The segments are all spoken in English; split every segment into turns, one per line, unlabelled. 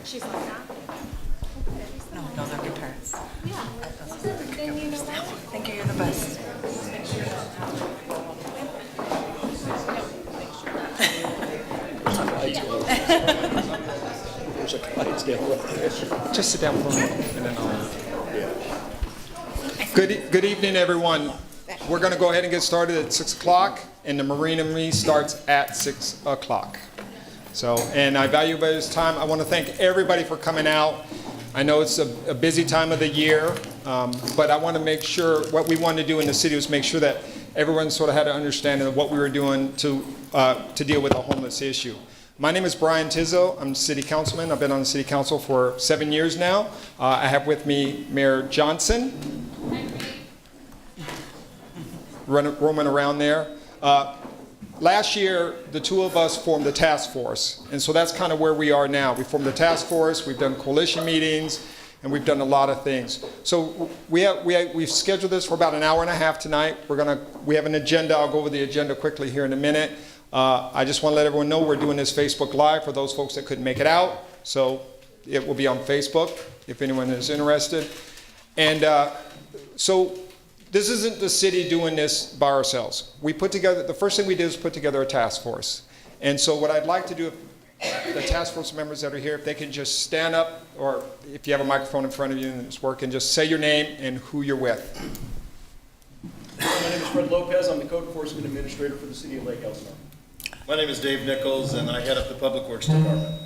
She's like that?
No, those are guitars.
Yeah. Then you know what?
Thank you, you're the best.
Just sit down for a moment, and then I'll. Good evening, everyone. We're going to go ahead and get started at 6 o'clock, and the Marine and Me starts at 6 o'clock. So, and I value everybody's time. I want to thank everybody for coming out. I know it's a busy time of the year, but I want to make sure what we wanted to do in the city was make sure that everyone sort of had an understanding of what we were doing to deal with the homeless issue. My name is Brian Tizzo. I'm city councilman. I've been on the city council for 7 years now. I have with me Mayor Johnson, roaming around there. Last year, the two of us formed a task force, and so that's kind of where we are now. We formed a task force, we've done coalition meetings, and we've done a lot of things. So we've scheduled this for about an hour and a half tonight. We have an agenda. I'll go over the agenda quickly here in a minute. I just want to let everyone know we're doing this Facebook Live for those folks that couldn't make it out. So it will be on Facebook if anyone is interested. And so this isn't the city doing this by ourselves. The first thing we did is put together a task force. And so what I'd like to do, if the task force members that are here, if they can just stand up, or if you have a microphone in front of you and it's working, just say your name and who you're with.
My name is Fred Lopez. I'm the Code Enforcement Administrator for the City of Lake Elsinore.
My name is Dave Nichols, and I head up the Public Works Department.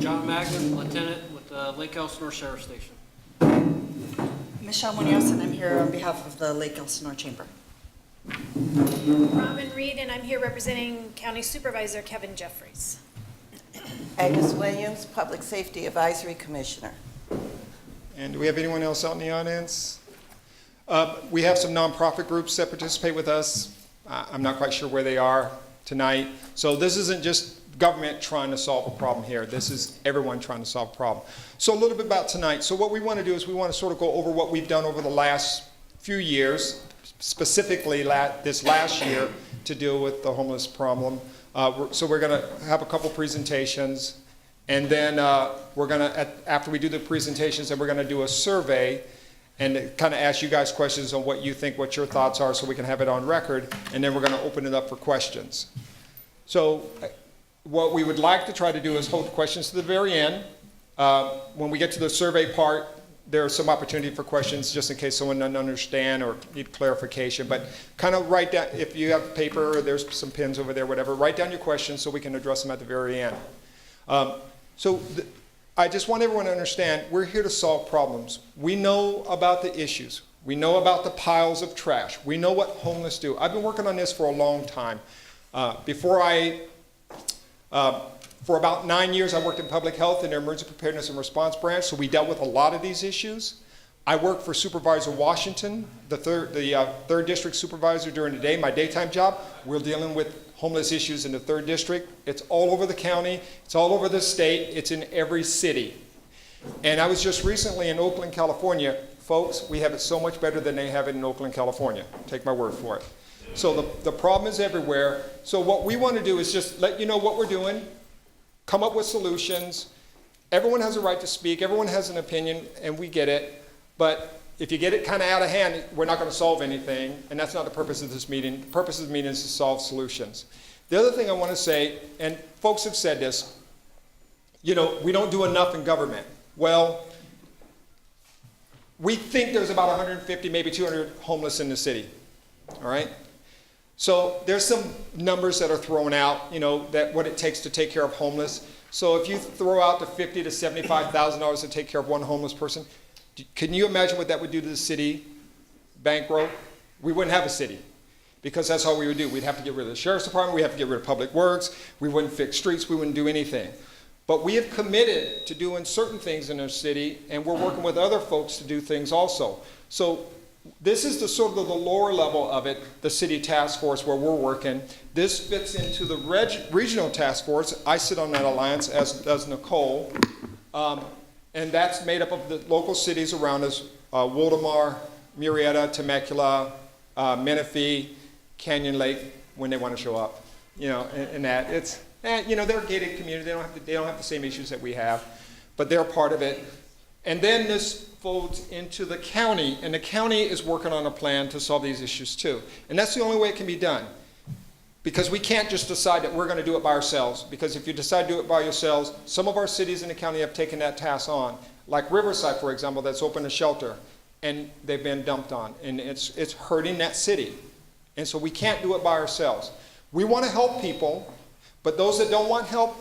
John Magnan, Lieutenant with the Lake Elsinore Sheriff Station.
Michelle Munoz, and I'm here on behalf of the Lake Elsinore Chamber.
Robin Reed, and I'm here representing County Supervisor Kevin Jeffries.
Agnes Williams, Public Safety Advisory Commissioner.
And do we have anyone else out in the audience? We have some nonprofit groups that participate with us. I'm not quite sure where they are tonight. So this isn't just government trying to solve a problem here. This is everyone trying to solve a problem. So a little bit about tonight. So what we want to do is we want to sort of go over what we've done over the last few years, specifically this last year, to deal with the homeless problem. So we're going to have a couple presentations, and then we're going to, after we do the presentations, then we're going to do a survey and kind of ask you guys questions on what you think, what your thoughts are, so we can have it on record, and then we're going to open it up for questions. So what we would like to try to do is hold questions to the very end. When we get to the survey part, there's some opportunity for questions just in case someone doesn't understand or need clarification. But kind of write down, if you have paper, or there's some pens over there, whatever, write down your questions so we can address them at the very end. I just want everyone to understand, we're here to solve problems. We know about the issues. We know about the piles of trash. We know what homeless do. I've been working on this for a long time. For about 9 years, I worked in public health in their emergency preparedness and response branch, so we dealt with a lot of these issues. I worked for Supervisor Washington, the third district supervisor during the day, my daytime job. We're dealing with homeless issues in the 3rd district. It's all over the county. It's all over the state. It's in every city. And I was just recently in Oakland, California. Folks, we have it so much better than they have it in Oakland, California. Take my word for it. So the problem is everywhere. So what we want to do is just let you know what we're doing, come up with solutions. Everyone has a right to speak. Everyone has an opinion, and we get it. But if you get it kind of out of hand, we're not going to solve anything, and that's not the purpose of this meeting. The purpose of the meeting is to solve solutions. The other thing I want to say, and folks have said this, we don't do enough in government. Well, we think there's about 150, maybe 200 homeless in the city, all right? So there's some numbers that are thrown out, that what it takes to take care of homeless. So if you throw out the $50,000 to $75,000 to take care of one homeless person, can you imagine what that would do to the city bankroll? We wouldn't have a city, because that's all we would do. We'd have to get rid of the sheriff's department. We'd have to get rid of public works. We wouldn't fix streets. We wouldn't do anything. But we have committed to doing certain things in our city, and we're working with other folks to do things also. So this is the sort of the lower level of it, the city task force where we're working. This fits into the regional task force. I sit on that alliance, as does Nicole. And that's made up of the local cities around us, Woldemar, Murrieta, Temecula, Menifee, Canyon Lake, when they want to show up. And that, And, they're a gated community. They don't have the same issues that we have, but they're part of it. And then this folds into the county, and the county is working on a plan to solve these issues too. And that's the only way it can be done. Because we can't just decide that we're going to do it by ourselves. Because if you decide to do it by yourselves, some of our cities in the county have taken that task on. Like Riverside, for example, that's opened a shelter, and they've been dumped on. And it's hurting that city. And so we can't do it by ourselves. We want to help people, but those that don't want help,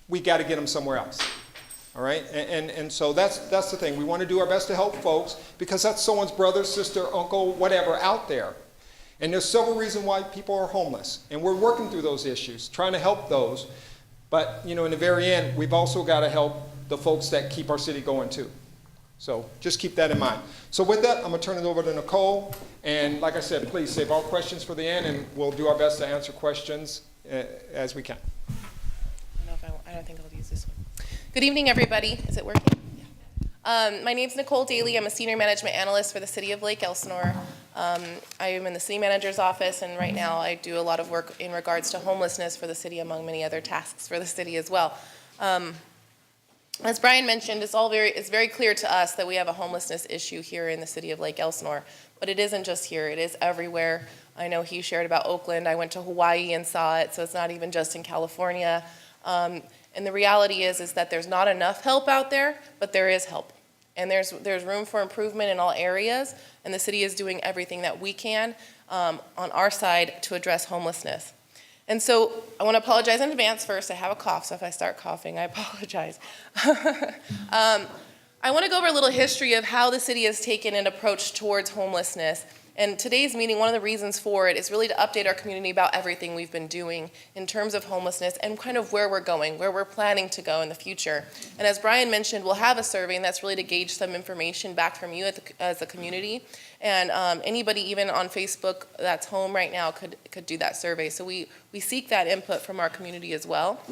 we got to get them somewhere else. All right? And so that's the thing. We want to do our best to help folks, because that's someone's brother, sister, uncle, whatever out there. And there's several reasons why people are homeless. And we're working through those issues, trying to help those. But, in the very end, we've also got to help the folks that keep our city going too. So just keep that in mind. So with that, I'm going to turn it over to Nicole. And like I said, please save all questions for the end, and we'll do our best to answer questions as we can.
I don't think I'll use this one. Good evening, everybody. Is it working? My name's Nicole Tilly. I'm a senior management analyst for the city of Lake Elsinore. I am in the city manager's office, and right now I do a lot of work in regards to homelessness for the city, among many other tasks for the city as well. As Brian mentioned, it's very clear to us that we have a homelessness issue here in the city of Lake Elsinore, but it isn't just here, it is everywhere. I know he shared about Oakland. I went to Hawaii and saw it, so it's not even just in California. And the reality is that there's not enough help out there, but there is help. And there's room for improvement in all areas, and the city is doing everything that we can on our side to address homelessness. And so I want to apologize in advance first. I have a cough, so if I start coughing, I apologize. I want to go over a little history of how the city has taken an approach towards homelessness. And today's meeting, one of the reasons for it is really to update our community about everything we've been doing in terms of homelessness and kind of where we're going, where we're planning to go in the future. And as Brian mentioned, we'll have a survey, and that's really to gauge some information back from you as a community. And anybody even on Facebook that's home right now could do that survey. So we seek that input from our community as well.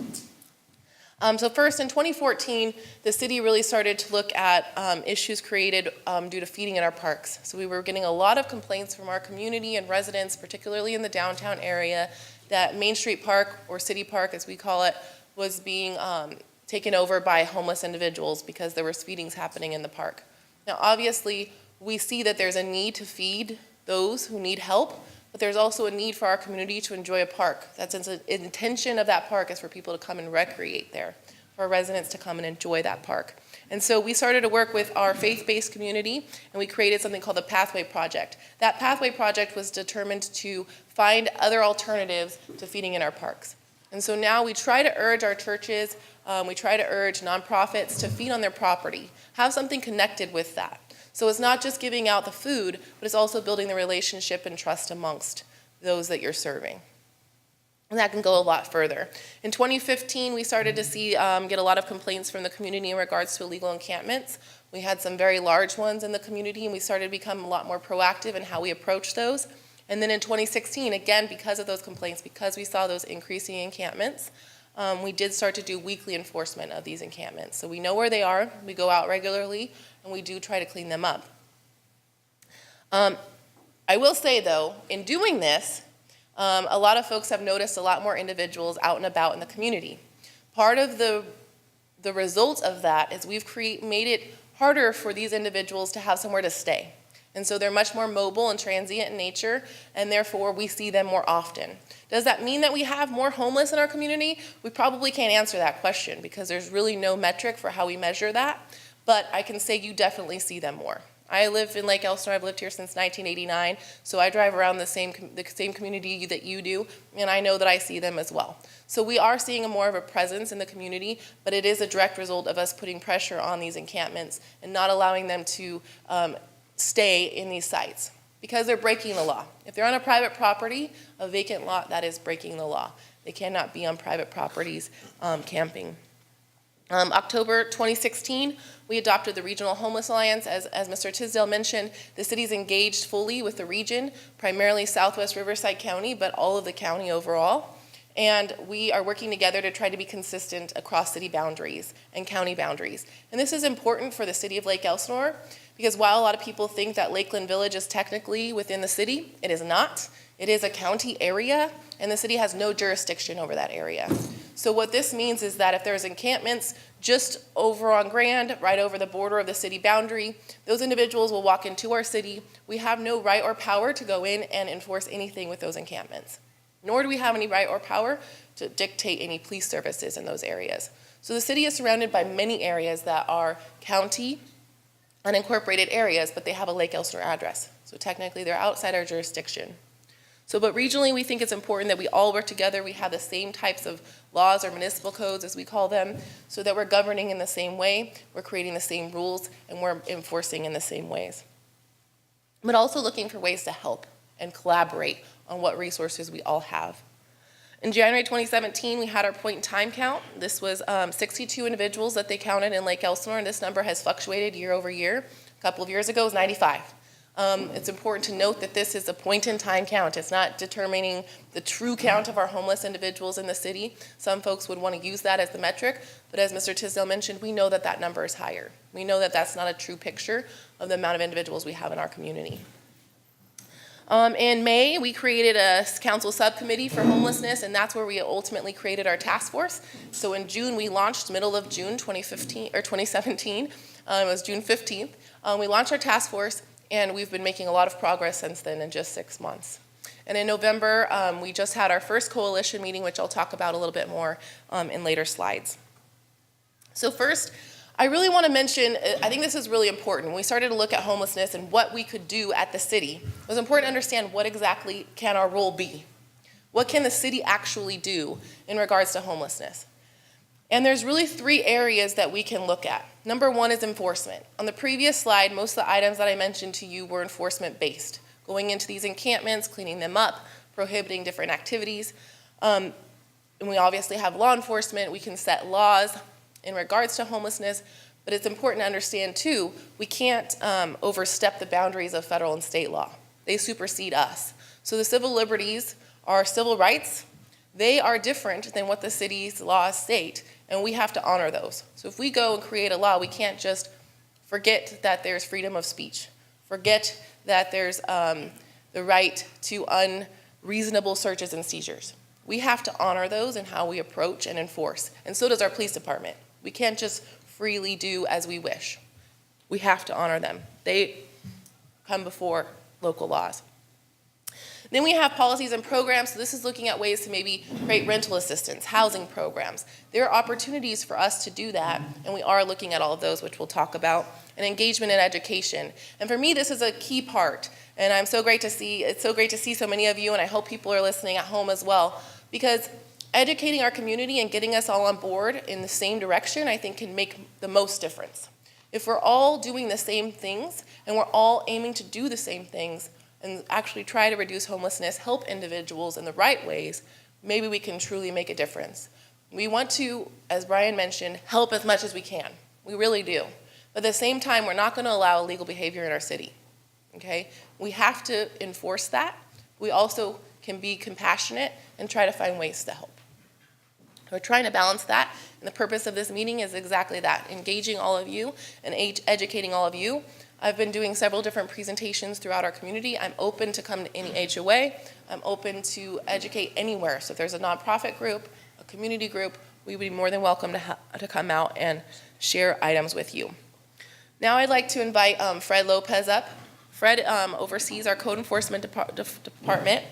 So first, in 2014, the city really started to look at issues created due to feeding in our parks. So we were getting a lot of complaints from our community and residents, particularly in the downtown area, that Main Street Park, or City Park as we call it, was being taken over by homeless individuals because there were feedings happening in the park. Now, obviously, we see that there's a need to feed those who need help, but there's also a need for our community to enjoy a park. That's the intention of that park is for people to come and recreate there, for our residents to come and enjoy that park. And so we started to work with our faith-based community, and we created something called the Pathway Project. That Pathway Project was determined to find other alternatives to feeding in our parks. And so now we try to urge our churches, we try to urge nonprofits to feed on their property, have something connected with that. So it's not just giving out the food, but it's also building the relationship and trust amongst those that you're serving. And that can go a lot further. In 2015, we started to get a lot of complaints from the community in regards to illegal encampments. We had some very large ones in the community, and we started to become a lot more proactive in how we approach those. And then in 2016, again, because of those complaints, because we saw those increasing encampments, we did start to do weekly enforcement of these encampments. So we know where they are, we go out regularly, and we do try to clean them up. I will say, though, in doing this, a lot of folks have noticed a lot more individuals out and about in the community. Part of the result of that is we've made it harder for these individuals to have somewhere to stay. And so they're much more mobile and transient in nature, and therefore we see them more often. Does that mean that we have more homeless in our community? We probably can't answer that question because there's really no metric for how we measure that, but I can say you definitely see them more. I live in Lake Elsinore. I've lived here since 1989, so I drive around the same community that you do, and I know that I see them as well. So we are seeing more of a presence in the community, but it is a direct result of us putting pressure on these encampments and not allowing them to stay in these sites because they're breaking the law. If they're on a private property, a vacant lot, that is breaking the law. They cannot be on private properties camping. October 2016, we adopted the Regional Homeless Alliance. As Mr. Tisdale mentioned, the city's engaged fully with the region, primarily Southwest Riverside County, but all of the county overall. And we are working together to try to be consistent across city boundaries and county boundaries. And this is important for the city of Lake Elsinore because while a lot of people think that Lakeland Village is technically within the city, it is not. It is a county area, and the city has no jurisdiction over that area. So what this means is that if there's encampments just over on Grand, right over the border of the city boundary, those individuals will walk into our city. We have no right or power to go in and enforce anything with those encampments, nor do we have any right or power to dictate any police services in those areas. So the city is surrounded by many areas that are county unincorporated areas, but they have a Lake Elsinore address. So technically they're outside our jurisdiction. But regionally, we think it's important that we all work together. We have the same types of laws or municipal codes, as we call them, so that we're governing in the same way, we're creating the same rules, and we're enforcing in the same ways. But also looking for ways to help and collaborate on what resources we all have. In January 2017, we had our point-in-time count. This was 62 individuals that they counted in Lake Elsinore, and this number has fluctuated year over year. A couple of years ago, it was 95. It's important to note that this is a point-in-time count. It's not determining the true count of our homeless individuals in the city. Some folks would want to use that as the metric, but as Mr. Tisdale mentioned, we know that that number is higher. We know that that's not a true picture of the amount of individuals we have in our community. In May, we created a council subcommittee for homelessness, and that's where we ultimately created our task force. So in June, we launched, middle of June 2017, it was June 15th. We launched our task force, and we've been making a lot of progress since then in just 6 months. And in November, we just had our first coalition meeting, which I'll talk about a little bit more in later slides. So first, I really want to mention, I think this is really important. When we started to look at homelessness and what we could do at the city, it was important to understand what exactly can our role be. What can the city actually do in regards to homelessness? And there's really 3 areas that we can look at. Number 1 is enforcement. On the previous slide, most of the items that I mentioned to you were enforcement-based, going into these encampments, cleaning them up, prohibiting different activities. And we obviously have law enforcement. We can set laws in regards to homelessness, but it's important to understand too, we can't overstep the boundaries of federal and state law. They supersede us. So the civil liberties are civil rights. They are different than what the city's laws state, and we have to honor those. So if we go and create a law, we can't just forget that there's freedom of speech, forget that there's the right to unreasonable searches and seizures. We have to honor those in how we approach and enforce, and so does our police department. We can't just freely do as we wish. We have to honor them. They come before local laws. Then we have policies and programs. So this is looking at ways to maybe create rental assistance, housing programs. There are opportunities for us to do that, and we are looking at all of those, which we'll talk about, and engagement in education. And for me, this is a key part, and it's so great to see so many of you, and I hope people are listening at home as well, because educating our community and getting us all on board in the same direction, I think, can make the most difference. If we're all doing the same things, and we're all aiming to do the same things, and actually try to reduce homelessness, help individuals in the right ways, maybe we can truly make a difference. We want to, as Brian mentioned, help as much as we can. We really do. But at the same time, we're not going to allow illegal behavior in our city. Okay? We have to enforce that. We also can be compassionate and try to find ways to help. We're trying to balance that, and the purpose of this meeting is exactly that, engaging all of you and educating all of you. I've been doing several different presentations throughout our community. I'm open to come to any HOA. I'm open to educate anywhere. So if there's a nonprofit group, a community group, we would be more than welcome to come out and share items with you. Now I'd like to invite Fred Lopez up. Fred oversees our code enforcement department.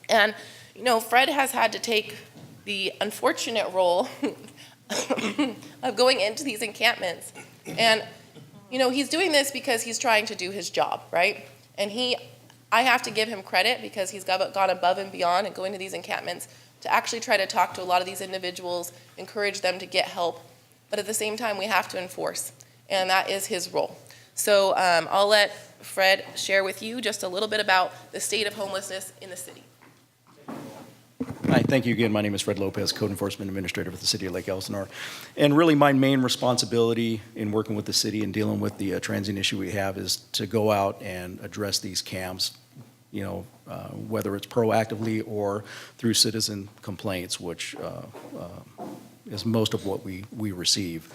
And, you know, Fred has had to take the unfortunate role of going into these encampments. And you know, he's doing this because he's trying to do his job, right? And I have to give him credit because he's gone above and beyond and going to these encampments to actually try to talk to a lot of these individuals, encourage them to get help. But at the same time, we have to enforce, and that is his role. So I'll let Fred share with you just a little bit about the state of homelessness in the city.
Hi, thank you again. My name is Fred Lopez, Code Enforcement Administrator for the City of Lake Elsinore. And really my main responsibility in working with the city and dealing with the transient issue we have is to go out and address these camps, you know, whether it's proactively or through citizen complaints, which is most of what we receive.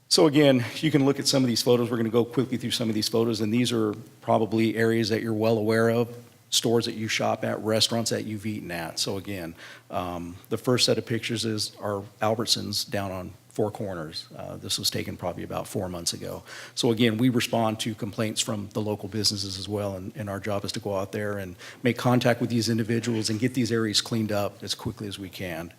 So again, you can look at some of these photos. We're going to go quickly through some of these photos, and these are probably areas that you're well aware of. stores that you shop at, restaurants that you've eaten at. So again, the first set of pictures is our Albertsons down on Four Corners. This was taken probably about 4 months ago. So again, we respond to complaints from the local businesses as well, and our job is to go out there and make contact with these individuals and get these areas cleaned up as quickly as we can.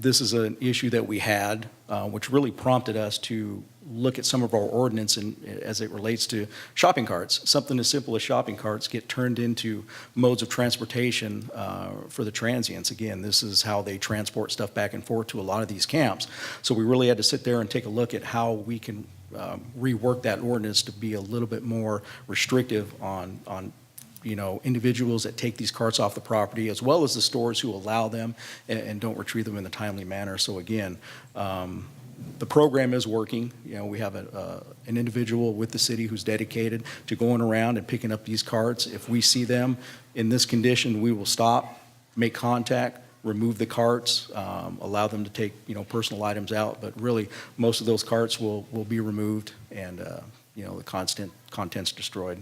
This is an issue that we had, which really prompted us to look at some of our ordinance as it relates to shopping carts. Something as simple as shopping carts get turned into modes of transportation for the transients. Again, this is how they transport stuff back and forth to a lot of these camps. So we really had to sit there and take a look at how we can rework that ordinance to be a little bit more restrictive on individuals that take these carts off the property, as well as the stores who allow them and don't retrieve them in a timely manner. So again, the program is working. We have an individual with the city who's dedicated to going around and picking up these carts. If we see them in this condition, we will stop, make contact, remove the carts, allow them to take personal items out. But really, most of those carts will be removed, and the content's destroyed.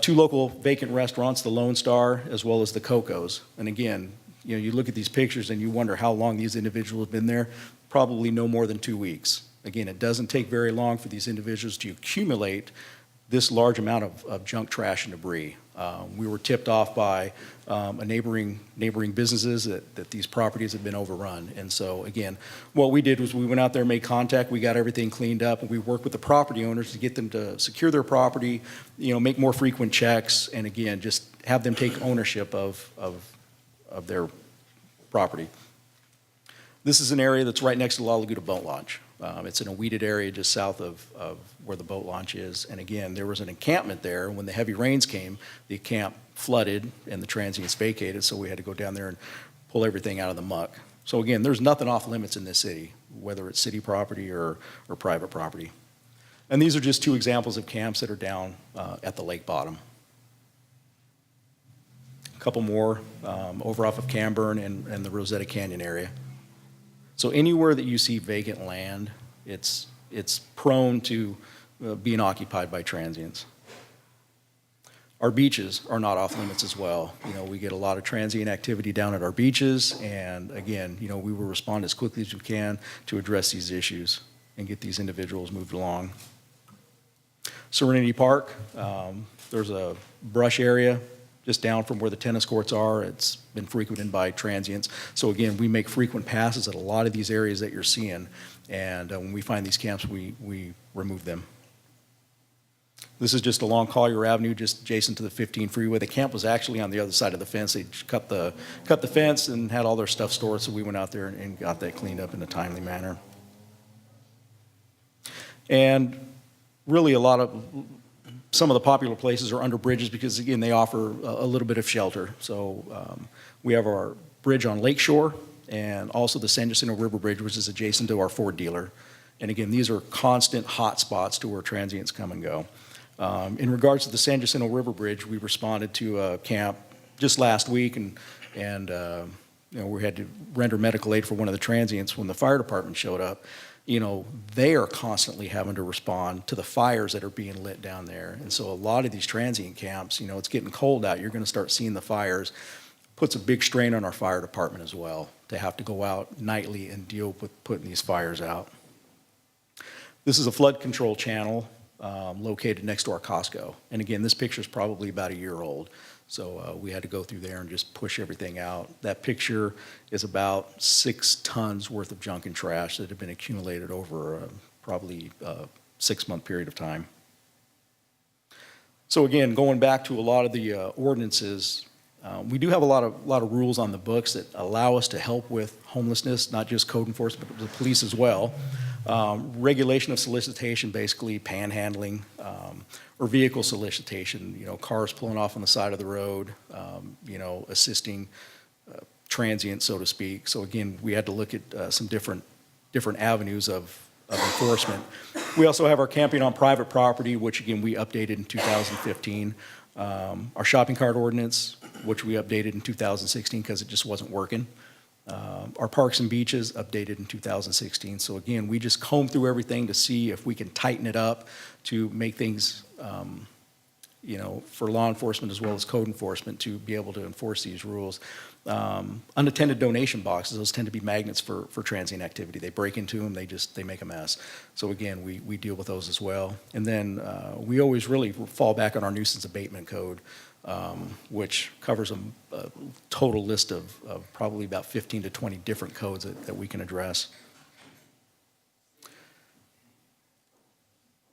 2 local vacant restaurants, the Lone Star as well as the Coco's. And again, you look at these pictures and you wonder how long these individuals have been there. Probably no more than 2 weeks. Again, it doesn't take very long for these individuals to accumulate this large amount of junk, trash, and debris. We were tipped off by neighboring businesses that these properties have been overrun. And so again, what we did was we went out there, made contact, we got everything cleaned up, and we worked with the property owners to get them to secure their property, make more frequent checks, and again, just have them take ownership of their property. This is an area that's right next to La Laguna Boat Launch. It's in a weeded area just south of where the boat launch is. And again, there was an encampment there. When the heavy rains came, the camp flooded and the transients vacated, so we had to go down there and pull everything out of the muck. So again, there's nothing off limits in this city, whether it's city property or private property. And these are just 2 examples of camps that are down at the lake bottom. A couple more over off of Camburn and the Rosetta Canyon area. So anywhere that you see vacant land, it's prone to being occupied by transients. Our beaches are not off limits as well. We get a lot of transient activity down at our beaches, and again, we will respond as quickly as we can to address these issues and get these individuals moved along. Serenity Park, there's a brush area just down from where the tennis courts are. It's been frequented by transients. So again, we make frequent passes at a lot of these areas that you're seeing, and when we find these camps, we remove them. This is just along Collier Avenue, just adjacent to the 15 freeway. The camp was actually on the other side of the fence. They cut the fence and had all their stuff stored, so we went out there and got that cleaned up in a timely manner. And really some of the popular places are under bridges because, again, they offer a little bit of shelter. So we have our bridge on Lakeshore and also the San Jacinto River Bridge, which is adjacent to our Ford dealer. And again, these are constant hot spots to where transients come and go. In regards to the San Jacinto River Bridge, we responded to a camp just last week, and we had to render medical aid for one of the transients when the fire department showed up. They are constantly having to respond to the fires that are being lit down there. And so a lot of these transient camps, it's getting cold out. You're going to start seeing the fires. Puts a big strain on our fire department as well to have to go out nightly and deal with putting these fires out. This is a flood control channel located next to our Costco. And again, this picture is probably about a year old. So we had to go through there and just push everything out. That picture is about 6 tons worth of junk and trash that have been accumulated over probably a 6-month period of time. So again, going back to a lot of the ordinances, we do have a lot of rules on the books that allow us to help with homelessness, not just code enforcement, but the police as well. Regulation of solicitation, basically panhandling, or vehicle solicitation, cars pulling off on the side of the road, assisting transients, so to speak. So again, we had to look at some different avenues of enforcement. We also have our camping on private property, which again, we updated in 2015. Our shopping cart ordinance, which we updated in 2016 because it just wasn't working. Our parks and beaches updated in 2016. So again, we just comb through everything to see if we can tighten it up to make things for law enforcement as well as code enforcement to be able to enforce these rules. Unattended donation boxes, those tend to be magnets for transient activity. They break into them, they make a mess. So again, we deal with those as well. And then we always really fall back on our nuisance abatement code, which covers a total list of probably about 15 to 20 different codes that we can address.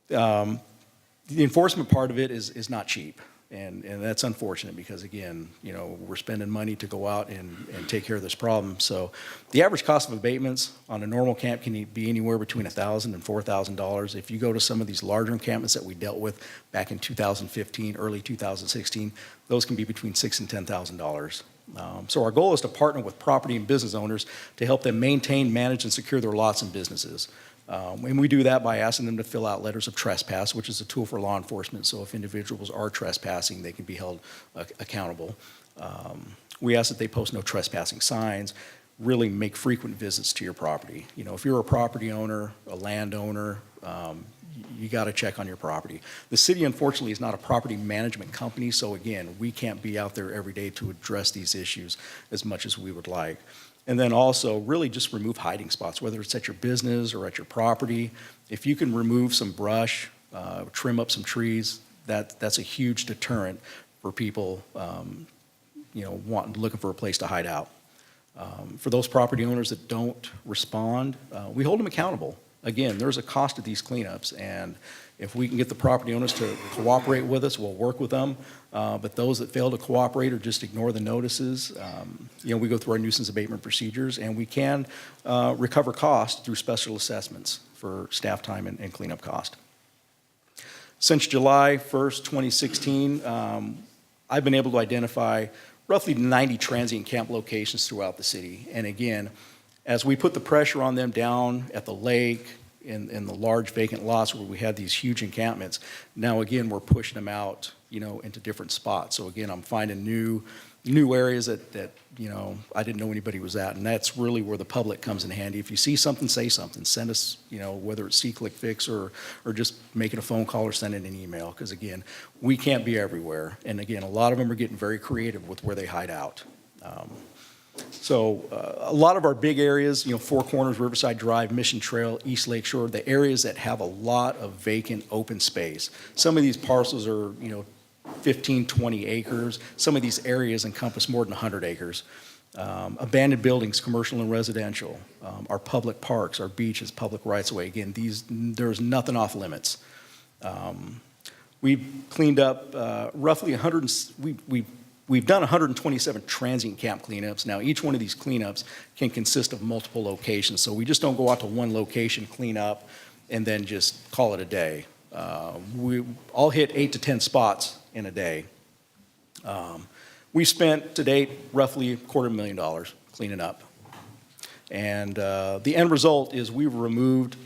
The enforcement part of it is not cheap. And that's unfortunate because, again, we're spending money to go out and take care of this problem. So the average cost of abatements on a normal camp can be anywhere between $1,000 and $4,000. If you go to some of these larger encampments that we dealt with back in 2015, early 2016, those can be between $6,000 and $10,000. So our goal is to partner with property and business owners to help them maintain, manage, and secure their lots and businesses. And we do that by asking them to fill out letters of trespass, which is a tool for law enforcement. So if individuals are trespassing, they can be held accountable. We ask that they post no trespassing signs, really make frequent visits to your property. If you're a property owner, a landowner, you got to check on your property. The city, unfortunately, is not a property management company, so again, we can't be out there every day to address these issues as much as we would like. And then also really just remove hiding spots, whether it's at your business or at your property. If you can remove some brush, trim up some trees, that's a huge deterrent for people looking for a place to hide out. For those property owners that don't respond, we hold them accountable. Again, there's a cost to these cleanups, and if we can get the property owners to cooperate with us, we'll work with them. But those that fail to cooperate or just ignore the notices, we go through our nuisance abatement procedures, and we can recover costs through special assessments for staff time and cleanup cost. Since July 1st, 2016, I've been able to identify roughly 90 transient camp locations throughout the city. And again, as we put the pressure on them down at the lake, in the large vacant lots where we had these huge encampments, now again, we're pushing them out, into different spots. So again, I'm finding new areas that I didn't know anybody was at, and that's really where the public comes in handy. If you see something, say something. Send us, whether it's SeeClickFix or just making a phone call or sending an email, because again, we can't be everywhere. And again, a lot of them are getting very creative with where they hide out. So a lot of our big areas, Four Corners, Riverside Drive, Mission Trail, East Lake Shore, the areas that have a lot of vacant open space. Some of these parcels are, 15, 20 acres. Some of these areas encompass more than 100 acres. Abandoned buildings, commercial and residential, our public parks, our beaches, public rights-of-way. Again, there's nothing off limits. We've cleaned up roughly 100, We've done 127 transient camp cleanups. Now, each one of these cleanups can consist of multiple locations, so we just don't go out to one location, clean up, and then just call it a day. I'll hit 8 to 10 spots in a day. We spent to date roughly $250,000 cleaning up. And the end result is we've removed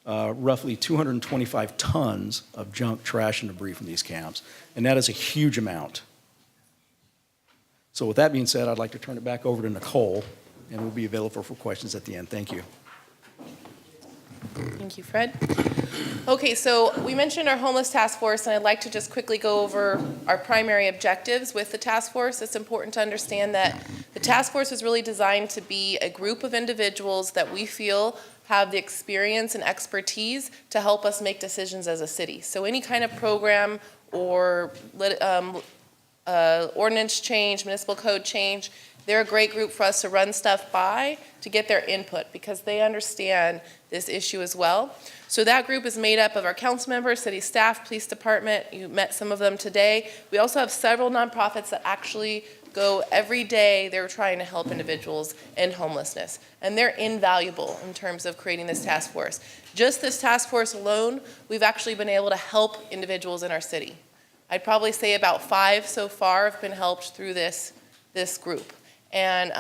roughly 225 tons of junk, trash, and debris from these camps, and that is a huge amount. So with that being said, I'd like to turn it back over to Nicole, and we'll be available for questions at the end. Thank you.
Thank you, Fred. Okay, so we mentioned our homeless task force, and I'd like to just quickly go over our primary objectives with the task force. It's important to understand that the task force is really designed to be a group of individuals that we feel have the experience and expertise to help us make decisions as a city. So any kind of program or ordinance change, municipal code change, they're a great group for us to run stuff by to get their input because they understand this issue as well. So that group is made up of our council members, city staff, police department. You met some of them today. We also have several nonprofits that actually go every day. They're trying to help individuals in homelessness, and they're invaluable in terms of creating this task force. Just this task force alone, we've actually been able to help individuals in our city. I'd probably say about 5 so far have been helped through this group. And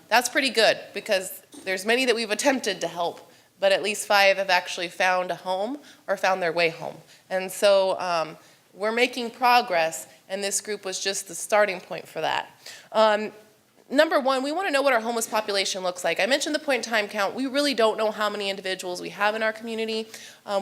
that's pretty good because there's many that we've attempted to help, but at least 5 have actually found a home or found their way home. And so we're making progress, and this group was just the starting point for that. number one, we want to know what our homeless population looks like. I mentioned the point-in-time count. We really don't know how many individuals we have in our community.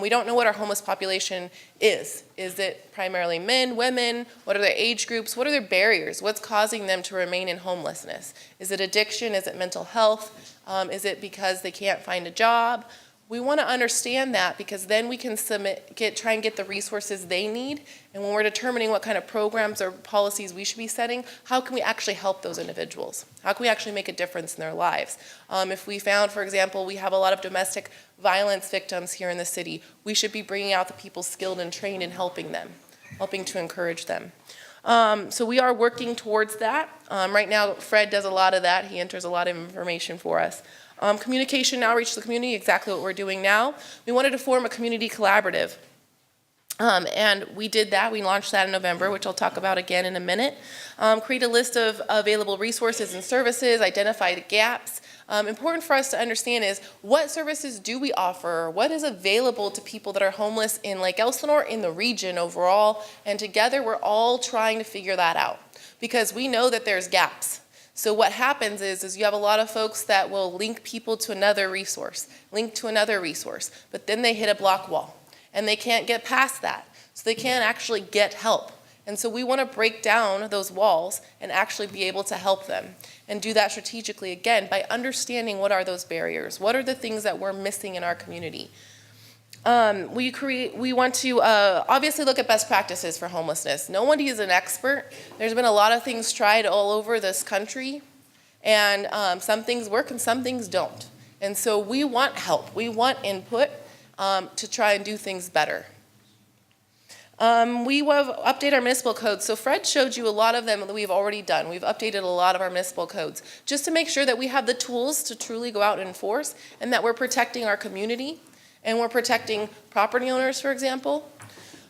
We don't know what our homeless population is. Is it primarily men, women? What are their age groups? What are their barriers? What's causing them to remain in homelessness? Is it addiction? Is it mental health? Is it because they can't find a job? We want to understand that, because then we can try and get the resources they need. And when we're determining what kind of programs or policies we should be setting, how can we actually help those individuals? How can we actually make a difference in their lives? If we found, for example, we have a lot of domestic violence victims here in the city, we should be bringing out the people skilled and trained in helping them, helping to encourage them. So we are working towards that. Right now, Fred does a lot of that. He enters a lot of information for us. Communication and outreach to the community, exactly what we're doing now. We wanted to form a community collaborative. And we did that. We launched that in November, which I'll talk about again in a minute. Create a list of available resources and services, identify the gaps. Important for us to understand is, what services do we offer? What is available to people that are homeless in Lake Elsinore, in the region overall? And together we're all trying to figure that out, because we know that there's gaps. So what happens is you have a lot of folks that will link people to another resource, link to another resource, but then they hit a block wall and they can't get past that. So they can't actually get help. And so we want to break down those walls and actually be able to help them, and do that strategically, again, by understanding what are those barriers, what are the things that we're missing in our community. We want to obviously look at best practices for homelessness. No one is an expert. There's been a lot of things tried all over this country, and some things work and some things don't. And so we want help. We want input to try and do things better. We have updated our municipal codes. So Fred showed you a lot of them that we've already done. We've updated a lot of our municipal codes just to make sure that we have the tools to truly go out and enforce, and that we're protecting our community. And we're protecting property owners, for example.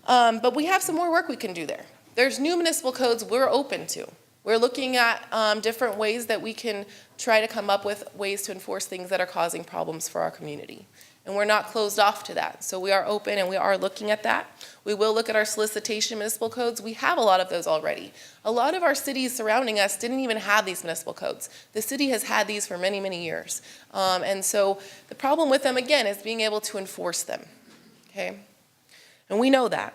But we have some more work we can do there. There's new municipal codes we're open to. We're looking at different ways that we can try to come up with ways to enforce things that are causing problems for our community. And we're not closed off to that. So we are open and we are looking at that. We will look at our solicitation municipal codes. We have a lot of those already. A lot of our cities surrounding us didn't even have these municipal codes. The city has had these for many, many years. And so the problem with them, again, is being able to enforce them, okay? And we know that.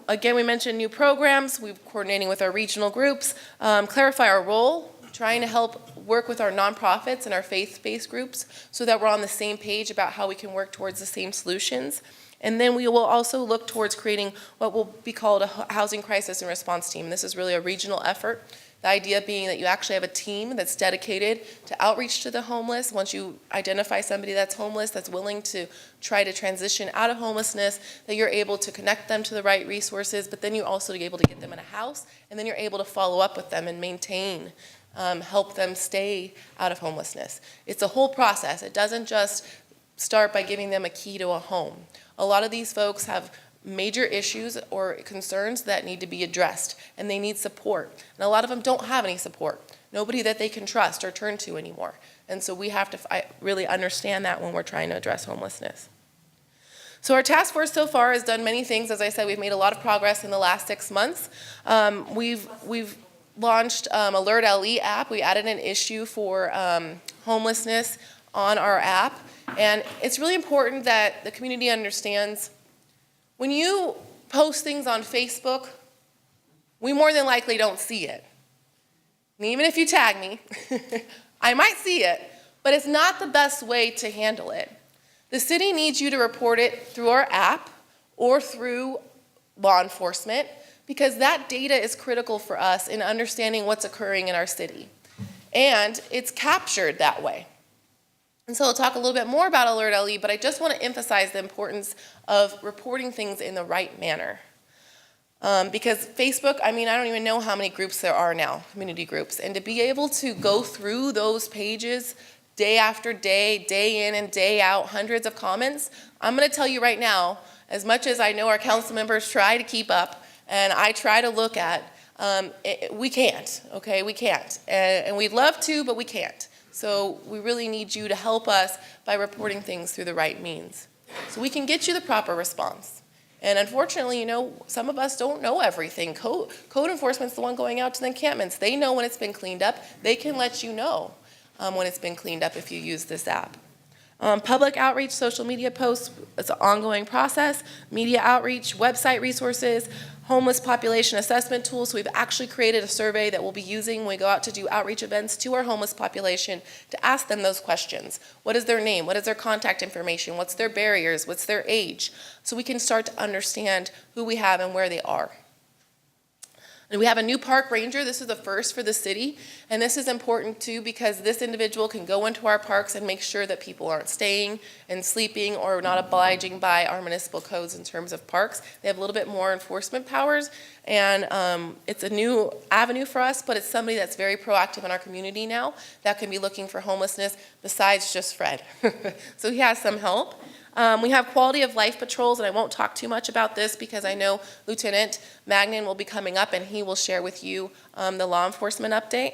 Again, we mentioned new programs. We're coordinating with our regional groups, clarify our role, trying to help work with our nonprofits and our faith-based groups so that we're on the same page about how we can work towards the same solutions. And then we will also look towards creating what will be called a housing crisis and response team. This is really a regional effort. The idea being that you actually have a team that's dedicated to outreach to the homeless. Once you identify somebody that's homeless, that's willing to try to transition out of homelessness, that you're able to connect them to the right resources, but then you're also able to get them in a house, and then you're able to follow up with them and maintain, help them stay out of homelessness. It's a whole process. It doesn't just start by giving them a key to a home. A lot of these folks have major issues or concerns that need to be addressed, and they need support. And a lot of them don't have any support, nobody that they can trust or turn to anymore. And so we have to really understand that when we're trying to address homelessness. So our task force so far has done many things. As I said, we've made a lot of progress in the last 6 months. We've launched Alert LE app. We added an issue for homelessness on our app. And it's really important that the community understands, when you post things on Facebook, we more than likely don't see it. And even if you tag me, I might see it, but it's not the best way to handle it. The city needs you to report it through our app or through law enforcement, because that data is critical for us in understanding what's occurring in our city. And it's captured that way. And so I'll talk a little bit more about Alert LE, but I just want to emphasize the importance of reporting things in the right manner. Because Facebook, I don't even know how many groups there are now, community groups, and to be able to go through those pages day after day, day in and day out, hundreds of comments, I'm going to tell you right now, as much as I know our council members try to keep up, and I try to look at, we can't, okay, we can't. And we'd love to, but we can't. So we really need you to help us by reporting things through the right means, so we can get you the proper response. And unfortunately, some of us don't know everything. Code enforcement's the one going out to the encampments. They know when it's been cleaned up. They can let you know when it's been cleaned up if you use this app. Public outreach, social media posts, it's an ongoing process. Media outreach, website resources, homeless population assessment tools. So we've actually created a survey that we'll be using when we go out to do outreach events to our homeless population to ask them those questions. What is their name? What is their contact information? What's their barriers? What's their age? So we can start to understand who we have and where they are. And we have a new park ranger. This is the first for the city. And this is important too because this individual can go into our parks and make sure that people aren't staying and sleeping or not obliging by our municipal codes in terms of parks. They have a little bit more enforcement powers. And it's a new avenue for us, but it's somebody that's very proactive in our community now that can be looking for homelessness besides just Fred. So he has some help. We have quality of life patrols, and I won't talk too much about this because I know Lieutenant Magnan will be coming up and he will share with you the law enforcement update.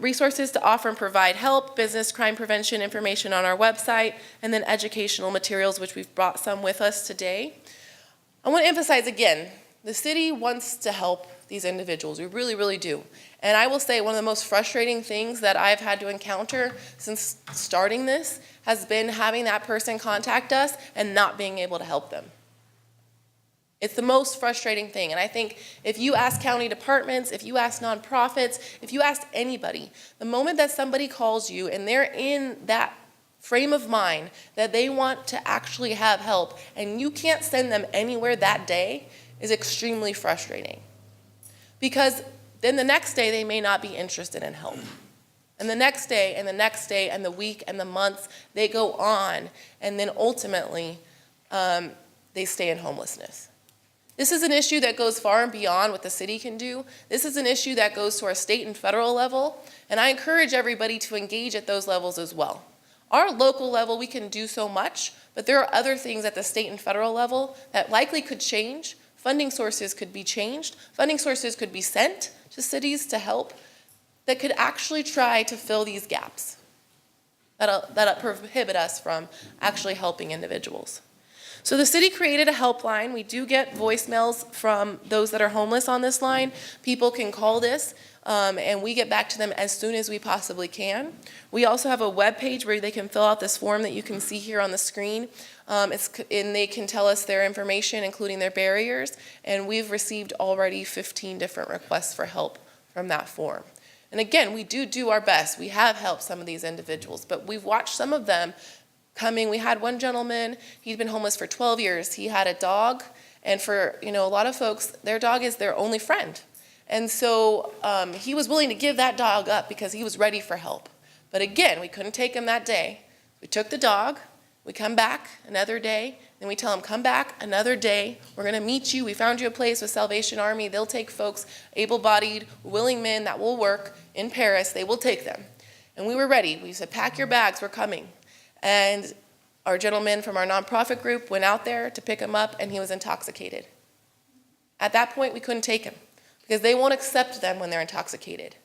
Resources to offer and provide help, business crime prevention information on our website, and then educational materials, which we've brought some with us today. I want to emphasize again, the city wants to help these individuals. We really, really do. And I will say one of the most frustrating things that I've had to encounter since starting this has been having that person contact us and not being able to help them. It's the most frustrating thing. And I think if you ask county departments, if you ask nonprofits, if you ask anybody, the moment that somebody calls you and they're in that frame of mind that they want to actually have help and you can't send them anywhere that day is extremely frustrating. Because then the next day they may not be interested in help. And the next day and the next day and the week and the months, they go on and then ultimately they stay in homelessness. This is an issue that goes far and beyond what the city can do. This is an issue that goes to our state and federal level, and I encourage everybody to engage at those levels as well. Our local level, we can do so much, but there are other things at the state and federal level that likely could change. Funding sources could be changed. Funding sources could be sent to cities to help that could actually try to fill these gaps that prohibit us from actually helping individuals. So the city created a helpline. We do get voicemails from those that are homeless on this line. People can call this, and we get back to them as soon as we possibly can. We also have a web page where they can fill out this form that you can see here on the screen. And they can tell us their information, including their barriers, and we've received already 15 different requests for help from that form. And again, we do our best. We have helped some of these individuals, but we've watched some of them coming. We had one gentleman, he'd been homeless for 12 years. He had a dog, and for a lot of folks, their dog is their only friend. And so he was willing to give that dog up because he was ready for help. But again, we couldn't take him that day. We took the dog. We come back another day, then we tell them, come back another day. We're going to meet you. We found you a place with Salvation Army. They'll take folks, able-bodied, willing men that will work in Paris. They will take them. And we were ready. We said, pack your bags. We're coming. And our gentleman from our nonprofit group went out there to pick him up, and he was intoxicated. At that point, we couldn't take him because they won't accept them when they're intoxicated.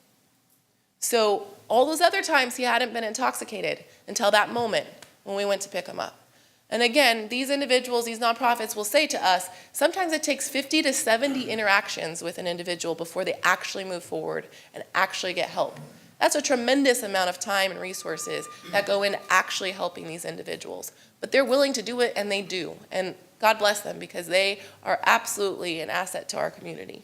So all those other times he hadn't been intoxicated until that moment when we went to pick him up. And again, these individuals, these nonprofits will say to us, sometimes it takes 50 to 70 interactions with an individual before they actually move forward and actually get help. That's a tremendous amount of time and resources that go into actually helping these individuals. But they're willing to do it, and they do. And God bless them because they are absolutely an asset to our community.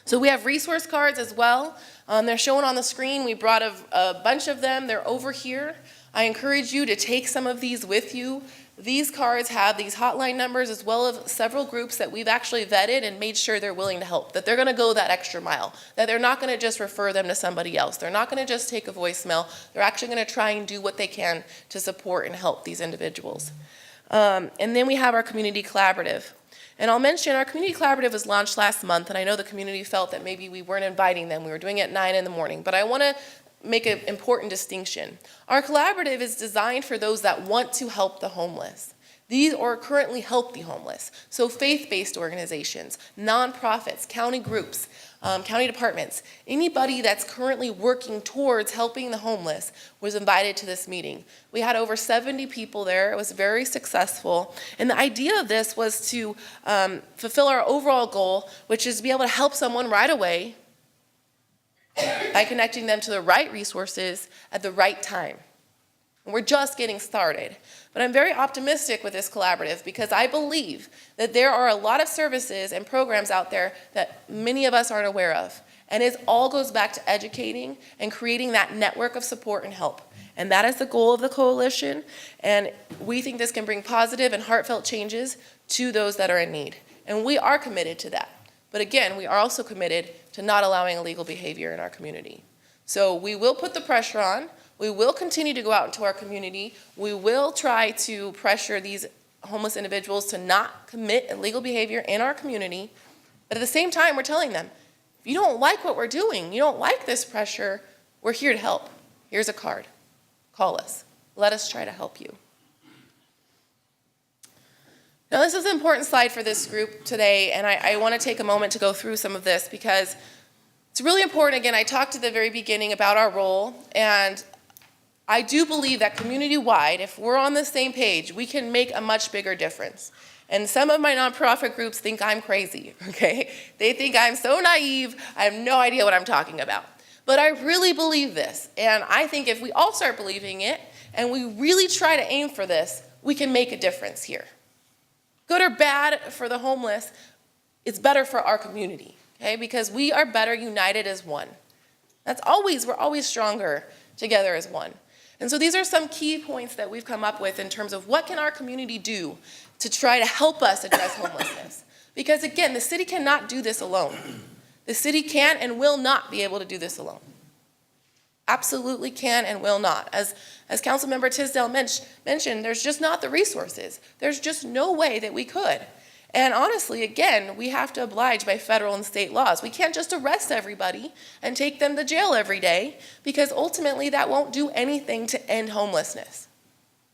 So we have resource cards as well. They're shown on the screen. We brought a bunch of them. They're over here. I encourage you to take some of these with you. These cards have these hotline numbers as well as several groups that we've actually vetted and made sure they're willing to help, that they're going to go that extra mile, that they're not going to just refer them to somebody else. They're not going to just take a voicemail. They're actually going to try and do what they can to support and help these individuals. And then we have our community collaborative. And I'll mention our community collaborative was launched last month, and I know the community felt that maybe we weren't inviting them. We were doing it at 9 in the morning, but I want to make an important distinction. Our collaborative is designed for those that want to help the homeless. These are currently help the homeless. So faith-based organizations, nonprofits, county groups, county departments, anybody that's currently working towards helping the homeless was invited to this meeting. We had over 70 people there. It was very successful. And the idea of this was to fulfill our overall goal, which is to be able to help someone right away by connecting them to the right resources at the right time. And we're just getting started. But I'm very optimistic with this collaborative because I believe that there are a lot of services and programs out there that many of us aren't aware of. And it all goes back to educating and creating that network of support and help. And that is the goal of the coalition. And we think this can bring positive and heartfelt changes to those that are in need. And we are committed to that. But again, we are also committed to not allowing illegal behavior in our community. So we will put the pressure on. We will continue to go out into our community. We will try to pressure these homeless individuals to not commit illegal behavior in our community. But at the same time, we're telling them, if you don't like what we're doing, you don't like this pressure, we're here to help. Here's a card. Call us. Let us try to help you. Now, this is an important slide for this group today, and I want to take a moment to go through some of this because it's really important. Again, I talked at the very beginning about our role, and I do believe that community-wide, if we're on the same page, we can make a much bigger difference. And some of my nonprofit groups think I'm crazy, okay? They think I'm so naive, I have no idea what I'm talking about. But I really believe this, and I think if we all start believing it, and we really try to aim for this, we can make a difference here. Good or bad for the homeless, it's better for our community, okay? Because we are better united as one. We're always stronger together as one. And so these are some key points that we've come up with in terms of what can our community do to try to help us address homelessness. Because again, the city cannot do this alone. The city can and will not be able to do this alone. Absolutely can and will not. As Councilmember Tisdale mentioned, there's just not the resources. There's just no way that we could. And honestly, again, we have to oblige by federal and state laws. We can't just arrest everybody and take them to jail every day because ultimately that won't do anything to end homelessness.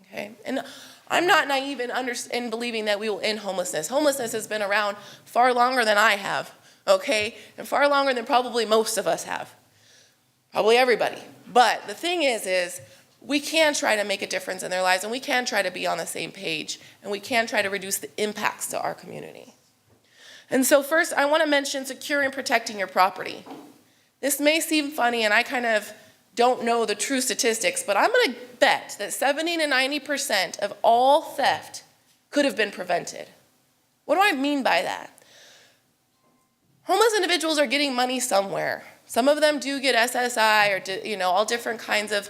Okay? And I'm not naive in believing that we will end homelessness. Homelessness has been around far longer than I have, okay? And far longer than probably most of us have. Probably everybody. But the thing is we can try to make a difference in their lives, and we can try to be on the same page, and we can try to reduce the impacts to our community. And so first, I want to mention securing and protecting your property. This may seem funny, and I kind of don't know the true statistics, but I'm going to bet that 70 to 90% of all theft could have been prevented. What do I mean by that? Homeless individuals are getting money somewhere. Some of them do get SSI or all different kinds of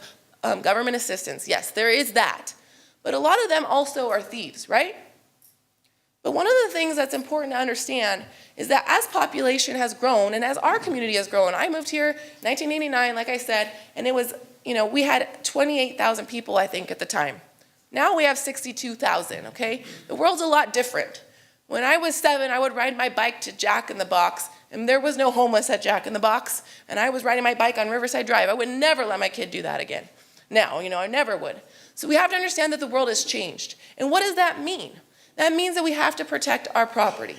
government assistance. Yes, there is that. But a lot of them also are thieves, right? But one of the things that's important to understand is that as population has grown and as our community has grown, I moved here in 1989, like I said, and it was, we had 28,000 people, I think, at the time. Now we have 62,000, okay? The world's a lot different. When I was 7, I would ride my bike to Jack in the Box, and there was no homeless at Jack in the Box, and I was riding my bike on Riverside Drive. I would never let my kid do that again. Now, I never would. So we have to understand that the world has changed. And what does that mean? That means that we have to protect our property.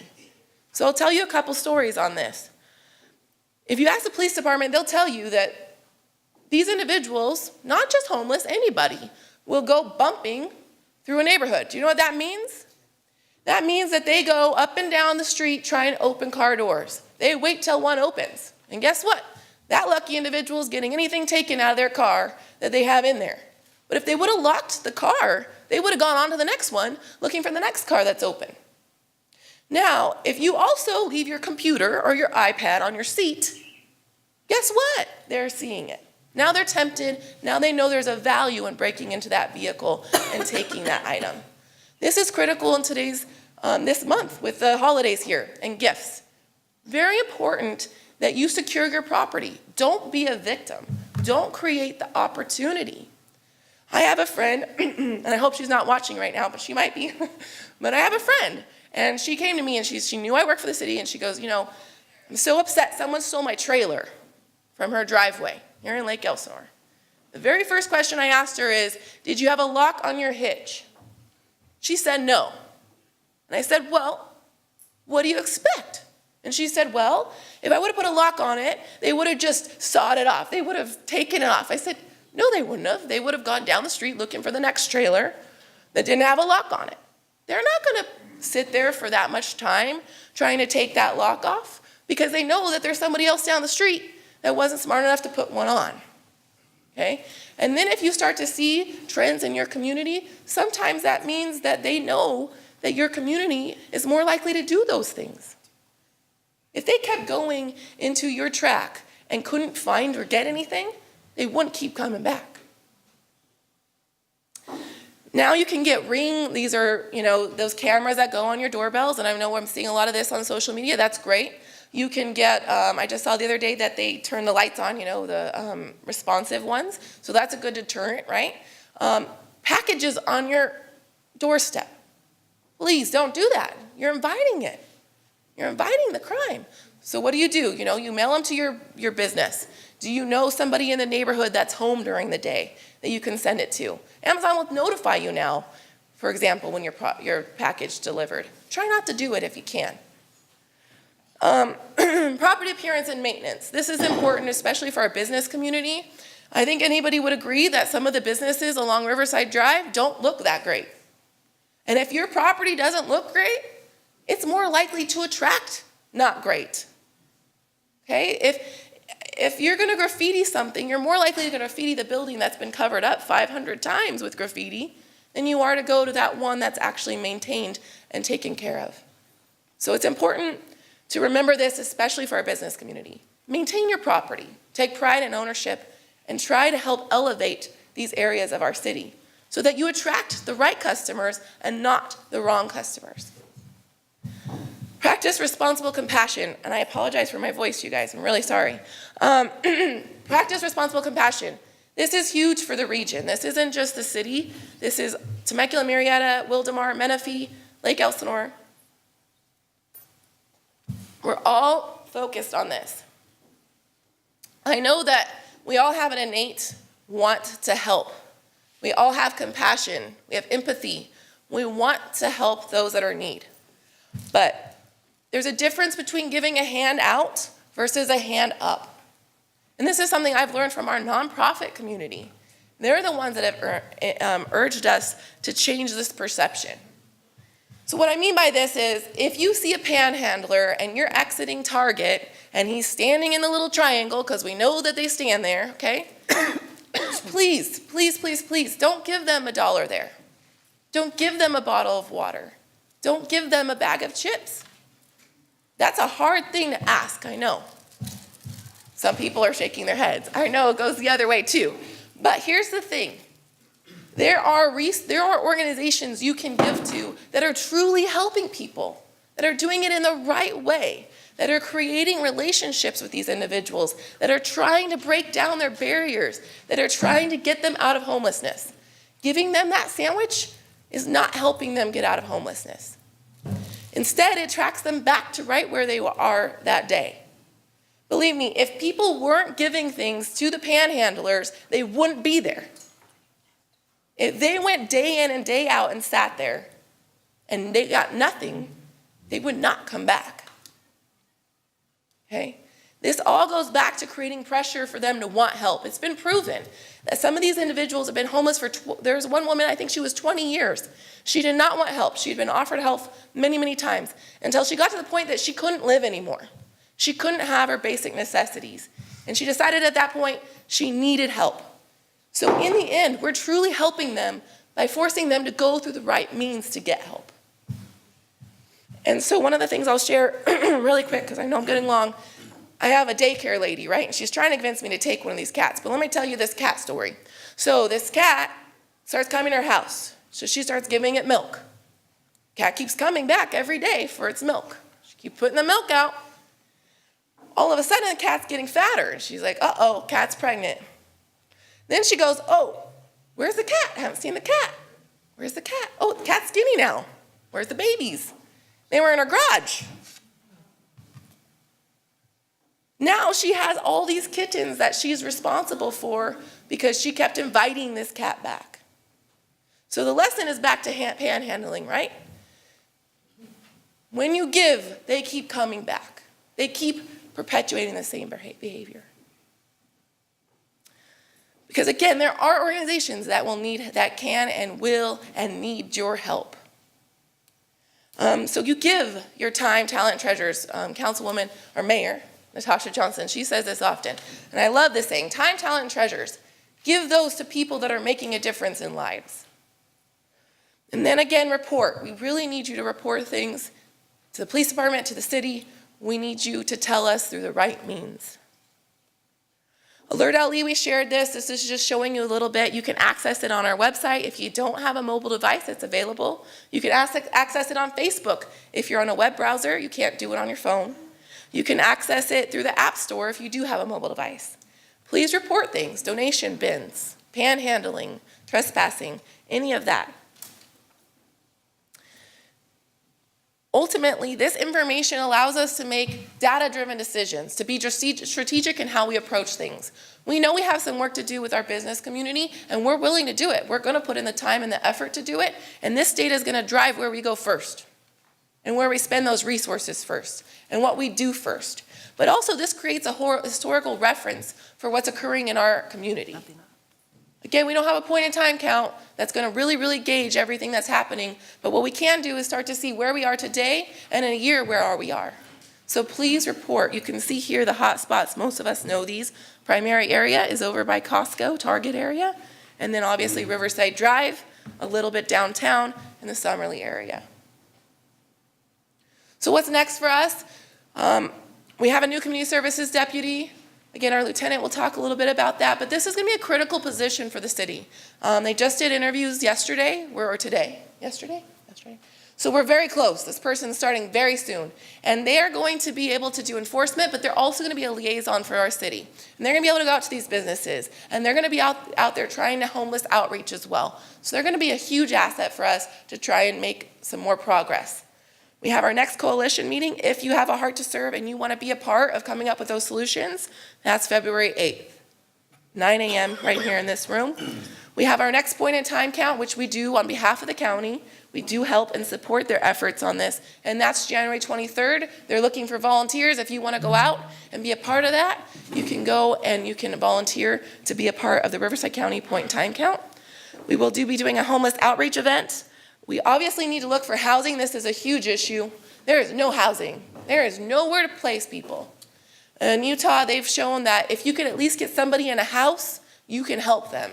So I'll tell you a couple stories on this. If you ask the police department, they'll tell you that these individuals, not just homeless, anybody, will go bumping through a neighborhood. Do you know what that means? That means that they go up and down the street trying to open car doors. They wait till one opens. And guess what? That lucky individual is getting anything taken out of their car that they have in there. But if they would have locked the car, they would have gone on to the next one looking for the next car that's open. Now, if you also leave your computer or your iPad on your seat, guess what? They're seeing it. Now they're tempted. Now they know there's a value in breaking into that vehicle and taking that item. This is critical in today's, this month with the holidays here and gifts. Very important that you secure your property. Don't be a victim. Don't create the opportunity. I have a friend, and I hope she's not watching right now, but she might be. But I have a friend, and she came to me, and she knew I work for the city, and she goes, I'm so upset. Someone stole my trailer from her driveway here in Lake Elsinore. The very first question I asked her is, did you have a lock on your hitch? She said no. And I said, well, what do you expect? And she said, well, if I would have put a lock on it, they would have just sawed it off. They would have taken it off. I said, no, they wouldn't have. They would have gone down the street looking for the next trailer that didn't have a lock on it. They're not going to sit there for that much time trying to take that lock off because they know that there's somebody else down the street that wasn't smart enough to put one on. Okay? And then if you start to see trends in your community, sometimes that means that they know that your community is more likely to do those things. If they kept going into your track and couldn't find or get anything, they wouldn't keep coming back. Now you can get Ring. These are, those cameras that go on your doorbells, and I know I'm seeing a lot of this on social media. That's great. You can get, I just saw the other day that they turn the lights on, the responsive ones. So that's a good deterrent, right? Packages on your doorstep. Please don't do that. You're inviting it. You're inviting the crime. So what do? You mail them to your business. Do you know somebody in the neighborhood that's home during the day that you can send it to? Amazon will notify you now, for example, when your package delivered. Try not to do it if you can. Property appearance and maintenance. This is important, especially for our business community. I think anybody would agree that some of the businesses along Riverside Drive don't look that great. And if your property doesn't look great, it's more likely to attract not great. Okay? If you're going to graffiti something, you're more likely to graffiti the building that's been covered up 500 times with graffiti than you are to go to that one that's actually maintained and taken care of. So it's important to remember this, especially for our business community. Maintain your property, take pride in ownership, and try to help elevate these areas of our city so that you attract the right customers and not the wrong customers. Practice responsible compassion, and I apologize for my voice, you guys, I'm really sorry. Practice responsible compassion. This is huge for the region. This isn't just the city. This is Temecula, Murrieta, Wildomar, Menifee, Lake Elsinore. We're all focused on this. I know that we all have an innate want to help. We all have compassion. We have empathy. We want to help those that are in need. But there's a difference between giving a hand out versus a hand up. And this is something I've learned from our nonprofit community. They're the ones that have urged us to change this perception. So what I mean by this is, if you see a panhandler and you're exiting Target and he's standing in the little triangle, because we know that they stand there, okay? Please, please, please, please, don't give them $1 there. Don't give them a bottle of water. Don't give them a bag of chips. That's a hard thing to ask, I know. Some people are shaking their heads. I know it goes the other way too. But here's the thing. There are organizations you can give to that are truly helping people, that are doing it in the right way, that are creating relationships with these individuals, that are trying to break down their barriers, that are trying to get them out of homelessness. Giving them that sandwich is not helping them get out of homelessness. Instead, it tracks them back to right where they are that day. Believe me, if people weren't giving things to the panhandlers, they wouldn't be there. If they went day in and day out and sat there and they got nothing, they would not come back. Okay? This all goes back to creating pressure for them to want help. It's been proven that some of these individuals have been homeless for, there's one woman, I think she was 20 years. She did not want help. She'd been offered help many, many times until she got to the point that she couldn't live anymore. She couldn't have her basic necessities. And she decided at that point she needed help. So in the end, we're truly helping them by forcing them to go through the right means to get help. And so one of the things I'll share really quick, because I know I'm getting long, I have a daycare lady, right? And she's trying to convince me to take one of these cats. But let me tell you this cat story. So this cat starts coming to her house. So she starts giving it milk. Cat keeps coming back every day for its milk. She keeps putting the milk out. All of a sudden, the cat's getting fatter. And she's like, uh-oh, cat's pregnant. Then she goes, oh, where's the cat? I haven't seen the cat. Where's the cat? Oh, the cat's skinny now. Where's the babies? They were in her garage. Now she has all these kittens that she's responsible for because she kept inviting this cat back. So the lesson is back to panhandling, right? When you give, they keep coming back. They keep perpetuating the same behavior. Because again, there are organizations that can and will and need your help. So you give your time, talent, treasures. Councilwoman or Mayor Natasha Johnson, she says this often, and I love this saying: time, talent, and treasures. Give those to people that are making a difference in lives. And then again, report. We really need you to report things to the police department, to the city. We need you to tell us through the right means. Alert LE, we shared this. This is just showing you a little bit. You can access it on our website. If you don't have a mobile device, it's available. You can access it on Facebook. If you're on a web browser, you can't do it on your phone. You can access it through the App Store if you do have a mobile device. Please report things: donation bins, panhandling, trespassing, any of that. Ultimately, this information allows us to make data-driven decisions, to be strategic in how we approach things. We know we have some work to do with our business community, and we're willing to do it. We're going to put in the time and the effort to do it, and this data is going to drive where we go first, and where we spend those resources first, and what we do first. But also, this creates a historical reference for what's occurring in our community. Again, we don't have a point-in-time count that's going to really gauge everything that's happening, but what we can do is start to see where we are today, and in a year, where we are. So please report. You can see here the hot spots. Most of us know these. Primary area is over by Costco, Target area, and then obviously Riverside Drive, a little bit downtown, in the Summerley area. So what's next for us? We have a new community services deputy. Again, our lieutenant will talk a little bit about that, but this is going to be a critical position for the city. They just did interviews yesterday, or today. Yesterday? So we're very close. This person's starting very soon. And they are going to be able to do enforcement, but they're also going to be a liaison for our city. And they're going to be able to go out to these businesses. And they're going to be out there trying to homeless outreach as well. So they're going to be a huge asset for us to try and make some more progress. We have our next coalition meeting. If you have a heart to serve and you want to be a part of coming up with those solutions, that's February 8th, 9 a.m. right here in this room. We have our next point in time count, which we do on behalf of the county. We do help and support their efforts on this, and that's January 23rd. They're looking for volunteers. If you want to go out and be a part of that, you can go and you can volunteer to be a part of the Riverside County point in time count. We will be doing a homeless outreach event. We obviously need to look for housing. This is a huge issue. There is no housing. There is nowhere to place people. In Utah, they've shown that if you can at least get somebody in a house, you can help them.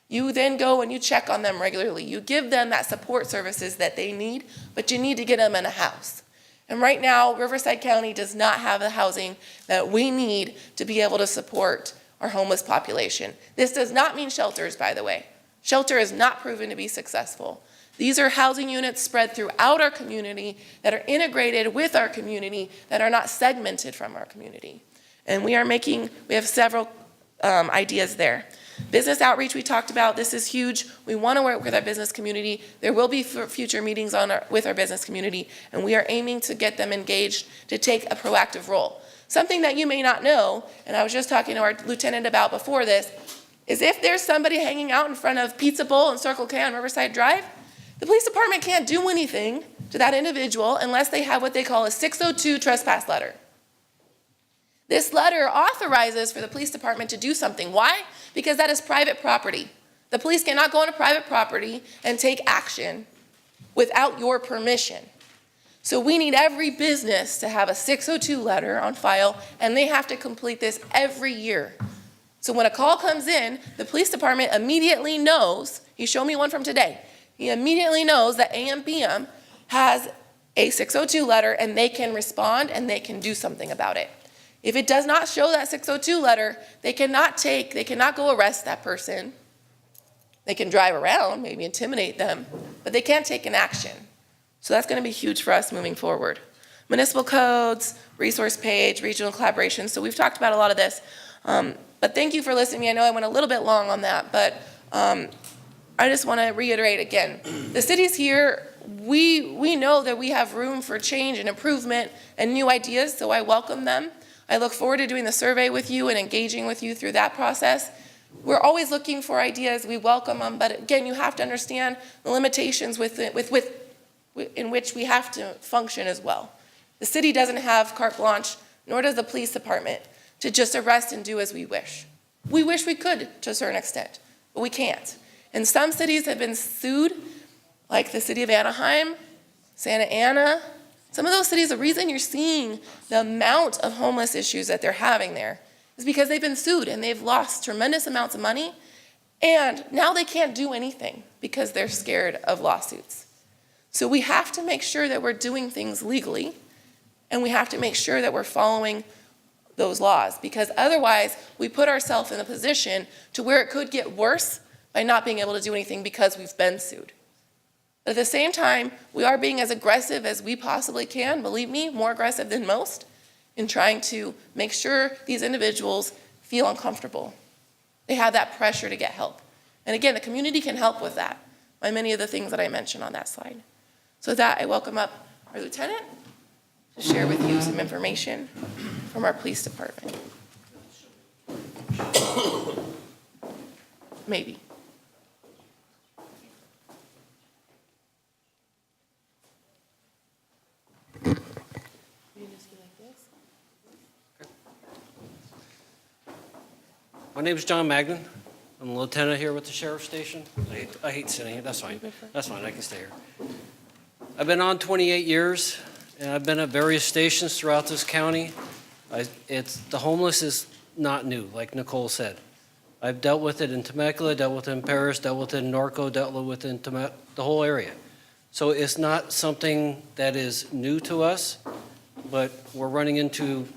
You then go and you check on them regularly. You give them that support services that they need, but you need to get them in a house. And right now, Riverside County does not have the housing that we need to be able to support our homeless population. This does not mean shelters, by the way. Shelter is not proven to be successful. These are housing units spread throughout our community that are integrated with our community, that are not segmented from our community. And we have several ideas there. Business outreach we talked about, this is huge. We want to work with our business community. There will be future meetings with our business community, and we are aiming to get them engaged to take a proactive role. Something that you may not know, and I was just talking to our lieutenant about before this, is if there's somebody hanging out in front of Pizza Bowl and Circle K on Riverside Drive, the police department can't do anything to that individual unless they have what they call a 602 trespass letter. This letter authorizes for the police department to do something. Why? Because that is private property. The police cannot go into private property and take action without your permission. So we need every business to have a 602 letter on file, and they have to complete this every year. So when a call comes in, the police department immediately knows, he showed me one from today, he immediately knows that AMPM has a 602 letter, and they can respond and they can do something about it. If it does not show that 602 letter, they cannot go arrest that person. They can drive around, maybe intimidate them, but they can't take an action. So that's going to be huge for us moving forward. Municipal codes, resource page, regional collaboration. So we've talked about a lot of this. But thank you for listening to me. I know I went a little bit long on that, but I just want to reiterate again. The city's here. We know that we have room for change and improvement and new ideas, so I welcome them. I look forward to doing the survey with you and engaging with you through that process. We're always looking for ideas. We welcome them, but again, you have to understand the limitations in which we have to function as well. The city doesn't have carte blanche nor does the police department, to just arrest and do as we wish. We wish we could to a certain extent, but we can't. And some cities have been sued, like the city of Anaheim, Santa Ana. Some of those cities, the reason you're seeing the amount of homeless issues that they're having there is because they've been sued and they've lost tremendous amounts of money, and now they can't do anything because they're scared of lawsuits. So we have to make sure that we're doing things legally, and we have to make sure that we're following those laws, because otherwise we put ourselves in a position to where it could get worse by not being able to do anything because we've been sued. But at the same time, we are being as aggressive as we possibly can, believe me, more aggressive than most, in trying to make sure these individuals feel uncomfortable. They have that pressure to get help. And again, the community can help with that by many of the things that I mentioned on that slide. So with that, I welcome up our lieutenant to share with you some information from our police department. Maybe.
My name is John Magnan. I'm a lieutenant here with the sheriff's station. I hate sitting here. That's fine. That's fine. I can stay here. I've been on 28 years, and I've been at various stations throughout this county. The homeless is not new, like Nicole said. I've dealt with it in Temecula, dealt with it in Paris, dealt with it in Norco, dealt with it in the whole area. So it's not something that is new to us, but we're running into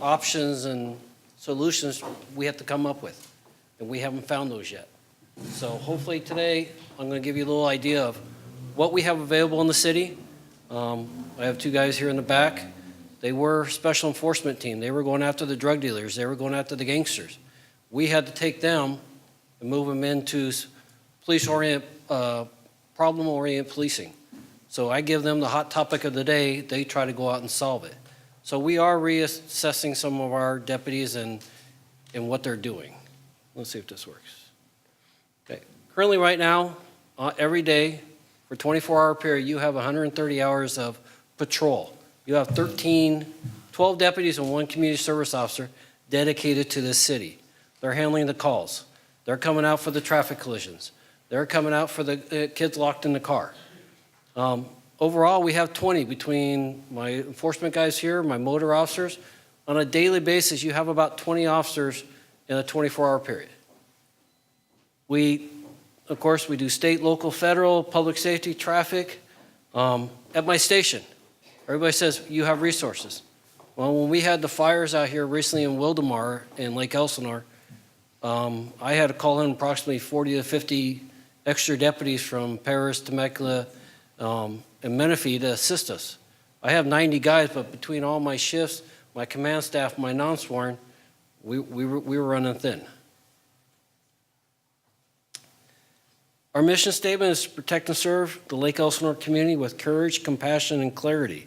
options and solutions we have to come up with, and we haven't found those yet. So hopefully today, I'm going to give you a little idea of what we have available in the city. I have two guys here in the back. They were special enforcement team. They were going after the drug dealers. They were going after the gangsters. We had to take them and move them into police-oriented, problem-oriented policing. So I give them the hot topic of the day. They try to go out and solve it. So we are reassessing some of our deputies and what they're doing. Let's see if this works. Okay. Currently right now, every day for 24-hour period, you have 130 hours of patrol. You have 12 deputies and 1 community service officer dedicated to this city. They're handling the calls. They're coming out for the traffic collisions. They're coming out for the kids locked in the car. Overall, we have 20 between my enforcement guys here, my motor officers. On a daily basis, you have about 20 officers in a 24-hour period. Of course, we do state, local, federal, public safety, traffic. At my station, everybody says, you have resources. Well, when we had the fires out here recently in Wildemar in Lake Elsinore, I had to call in approximately 40 to 50 extra deputies from Paris, Temecula, and Menifee to assist us. I have 90 guys, but between all my shifts, my command staff, my non-sworn, we were running thin. Our mission statement is to protect and serve the Lake Elsinore community with courage, compassion, and clarity.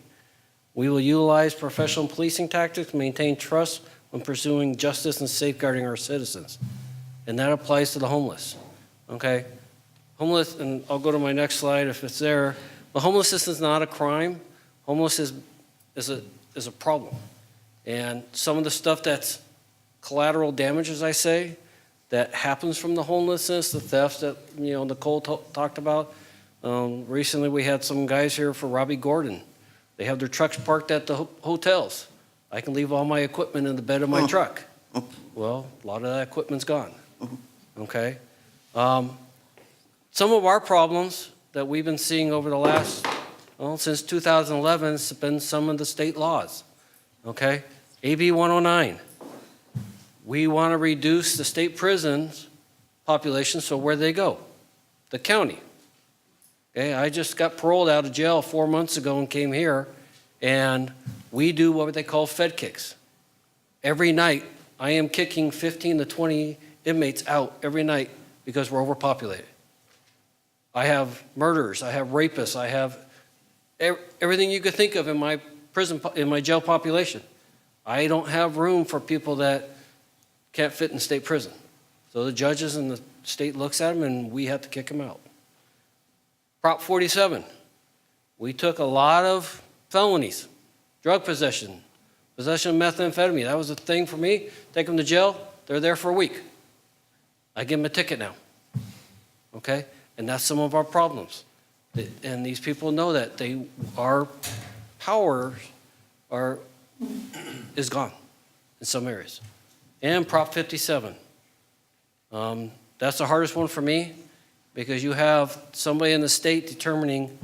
We will utilize professional policing tactics, maintain trust when pursuing justice and safeguarding our citizens. And that applies to the homeless, okay? Homeless, and I'll go to my next slide if it's there. But homelessness is not a crime. Homeless is a problem. And some of the stuff that's collateral damage, as I say, that happens from the homelessness, the thefts that Nicole talked about. Recently we had some guys here for Robbie Gordon. They have their trucks parked at the hotels. I can leave all my equipment in the bed of my truck. Well, a lot of that equipment's gone, okay? Some of our problems that we've been seeing over the last, since 2011, has been some of the state laws, okay? AB 109. We want to reduce the state prisons population, so where do they go? The county. Okay, I just got paroled out of jail 4 months ago and came here, and we do what they call Fed kicks. Every night, I am kicking 15 to 20 inmates out every night because we're overpopulated. I have murderers, I have rapists, I have everything you could think of in my jail population. I don't have room for people that can't fit in state prison. So the judges and the state looks at them and we have to kick them out. Prop 47, we took a lot of felonies, drug possession, Possession of methamphetamine, that was a thing for me. Take them to jail, they're there for a week. I give them a ticket now. Okay? And that's some of our problems. And these people know that our power is gone in some areas. And Prop 57. That's the hardest one for me because you have somebody in the state determining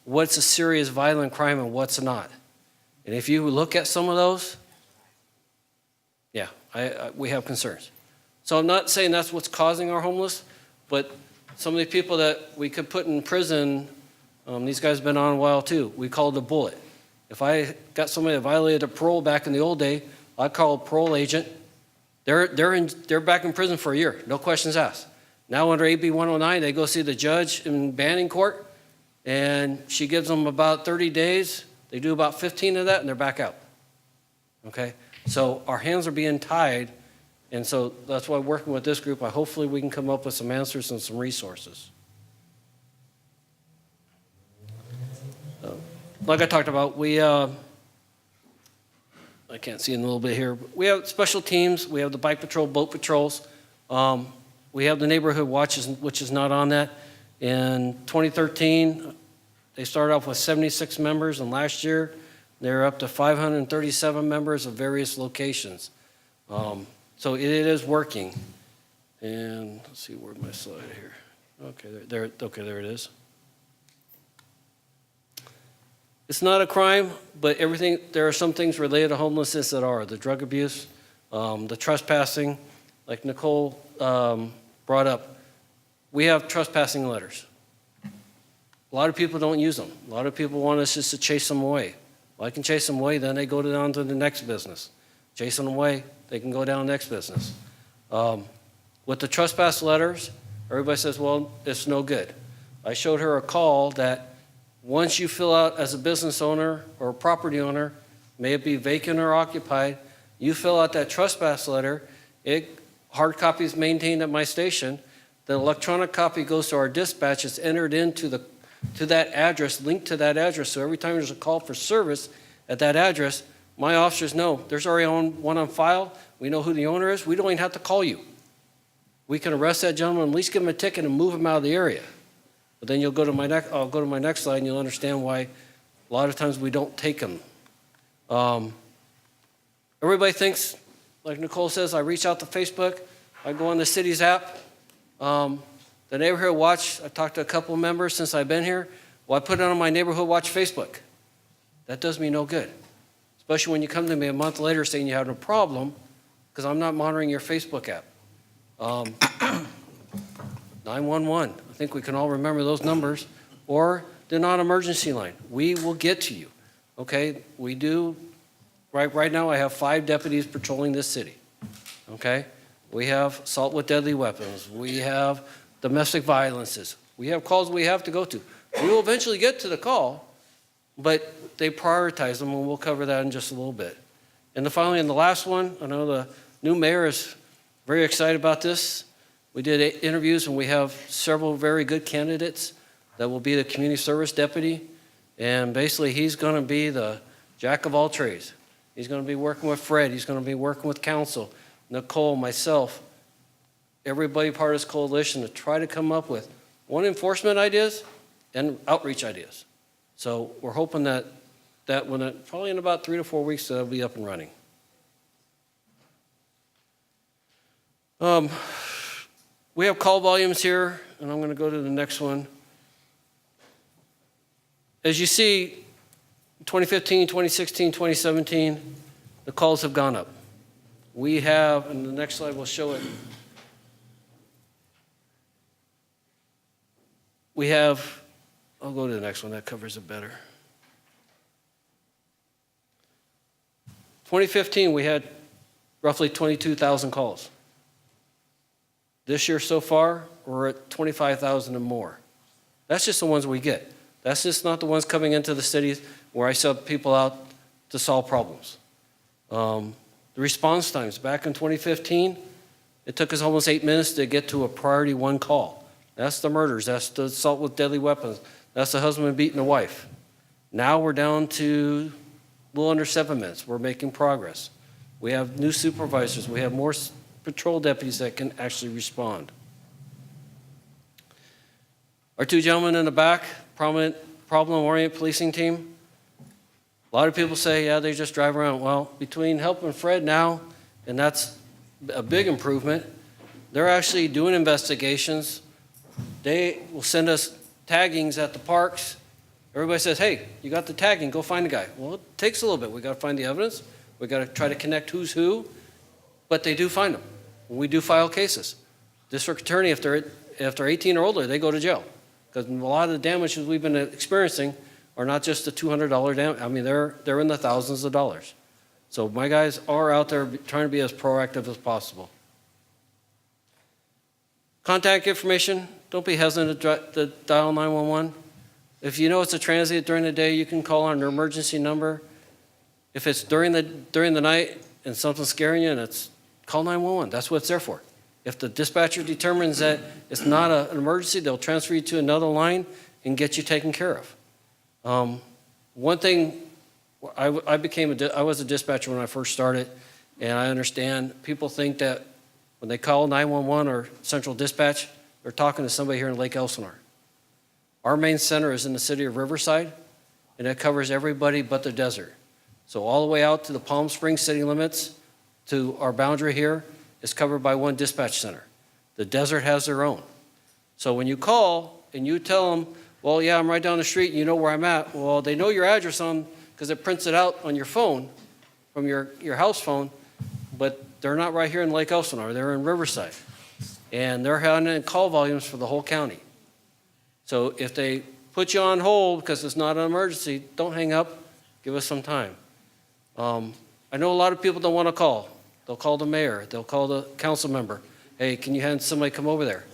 what's a serious violent crime and what's not. And if you look at some of those, yeah, we have concerns. So I'm not saying that's what's causing our homeless, but some of the people that we could put in prison, these guys have been on a while too. We call it a bullet. If I got somebody that violated a parole back in the old day, I'd call a parole agent. They're back in prison for a year, no questions asked. Now under AB 109, they go see the judge in Banning Court, and she gives them about 30 days. They do about 15 of that, and they're back out. Okay? So our hands are being tied, and so that's why working with this group, hopefully we can come up with some answers and some resources. Like I talked about, I can't see in a little bit here. We have special teams. We have the bike patrol, boat patrols. We have the neighborhood watches, which is not on that. In 2013, they started off with 76 members, and last year they're up to 537 members of various locations. So it is working. And let's see, where's my slide here? Okay, there it is. It's not a crime, but there are some things related to homelessness that are. The drug abuse, the trespassing, like Nicole brought up. We have trespassing letters. A lot of people don't use them. A lot of people want us just to chase them away. Well, I can chase them away, then they go down to the next business. Chasing them away, they can go down to the next business. With the trespass letters, everybody says, well, it's no good. I showed her a call that once you fill out as a business owner or a property owner, may it be vacant or occupied, you fill out that trespass letter, hard copy is maintained at my station, the electronic copy goes to our dispatch, it's entered into that address, linked to that address, so every time there's a call for service at that address, my officers know there's already one on file, we know who the owner is, we don't even have to call you. We can arrest that gentleman, at least give him a ticket and move him out of the area. But then I'll go to my next slide and you'll understand why a lot of times we don't take them. Everybody thinks, like Nicole says, I reach out to Facebook, I go on the city's app. The Neighborhood Watch, I talked to a couple of members since I've been here. Well, I put it on my Neighborhood Watch Facebook. That does me no good, especially when you come to me a month later saying you have a problem because I'm not monitoring your Facebook app. 911, I think we can all remember those numbers, or the non-emergency line. We will get to you, okay? We do, right now I have 5 deputies patrolling this city, okay? We have assault with deadly weapons. We have domestic violences. We have calls we have to go to. We will eventually get to the call, but they prioritize them, and we'll cover that in just a little bit. And finally, in the last one, I know the new mayor is very excited about this. We did interviews, and we have several very good candidates that will be the community service deputy. And basically, he's going to be the jack of all trades. He's going to be working with Fred. He's going to be working with council, Nicole, myself, everybody part of this coalition to try to come up with enforcement ideas and outreach ideas. So we're hoping that probably in about 3 to 4 weeks, that'll be up and running. We have call volumes here, and I'm going to go to the next one. As you see, 2015, 2016, 2017, the calls have gone up. We have, and the next slide will show it. We have, I'll go to the next one, that covers it better. 2015, we had roughly 22,000 calls. This year so far, we're at 25,000 and more. That's just the ones we get. That's just not the ones coming into the cities where I send people out to solve problems. The response times, back in 2015, it took us almost 8 minutes to get to a priority 1 call. That's the murders, that's the assault with deadly weapons, that's the husband beating the wife. Now we're down to little under 7 minutes. We're making progress. We have new supervisors. We have more patrol deputies that can actually respond. Our two gentlemen in the back, prominent problem-oriented policing team. A lot of people say, yeah, they just drive around. Well, between helping Fred now, and that's a big improvement, they're actually doing investigations. They will send us taggings at the parks. Everybody says, hey, you got the tagging, go find the guy. Well, it takes a little bit. We got to find the evidence. We got to try to connect who's who, but they do find them. We do file cases. District attorney, if they're 18 or older, they go to jail. Because a lot of the damages we've been experiencing are not just the $200 damage. I mean, they're in the thousands of dollars. So my guys are out there trying to be as proactive as possible. Contact information, don't be hesitant to dial 911. If you know it's a transient during the day, you can call on an emergency number. If it's during the night and something's scaring you, and it's call 911. That's what it's there for. If the dispatcher determines that it's not an emergency, they'll transfer you to another line and get you taken care of. One thing, I was a dispatcher when I first started, and I understand people think that when they call 911 or Central Dispatch, they're talking to somebody here in Lake Elsinore. Our main center is in the city of Riverside, and it covers everybody but the desert. So all the way out to the Palm Springs city limits, to our boundary here, is covered by one dispatch center. The desert has their own. So when you call and you tell them, well, yeah, I'm right down the street and you know where I'm at, well, they know your address because it prints it out on your phone, from your house phone, but they're not right here in Lake Elsinore, they're in Riverside. And they're handling call volumes for the whole county. So if they put you on hold because it's not an emergency, don't hang up, give us some time. I know a lot of people don't want to call. They'll call the mayor, they'll call the council member. Hey, can you have somebody come over there?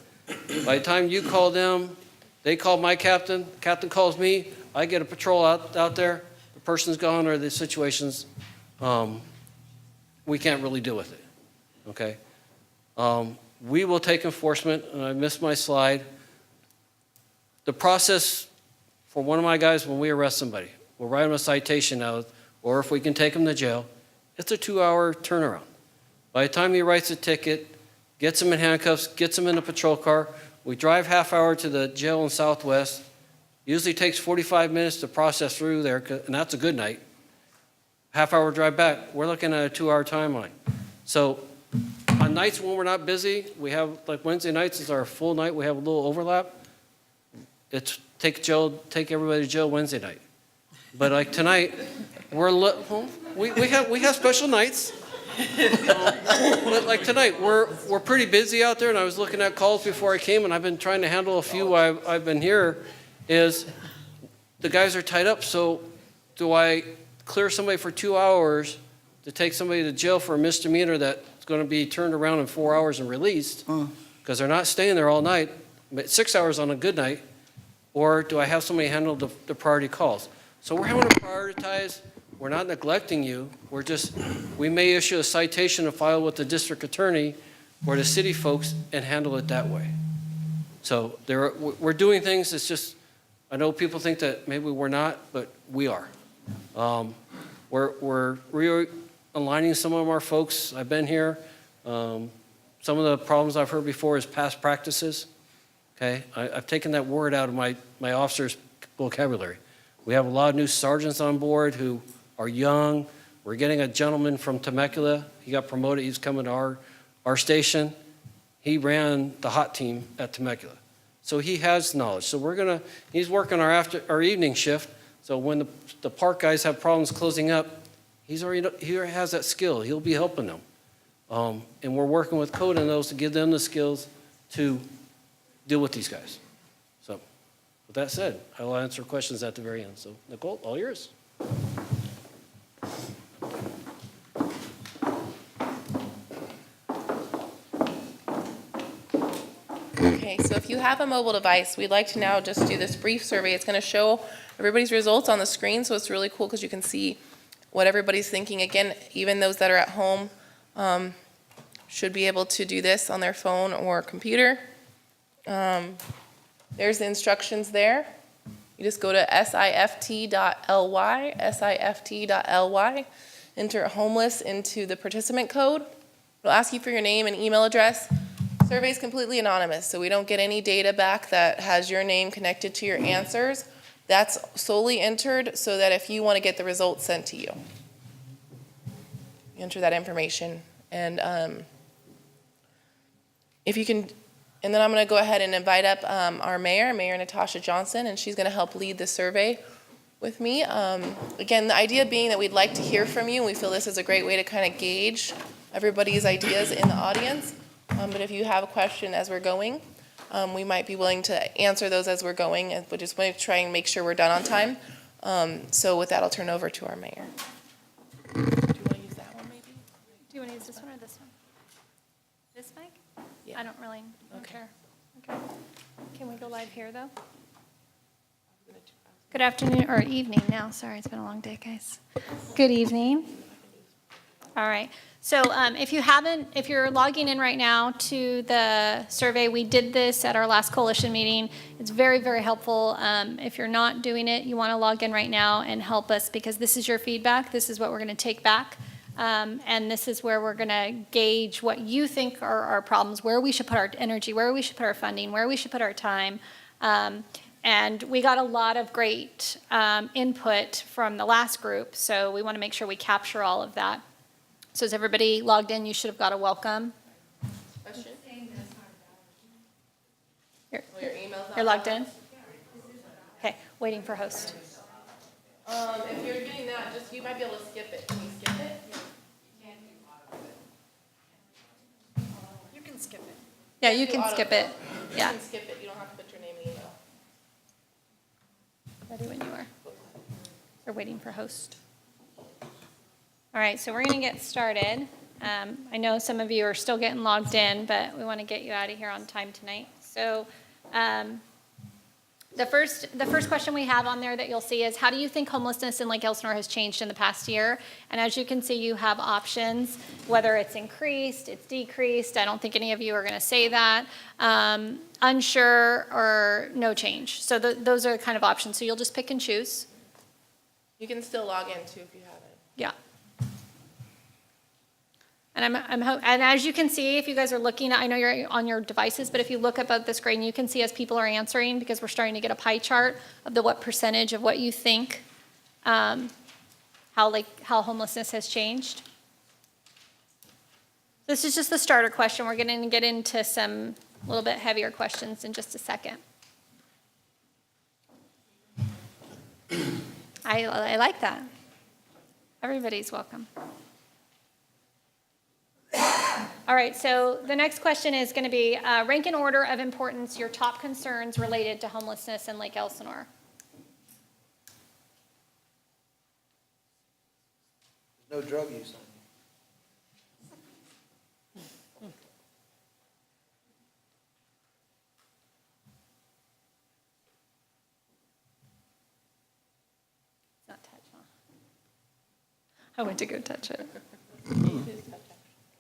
By the time you call them, they call my captain calls me, I get a patrol out there, the person's gone or the situation's, we can't really deal with it, okay? We will take enforcement, and I missed my slide. The process for one of my guys when we arrest somebody, we'll write them a citation out, or if we can take them to jail, it's a 2-hour turnaround. By the time he writes a ticket, gets him in handcuffs, gets him in a patrol car, we drive half hour to the jail in Southwest. Usually takes 45 minutes to process through there, and that's a good night. Half hour drive back, we're looking at a 2-hour timeline. So on nights when we're not busy, we have, like Wednesday nights is our full night, we have a little overlap. It's take everybody to jail Wednesday night. But like tonight, we have special nights. But like tonight, we're pretty busy out there, and I was looking at calls before I came, and I've been trying to handle a few while I've been here, is the guys are tied up, so do I clear somebody for 2 hours to take somebody to jail for a misdemeanor that's going to be turned around in 4 hours and released, because they're not staying there all night, but 6 hours on a good night, or do I have somebody handle the priority calls? So we're having to prioritize. We're not neglecting you. We may issue a citation to file with the district attorney or the city folks and handle it that way. So we're doing things. It's just, I know people think that maybe we're not, but we are. We're realigning some of our folks. I've been here. Some of the problems I've heard before is past practices. Okay, I've taken that word out of my officers' vocabulary. We have a lot of new sergeants on board who are young. We're getting a gentleman from Temecula. He got promoted. He's coming to our station. He ran the hot team at Temecula. So he has knowledge. So he's working our evening shift. So when the park guys have problems closing up, he already has that skill. He'll be helping them. And we're working with Code and those to give them the skills to deal with these guys. So with that said, I will answer questions at the very end. So Nicole, all yours.
Okay, so if you have a mobile device, we'd like to now just do this brief survey. It's going to show everybody's results on the screen, so it's really cool because you can see what everybody's thinking. Again, even those that are at home should be able to do this on their phone or computer. There's the instructions there. You just go to sift.ly, enter homeless into the participant code. It'll ask you for your name and email address. Survey is completely anonymous, so we don't get any data back that has your name connected to your answers. That's solely entered so that if you want to get the results sent to you, enter that information. And if you can, and then I'm going to go ahead and invite up our Mayor Natasha Johnson, and she's going to help lead the survey with me. Again, the idea being that we'd like to hear from you, and we feel this is a great way to kind of gauge everybody's ideas in the audience. But if you have a question as we're going, we might be willing to answer those as we're going, and we just want to try and make sure we're done on time. So with that, I'll turn over to our Mayor. Do you want to use that one maybe?
Do you want to use this one or this one? This mic?
Yeah.
I don't care. Okay. Can we go live here, though? Good afternoon, or evening now. Sorry, it's been a long day, guys. Good evening. All right. So if you're logging in right now to the survey, we did this at our last coalition meeting. It's very, very helpful. If you're not doing it, you want to log in right now and help us, because this is your feedback. This is what we're going to take back. And this is where we're going to gauge what you think are our problems, where we should put our energy, where we should put our funding, where we should put our time. And we got a lot of great input from the last group, so we want to make sure we capture all of that. So is everybody logged in? You should have got a welcome.
Question?
You're logged in? Okay, waiting for host.
If you're getting that, just you might be able to skip it. Can you skip it?
You can skip it.
Yeah,
you can skip it. Yeah.
You can skip it. You don't have to put your name and email.
Ready when you are. We're waiting for host. All right, so we're going to get started. I know some of you are still getting logged in, but we want to get you out of here on time tonight. So the first question we have on there that you'll see is, how do you think homelessness in Lake Elsinore has changed in the past year? And as you can see, you have options, whether it's increased, it's decreased. I don't think any of you are going to say that. Unsure, or no change. So those are the kind of options. So you'll just pick and choose.
You can still log in too if you haven't.
Yeah. And and as you can see, if you guys are looking, I know you're on your devices, but if you look up at the screen, you can see as people are answering, because we're starting to get a pie chart of what percentage of what you think, how homelessness has changed. This is just the starter question. We're going to get into some a little bit heavier questions in just a second. I like that. Everybody's welcome. All right, so the next question is going to be rank in order of importance your top concerns related to homelessness in Lake Elsinore.
No drug use.
It's not touch, huh? I went to go touch it.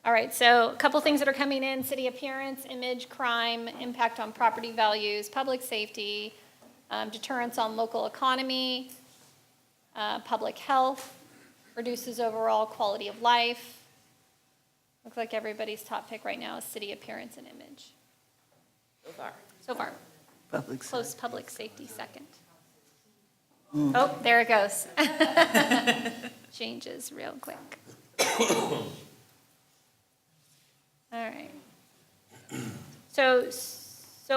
All right, so a couple things that are coming in: city appearance, image, crime, impact on property values, public safety, deterrence on local economy, public health, reduces overall quality of life. Looks like everybody's top pick right now is city appearance and image. So far. Close public safety second. Oh, there it goes. Changes real quick. All right. So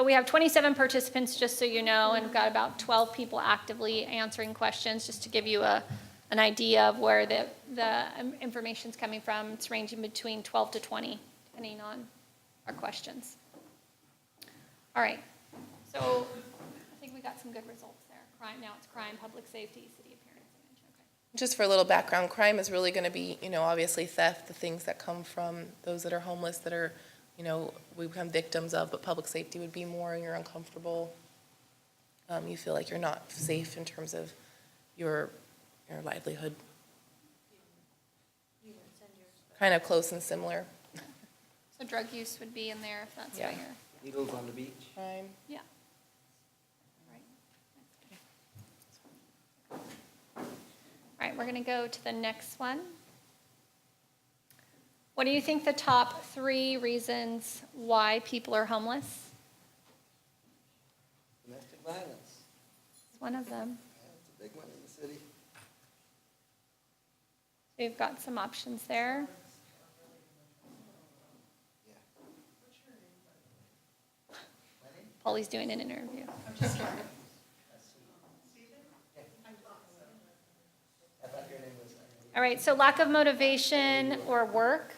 we have 27 participants, just so you know, and we've got about 12 people actively answering questions, just to give you an idea of where the information's coming from. It's ranging between 12 to 20, depending on our questions. All right. So I think we got some good results there. Now it's crime, public safety, city appearance, image. Okay.
Just for a little background, crime is really going to be, obviously theft, the things that come from those that are homeless, that are, we become victims of, but public safety would be more you're uncomfortable. You feel like you're not safe in terms of your livelihood. Kind of close and similar.
So drug use would be in there if that's
Yeah.
what you're.
Needles on the beach.
Crime.
Yeah. right, we're going to go to the next one. What do you think the top 3 reasons why people are homeless?
Domestic violence,
It's one of them.
that's a big one in the city.
We've got some options there. Paulie's doing an interview. All right, so lack of motivation or work.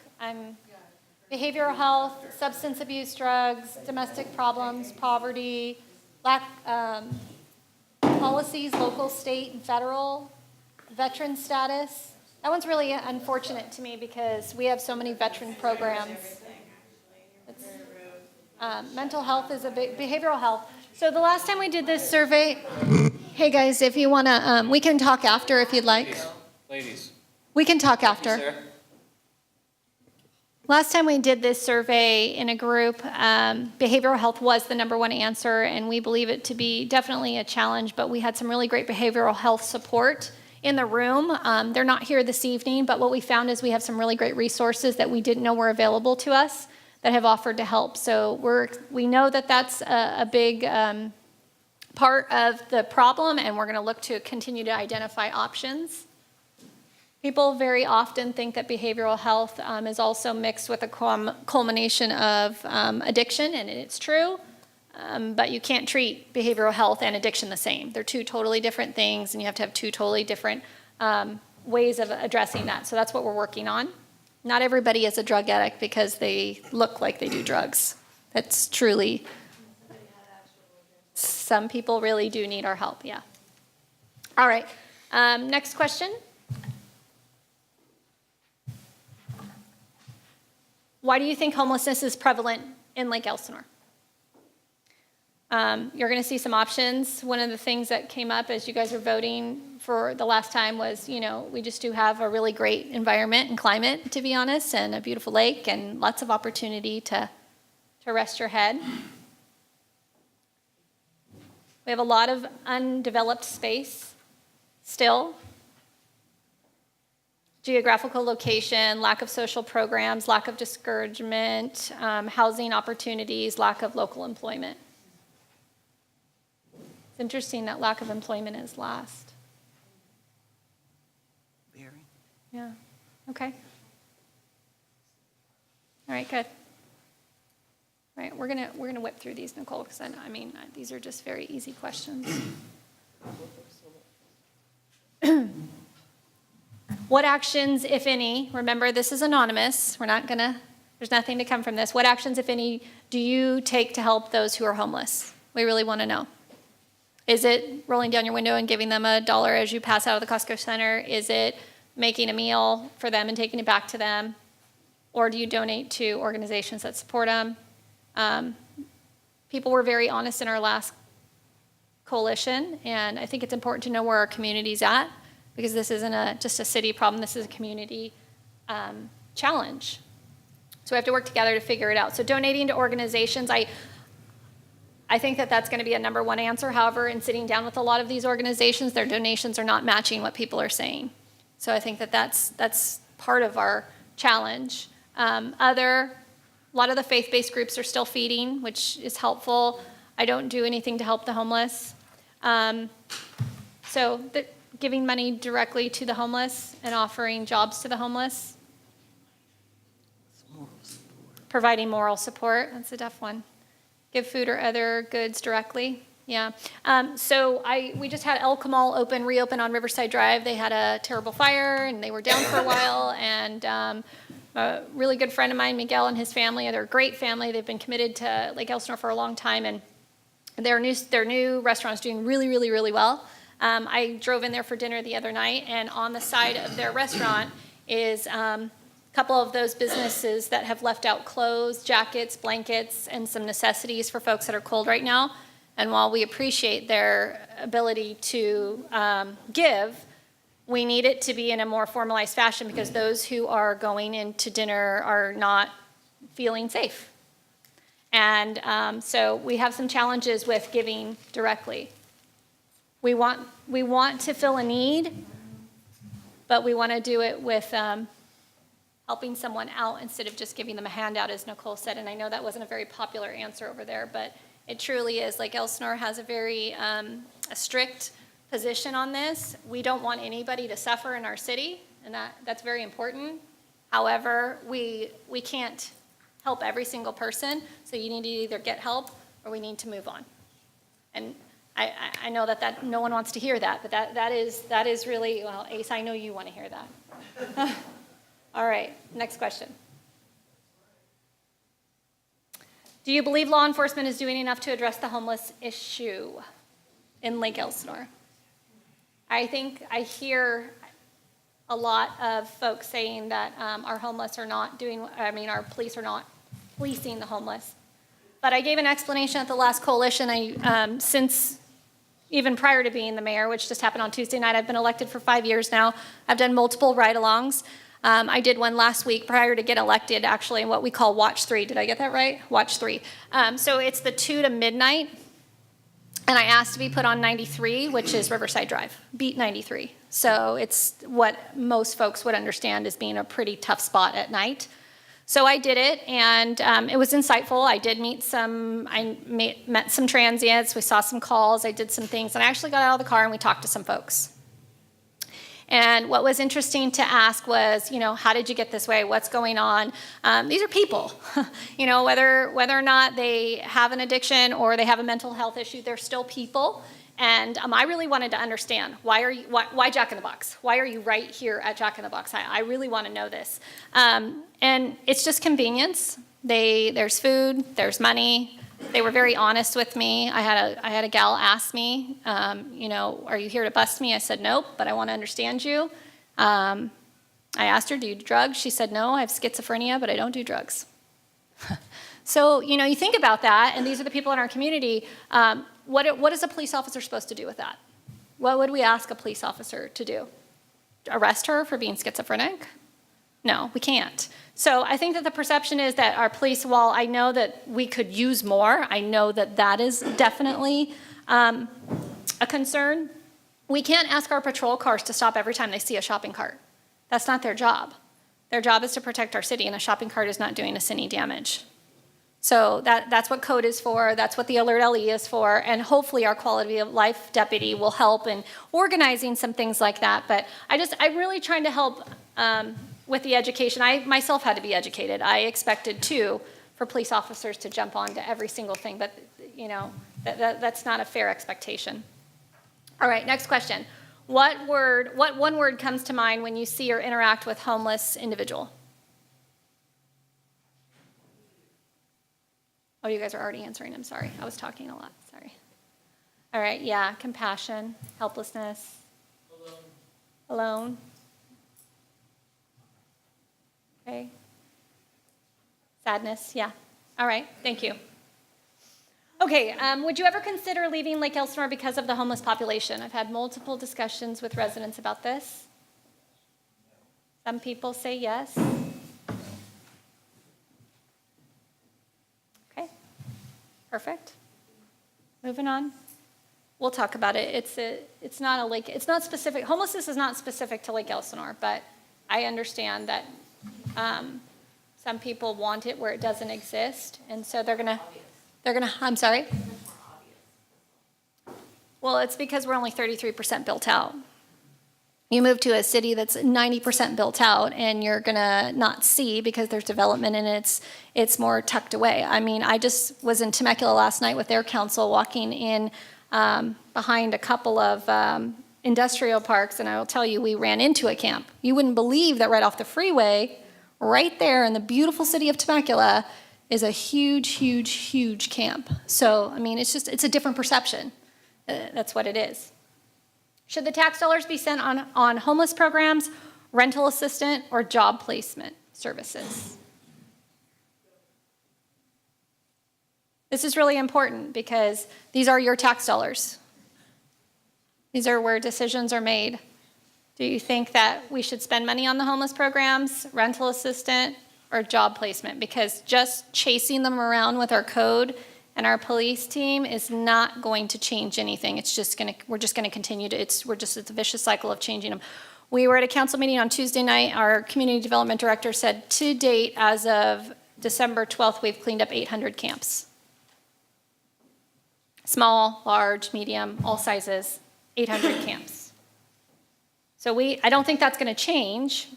Behavioral health, substance abuse, drugs, domestic problems, poverty, policies, local, state, and federal, veteran status. That one's really unfortunate to me because we have so many veteran programs. Mental health is a big, behavioral health. So the last time we did this survey, hey guys, if you want to, we can talk after if you'd like.
Ladies.
We can talk after.
Sarah?
Last time we did this survey in a group, behavioral health was the #1 answer, and we believe it to be definitely a challenge, but we had some really great behavioral health support in the room. They're not here this evening, but what we found is we have some really great resources that we didn't know were available to us that have offered to help. So we know that that's a big part of the problem, and we're going to look to continue to identify options. People very often think that behavioral health is also mixed with a culmination of addiction, and it's true, but you can't treat behavioral health and addiction the same. They're 2 totally different things, and you have to have 2 totally different ways of addressing that. So that's what we're working on. Not everybody is a drug addict because they look like they do drugs. That's truly, some people really do need our help, yeah. All right, next question. Why do you think homelessness is prevalent in Lake Elsinore? You're going to see some options. One of the things that came up as you guys were voting for the last time was, we just do have a really great environment and climate, to be honest, and a beautiful lake and lots of opportunity to rest your head. We have a lot of undeveloped space still. Geographical location, lack of social programs, lack of discouragement, housing opportunities, lack of local employment. It's interesting that lack of employment is last.
Very.
Yeah, okay. All right, good. All right, we're gonna whip through these, Nicole, because these are just very easy questions. What actions, if any, remember this is anonymous, there's nothing to come from this. What actions, if any, do you take to help those who are homeless? We really want to know. Is it rolling down your window and giving them $1 as you pass out of the Costco Center? Is it making a meal for them and taking it back to them? Or do you donate to organizations that support them? People were very honest in our last coalition, and I think it's important to know where our community's at, because this isn't just a city problem, this is a community challenge. So we have to work together to figure it out. So donating to organizations, I think that that's going to be a #1 answer. However, in sitting down with a lot of these organizations, their donations are not matching what people are saying. So I think that that's part of our challenge. A lot of the faith-based groups are still feeding, which is helpful. I don't do anything to help the homeless. Giving money directly to the homeless and offering jobs to the homeless. Providing moral support, that's a tough one. Give food or other goods directly, yeah. We just had El Kamal reopen on Riverside Drive. They had a terrible fire and they were down for a while, and a really good friend of mine, Miguel, and his family, they're a great family. They've been committed to Lake Elsinore for a long time, and their new restaurant is doing really, really, really well. I drove in there for dinner the other night, and on the side of their restaurant is a couple of those businesses that have left out clothes, jackets, blankets, and some necessities for folks that are cold right now. And while we appreciate their ability to give, we need it to be in a more formalized fashion, because those who are going into dinner are not feeling safe. And so we have some challenges with giving directly. We want to fill a need, but we want to do it with helping someone out instead of just giving them a handout, as Nicole said. And I know that wasn't a very popular answer over there, but it truly is. Like, Elsinore has a very a strict position on this. We don't want anybody to suffer in our city, and that's very important. However, we can't help every single person, so you need to either get help or we need to move on. And I know that no one wants to hear that, but that is really, well, Ace, I know you want to hear that. All right, next question. Do you believe law enforcement is doing enough to address the homeless issue in Lake Elsinore? I think I hear a lot of folks saying that our homeless are not doing, our police are not policing the homeless. But I gave an explanation at the last coalition. Since even prior to being the mayor, which just happened on Tuesday night, I've been elected for 5 years now. I've done multiple ride-alongs. I did one last week prior to get elected, actually, in what we call Watch 3. Did I get that right? Watch 3. So it's the 2 to midnight. And I asked to be put on 93, which is Riverside Drive, beat 93. So it's what most folks would understand as being a pretty tough spot at night. So I did it, and it was insightful. I did met some transients. We saw some calls. I did some things, and I actually got out of the car and we talked to some folks. And what was interesting to ask was, how did you get this way? What's going on? These are people, whether or not they have an addiction or they have a mental health issue, they're still people. And I really wanted to understand, why Jack in the Box? Why are you right here at Jack in the Box? I really want to know this. And it's just convenience. There's food, there's money. They were very honest with me. I had a gal ask me, are you here to bust me? I said, nope, but I want to understand you. I asked her, do you do drugs? She said, no, I have schizophrenia, but I don't do drugs. So, you think about that, and these are the people in our community. What is a police officer supposed to do with that? What would we ask a police officer to do? Arrest her for being schizophrenic? No, we can't. So I think that the perception is that our police, while I know that we could use more, I know that is definitely a concern. We can't ask our patrol cars to stop every time they see a shopping cart. That's not their job. Their job is to protect our city, and a shopping cart is not doing us any damage. So that's what code is for, that's what the Alert LE is for, and hopefully our quality of life deputy will help in organizing some things like that. But I'm really trying to help with the education. I myself had to be educated. I expected too for police officers to jump onto every single thing, but that's not a fair expectation. All right, next question. What one word comes to mind when you see or interact with homeless individual? Oh, you guys are already answering. I'm sorry. I was talking a lot. Sorry. All right. Yeah. Compassion, helplessness. Alone. Okay. Sadness. Yeah. All right. Thank you. Okay. Would you ever consider leaving Lake Elsinore because of the homeless population? I've had multiple discussions with residents about this. Some people say yes. Perfect. Moving on. We'll talk about it. It's not specific. Homelessness is not specific to Lake Elsinore, but I understand that some people want it where it doesn't exist, and so they're gonna. I'm sorry. Well, it's because we're only 33% built out. You move to a city that's 90% built out, and you're gonna not see because there's development and it's more tucked away. I mean, I just was in Temecula last night with their council, walking in behind a couple of industrial parks, and I will tell you, we ran into a camp. You wouldn't believe that right off the freeway, right there in the beautiful city of Temecula, is a huge, huge, huge camp. So, I mean, it's a different perception. That's what it is. Should the tax dollars be spent on homeless programs, rental assistant, or job placement services? This is really important because these are your tax dollars. These are where decisions are made. Do you think that we should spend money on the homeless programs, rental assistant, or job placement? Because just chasing them around with our code and our police team is not going to change anything. We're just gonna continue to, it's a vicious cycle of changing them. We were at a council meeting on Tuesday night. Our community development director said to date, as of December 12th, we've cleaned up 800 camps. Small, large, medium, all sizes, 800 camps. So I don't think that's going to change.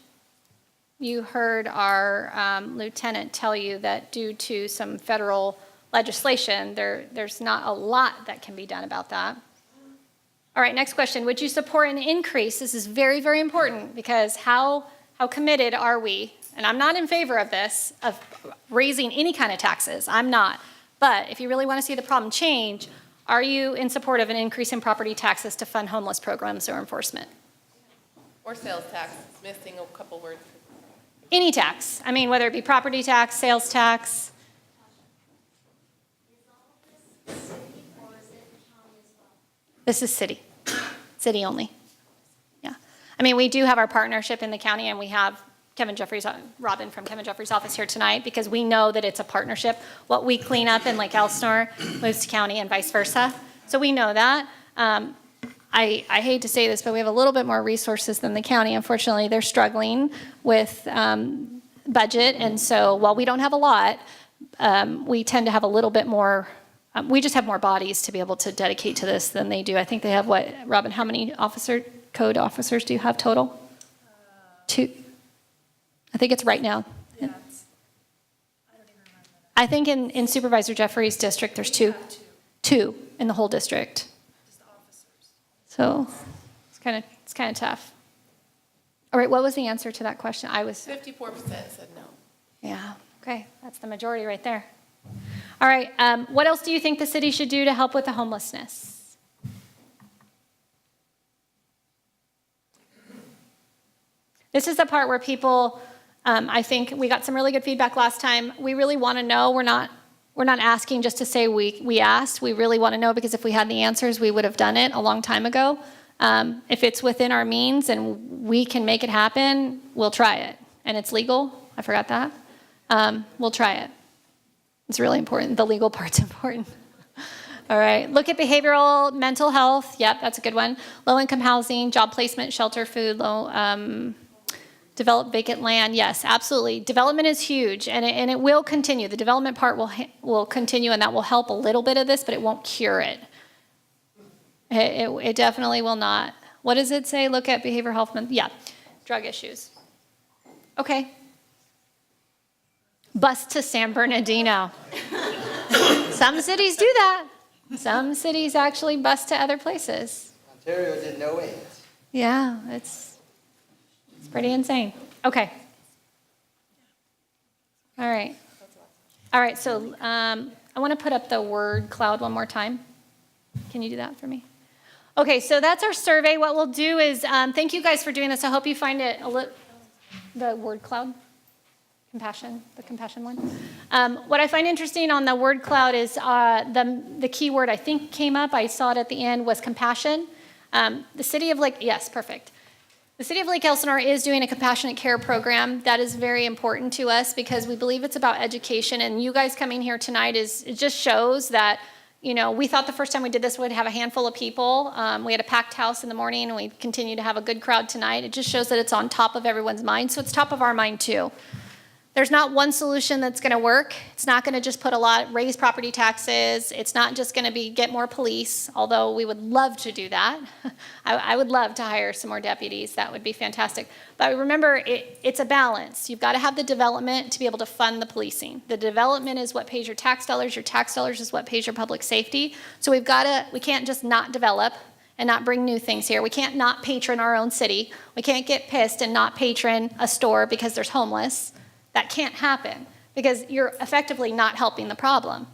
You heard our lieutenant tell you that due to some federal legislation, there's not a lot that can be done about that. All right, next question. Would you support an increase? This is very, very important because how committed are we? And I'm not in favor of this, of raising any kind of taxes. I'm not. But if you really want to see the problem change, are you in support of an increase in property taxes to fund homeless programs or enforcement?
Or sales tax, missing a couple words.
Any tax. I mean, whether it be property tax, sales tax. This is city. City only. Yeah. I mean, we do have our partnership in the county, and we have Robin from Kevin Jeffrey's office here tonight, because we know that it's a partnership. What we clean up in Lake Elsinore moves to county and vice versa. So we know that. I hate to say this, but we have a little bit more resources than the county. Unfortunately, they're struggling with budget, and so while we don't have a lot, we tend to have a little bit more. We just have more bodies to be able to dedicate to this than they do. I think they have what, Robin? How many code officers do you have total? 2. I think it's right now. Yeah, I don't even remember. I think in Supervisor Jeffrey's district, there's 2. 2 in the whole district. So it's kind of tough. All right, what was the answer to that question?
54% said no.
Yeah, okay, that's the majority right there. All right, what else do you think the city should do to help with the homelessness? This is the part where people, I think we got some really good feedback last time. We really want to know. We're not asking just to say we asked. We really want to know, because if we had the answers, we would have done it a long time ago. If it's within our means and we can make it happen, we'll try it. And it's legal. I forgot that. We'll try it. It's really important. The legal part's important. All right. Look at behavioral mental health. Yep, that's a good one. Low-income housing, job placement, shelter, food, develop vacant land. Yes, absolutely. Development is huge, and it will continue. The development part will continue, and that will help a little bit of this, but it won't cure it. It definitely will not. What does it say? Look at behavioral health. Yeah, drug issues. Okay. Bus to San Bernardino. Some cities do that. Some cities actually bus to other places.
Ontario did no wait.
Yeah, it's pretty insane. Okay. All right. All right, so I want to put up the word cloud one more time. Can you do that for me? Okay, so that's our survey. What we'll do is, thank you guys for doing this. I hope you find it the word cloud. The compassion one. What I find interesting on the word cloud is the key word I think came up, I saw it at the end, was compassion. The city of yes, perfect. The city of Lake Elsinore is doing a compassionate care program. That is very important to us because we believe it's about education, and you guys coming here tonight it just shows that, we thought the first time we did this we'd have a handful of people. We had a packed house in the morning, and we continue to have a good crowd tonight. It just shows that it's on top of everyone's mind, so it's top of our mind too. There's not one solution that's going to work. It's not going to just raise property taxes. It's not just going to get more police, although we would love to do that. I would love to hire some more deputies. That would be fantastic. But remember, it's a balance. You've got to have the development to be able to fund the policing. The development is what pays your tax dollars. Your tax dollars is what pays your public safety. So we can't just not develop and not bring new things here. We can't not patron our own city. We can't get pissed and not patron a store because there's homeless. That can't happen because you're effectively not helping the problem.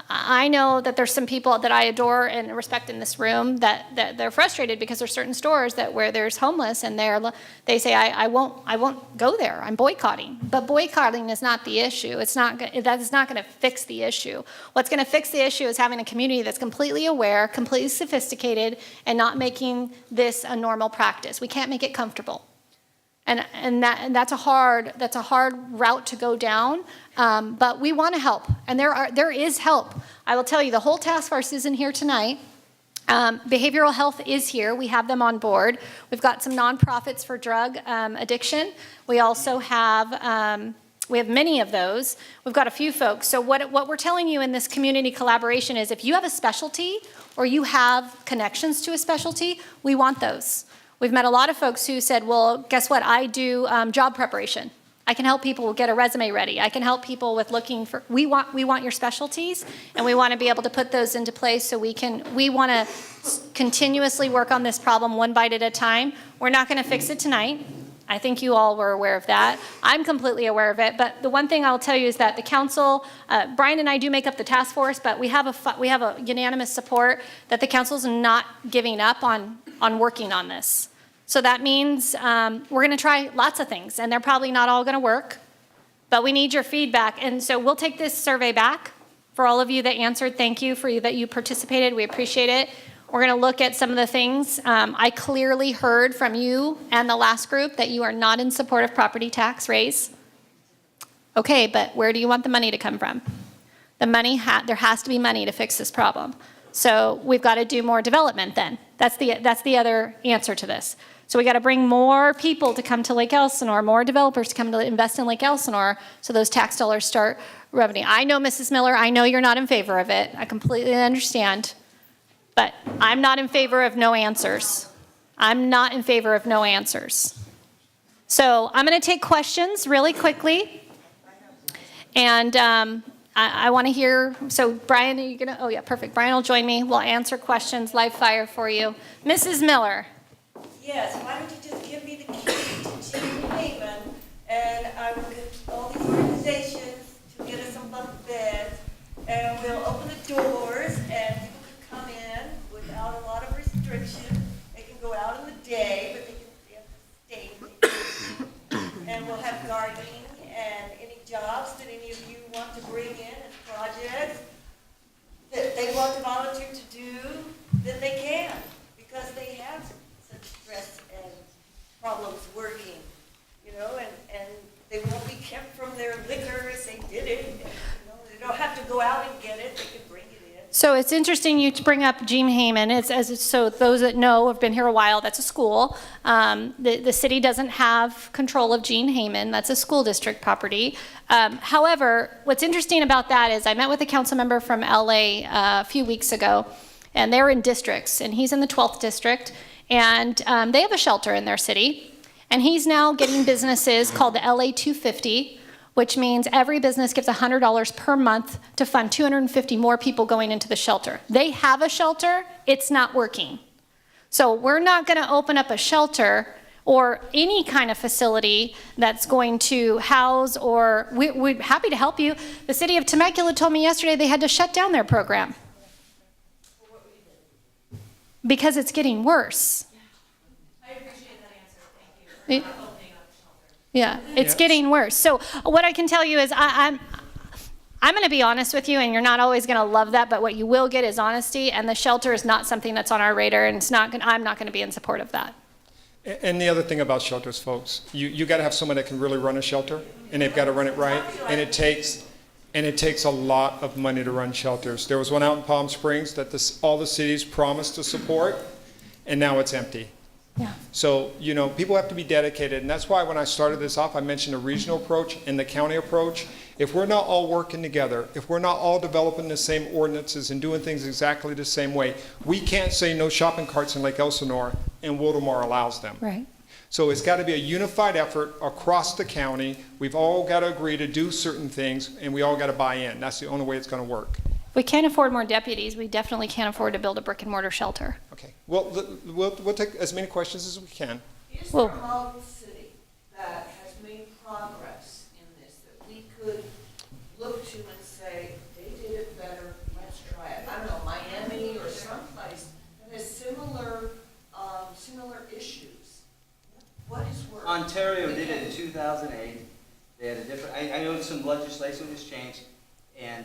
I know that there's some people that I adore and respect in this room that they're frustrated because there's certain stores where there's homeless and they say I won't go there. I'm boycotting. But boycotting is not the issue. That is not going to fix the issue. What's going to fix the issue is having a community that's completely aware, completely sophisticated, and not making this a normal practice. We can't make it comfortable. And that's a hard route to go down, but we want to help, and there is help. I will tell you, the whole task force isn't here tonight. Behavioral health is here. We have them on board. We've got some nonprofits for drug addiction. We also have many of those. We've got a few folks. So what we're telling you in this community collaboration is if you have a specialty or you have connections to a specialty, we want those. We've met a lot of folks who said, well, guess what? I do job preparation. I can help people get a resume ready. I can help people with looking for, we want your specialties, and we want to be able to put those into place so we want to continuously work on this problem one bite at a time. We're not going to fix it tonight. I think you all were aware of that. I'm completely aware of it, but the one thing I'll tell you is that the council, Brian and I do make up the task force, but we have a unanimous support that the council's not giving up on working on this. So that means we're going to try lots of things, and they're probably not all going to work, but we need your feedback. And so we'll take this survey back for all of you that answered. Thank you for you that you participated. We appreciate it. We're going to look at some of the things. I clearly heard from you and the last group that you are not in support of property tax raise. Okay, but where do you want the money to come from? The money, there has to be money to fix this problem. So we've got to do more development then. That's the other answer to this. So we got to bring more people to come to Lake Elsinore, more developers to come to invest in Lake Elsinore, so those tax dollars start revenue. I know, Mrs. Miller, I know you're not in favor of it. I completely understand. But I'm not in favor of no answers. I'm not in favor of no answers. So I'm going to take questions really quickly. And I want to hear, so Brian, are you going to, oh yeah, perfect. Brian will join me. We'll answer questions, live fire for you. Mrs. Miller.
Yes, why don't you just give me the key to Jim Heyman, and I will get all these organizations to get us some bunk beds, and we'll open the doors, and people can come in without a lot of restrictions. They can go out in the day, but they can stay. And we'll have gardening and any jobs that any of you want to bring in as projects that they want to volunteer to do, then they can, because they have such stress and problems working, you know, and they won't be kept from their liquor as they did it. And, you know, they don't have to go out and get it, they can bring it in.
So it's interesting you bring up Gene Heyman. So those that know have been here a while, that's a school. The city doesn't have control of Gene Heyman. That's a school district property. However, what's interesting about that is I met with a council member from LA a few weeks ago, and they're in districts, and he's in the 12th district, and they have a shelter in their city, and he's now getting businesses called the LA 250, which means every business gives $100 per month to fund 250 more people going into the shelter. They have a shelter, it's not working. So we're not going to open up a shelter or any kind of facility that's going to house, or we're happy to help you. The city of Temecula told me yesterday they had to shut down their program because it's getting worse.
I appreciate that answer, thank you.
Yeah, it's getting worse. So what I can tell you is I'm going to be honest with you, and you're not always going to love that, but what you will get is honesty, and the shelter is not something that's on our radar, and I'm not going to be in support of that.
And the other thing about shelters, folks, you got to have someone that can really run a shelter, and they've got to run it right, and it takes a lot of money to run shelters. There was one out in Palm Springs that all the cities promised to support, and now it's empty.
Yeah.
So, you know, people have to be dedicated, and that's why when I started this off, I mentioned a regional approach and the county approach. If we're not all working together, if we're not all developing the same ordinances and doing things exactly the same way, we can't say no shopping carts in Lake Elsinore, and Wildomar allows them.
Right.
So it's got to be a unified effort across the county. We've all got to agree to do certain things, and we all got to buy in. That's the only way it's going to work.
We can't afford more deputies. We definitely can't afford to build a brick and mortar shelter.
Okay. Well, we'll take as many questions as we can.
Is there a model city that has made progress in this that we could look to and say, they did it better, let's try it? I don't know, Miami or someplace that has similar issues. What is working?
Ontario did it in 2008. They had a different, I know some legislation has changed, and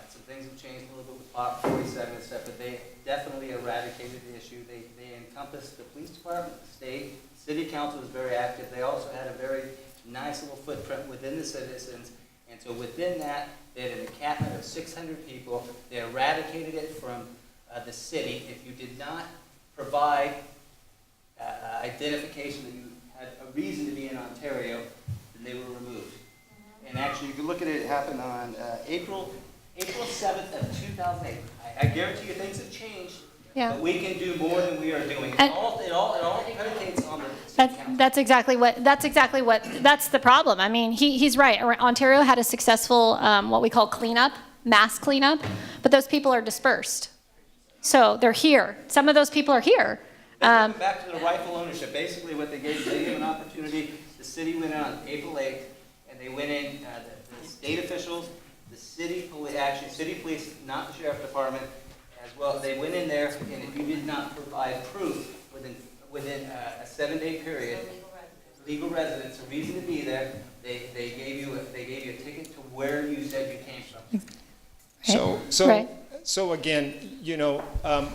some things have changed a little bit with Prop 47 and stuff, but they definitely eradicated the issue. They encompassed the police department, the state, city council was very active. They also had a very nice little footprint within the citizens, and so within that, they had an encampment of 600 people. They eradicated it from the city if you did not provide identification that you had a reason to be in Ontario, then they were removed. And actually, you can look at it, it happened on April 7th of 2008. I guarantee you things have changed,
Yeah.
but we can do more than we are doing. It
And-
all predicates on the city council.
That's exactly what, that's the problem. I mean, he's right. Ontario had a successful, what we call cleanup, mass cleanup, but those people are dispersed. So they're here. Some of those people are here.
Back to the rightful ownership, basically what they gave an opportunity, the city went in on April 8th, and they went in, the state officials, the city police, actually city police, not the sheriff department, as well, they went in there, and if you did not provide proof within a 7-day period, legal residence, a reason to be there, they gave you a ticket to where you said you came from.
So again, you know,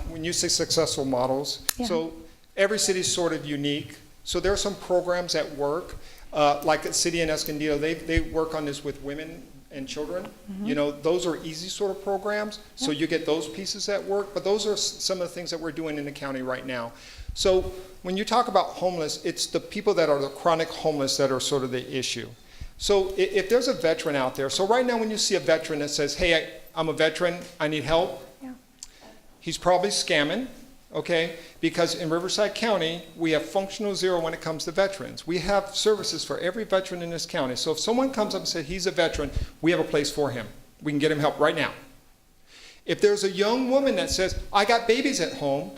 when you say successful models,
Yeah.
so every city's sort of unique. So there are some programs that work, like the city in Escondido, they work on this with women and children. You know, those are easy sort of programs, so you get those pieces that work, but those are some of the things that we're doing in the county right now. So when you talk about homeless, it's the people that are the chronic homeless that are sort of the issue. So if there's a veteran out there, so right now when you see a veteran that says, hey, I'm a veteran, I need help, he's probably scamming, okay? Because in Riverside County, we have functional zero when it comes to veterans. We have services for every veteran in this county. So if someone comes up and says he's a veteran, we have a place for him. We can get him help right now. If there's a young woman that says, I got babies at home,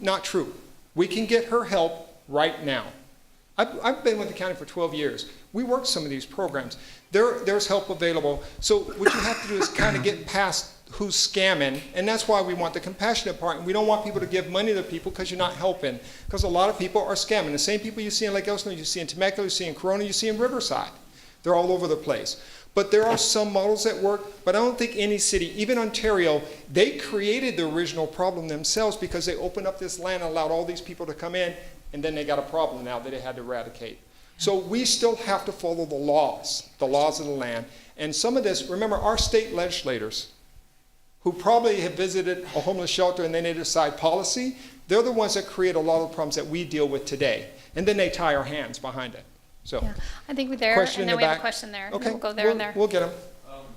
not true. We can get her help right now. I've been with the county for 12 years. We work some of these programs. There's help available. So what you have to do is kind of get past who's scamming, and that's why we want the compassionate part. And we don't want people to give money to people because you're not helping, because a lot of people are scamming. The same people you see in Lake Elsinore, you see in Temecula, you see in Corona, you see in Riverside. They're all over the place. But there are some models that work, but I don't think any city, even Ontario, they created the original problem themselves because they opened up this land and allowed all these people to come in, and then they got a problem now that they had to eradicate. So we still have to follow the laws of the land. And some of this, remember, our state legislators, who probably have visited a homeless shelter and then they decide policy, they're the ones that create a lot of the problems that we deal with today. And then they tie our hands behind it. So,
Yeah. I think we're there,
Question
and
in
then
the
we have a
back.
question there.
Okay,
We'll go there and there.
We'll get them.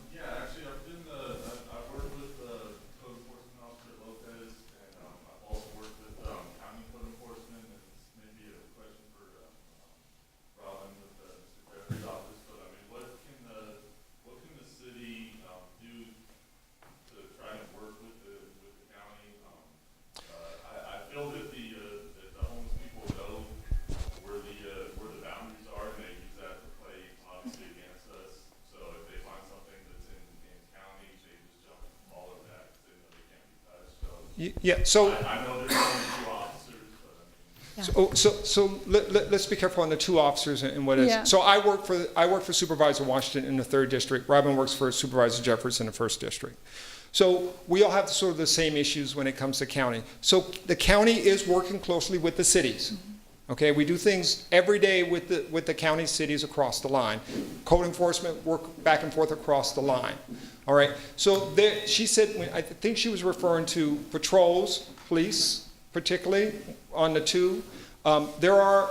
Yeah, actually, I've worked with the code enforcement officer at Lopez, and I've also worked with county code enforcement, and this may be a question for Robin with Mr. Gregory's office, but I mean, what can the city do to try to work with the county? I feel that the homeless people know where the boundaries are, and they use that to play obviously against us. So if they find something that's in county, they just jump all of that because they know they can't be touched. So
Yeah, so,
I know there's only 2 officers, but I mean.
so let's be careful on the 2 officers and what is.
Yeah.
So I work for Supervisor Washington in the 3rd District. Robin works for Supervisor Jeffers in the 1st District. So we all have sort of the same issues when it comes to county. So the county is working closely with the cities. Okay, we do things every day with the county cities across the line. Code enforcement work back and forth across the line. All right, so there, she said, I think she was referring to patrols, police, particularly on the 2. There are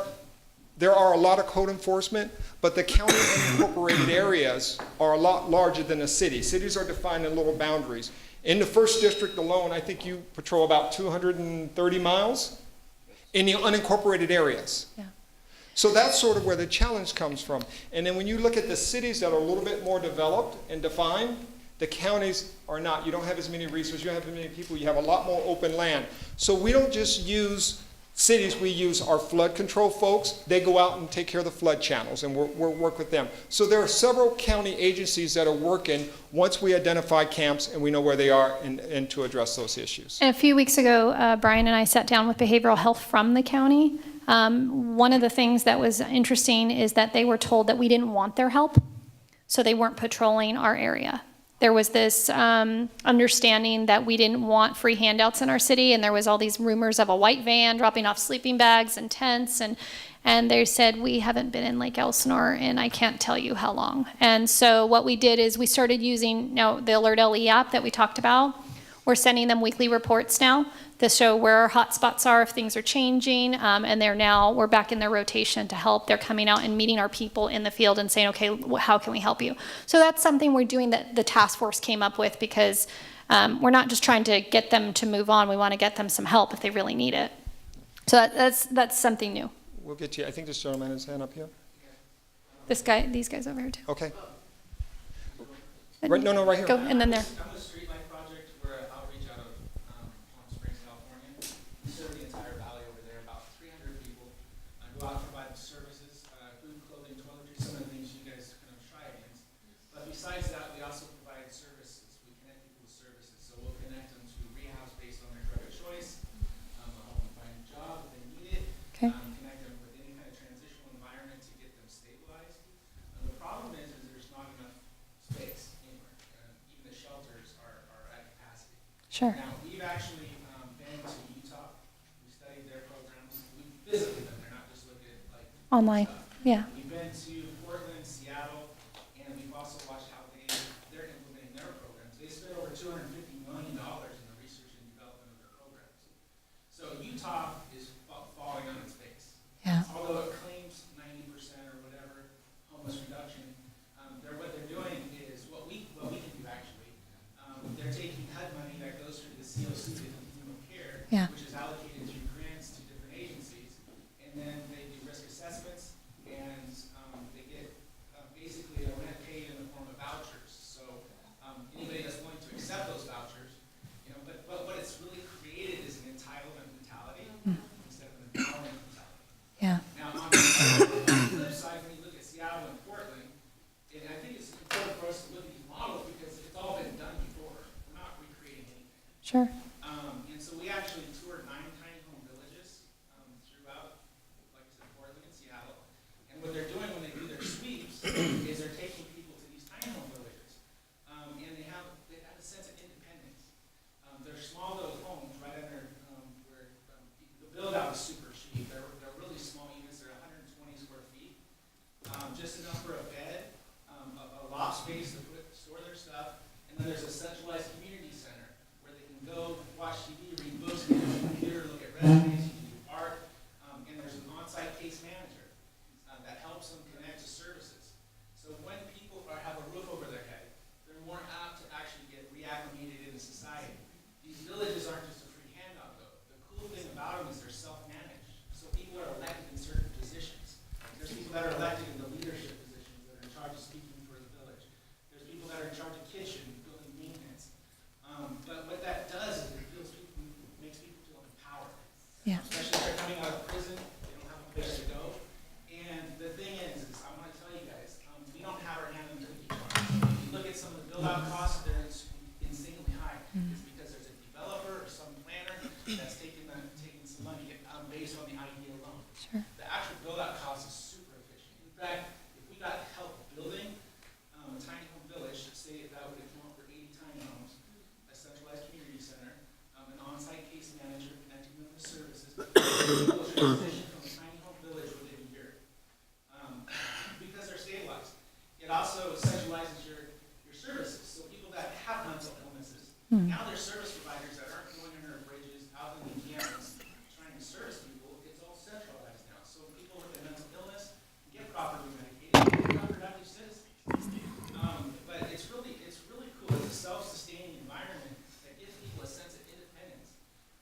a lot of code enforcement, but the county unincorporated areas are a lot larger than the city. Cities are defined in little boundaries. In the 1st District alone, I think you patrol about 230 miles in the unincorporated areas.
Yeah.
So that's sort of where the challenge comes from. And then when you look at the cities that are a little bit more developed and defined, the counties are not. You don't have as many resources, you don't have as many people, you have a lot more open land. So we don't just use cities, we use our flood control folks. They go out and take care of the flood channels, and we'll work with them. So there are several county agencies that are working once we identify camps and we know where they are and to address those issues.
And a few weeks ago, Brian and I sat down with behavioral health from the county. One of the things that was interesting is that they were told that we didn't want their help, so they weren't patrolling our area. There was this understanding that we didn't want free handouts in our city, and there was all these rumors of a white van dropping off sleeping bags and tents, and they said, we haven't been in Lake Elsinore, and I can't tell you how long. And so what we did is we started using the Alert LE app that we talked about. We're sending them weekly reports now to show where our hot spots are, if things are changing, and we're back in their rotation to help. They're coming out and meeting our people in the field and saying, okay, how can we help you? So that's something we're doing that the task force came up with, because we're not just trying to get them to move on. We want to get them some help if they really need it. So that's something new.
We'll get you. I think this gentleman has his hand up here.
These guys over here too.
Okay. Right, no, right here.
Go, and then there.
I'm with Streetlight Project. We're an outreach out of Palm Springs, California. We serve the entire valley over there, about 300 people. Go out and provide services, food, clothing, toiletries, some of the things you guys kind of try against. But besides that, we also provide services. We connect people with services. So we'll connect them to rehabs based on their drug of choice, help them find a job if they need it,
Okay.
connect them with any kind of transitional environment to get them stabilized. The problem is there's not enough space anywhere. Even the shelters are at capacity.
Sure.
Now, we've actually been to Utah. We studied their programs. We visited them. They're not just looking at like
Online.
stuff.
Yeah.
We've been to Portland, Seattle, and we've also watched how they're implementing their programs. They spent over $250 million in the research and development of their programs. So Utah is falling on its face.
Yeah.
Although it claims 90% or whatever homeless reduction, what they're doing is what we can do actually. They're taking HUD money that goes through the COC, the Continuum of Care,
Yeah.
which is allocated through grants to different agencies, and then they do risk assessments, and they get basically a rent paid in the form of vouchers. So anybody that's willing to accept those vouchers, but what it's really created is an entitlement mentality instead of an empowerment mentality.
Yeah.
Now, on the flip side, when you look at Seattle and Portland, and I think it's important for us to look at these models because it's all been done before. We're not recreating anything.
Sure.
And so we actually toured 9 tiny home villages throughout, like I said, Portland and Seattle. And what they're doing when they do their sweeps is they're taking people to these tiny home villages. And they have a sense of independence. They're small little homes right under where the build out is super cheap. They're really small units. They're 120 square feet. Just enough for a bed, a loft space to store their stuff, and then there's a centralized community center where they can go watch TV, read books, get on the computer, look at resumes, you can do art, and there's an on-site case manager that helps them connect to services. So when people have a roof over their head, they're more apt to actually get reacclimated into society. These villages aren't just a free handout though. The cool thing about them is they're self-managed. So people are elected in certain positions. There's people that are elected in the leadership positions that are in charge of speaking for the village. There's people that are in charge of kitchen, building maintenance. But what that does is makes people feel empowered.
Yeah.
Especially if they're coming out of prison, they don't have a place to go. And the thing is I want to tell you guys, we don't have our hand in the cookie jar. If you look at some of the build-out costs, they're insanely high. It's because there's a developer or some planner that's taking some money based on the idea alone.
Sure.
The actual build-out cost is super efficient. In fact, if we got help building a tiny home village, say that would come up for 80 tiny homes, a centralized community center, an on-site case manager connecting them to services, people will transition from a tiny home village within a year because they're stabilized. It also centralizes your services. So people that have mental illnesses, now there's service providers that aren't going under bridges, out in the campus, trying to service people. It's all centralized now. So people with a mental illness get properly medicated, become productive citizens. But it's really cool. It's a self-sustaining environment that gives people a sense of independence,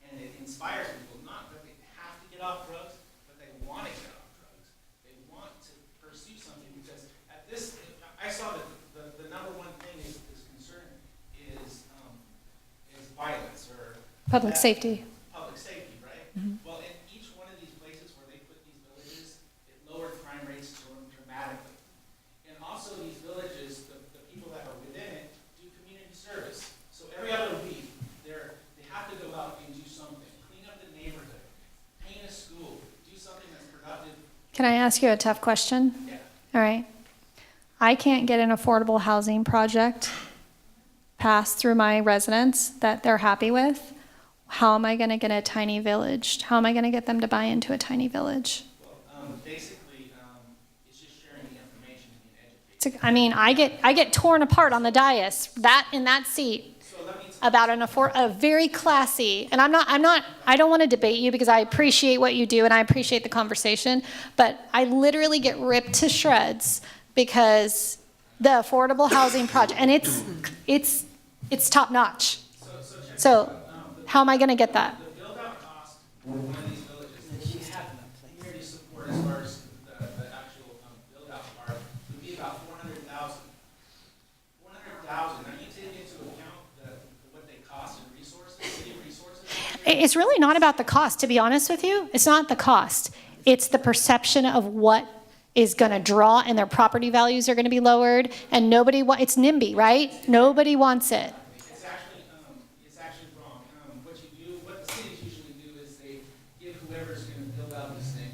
and it inspires people not that they have to get off drugs, but they want to get off drugs. They want to pursue something because at this, I saw that the number one thing is concern is violence or
Public safety.
Public safety, right? Well, in each one of these places where they put these villages, it lowered crime rates dramatically. And also these villages, the people that are within it do community service. So every other week, they have to go out and do something, clean up the neighborhood, paint a school, do something that's productive.
Can I ask you a tough question?
Yeah.
All right. I can't get an affordable housing project passed through my residents that they're happy with. How am I going to get a tiny village? How am I going to get them to buy into a tiny village?
Well, basically, it's just sharing the information and being educated.
I mean, I get torn apart on the dais, in that seat.
So let me
about a very classy, and I don't want to debate you because I appreciate what you do and I appreciate the conversation, but I literally get ripped to shreds because the affordable housing project, and it's top notch. So how am I going to get that?
The build-out cost for one of these villages, if we had community support as far as the actual build-out part, would be about $400,000. $400,000. Are you taking into account what they cost in resources, city resources?
It's really not about the cost, to be honest with you. It's not the cost. It's the perception of what is going to draw, and their property values are going to be lowered, and it's NIMBY, right? Nobody wants it.
It's actually wrong. What the cities usually do is they give whoever's going to build out this thing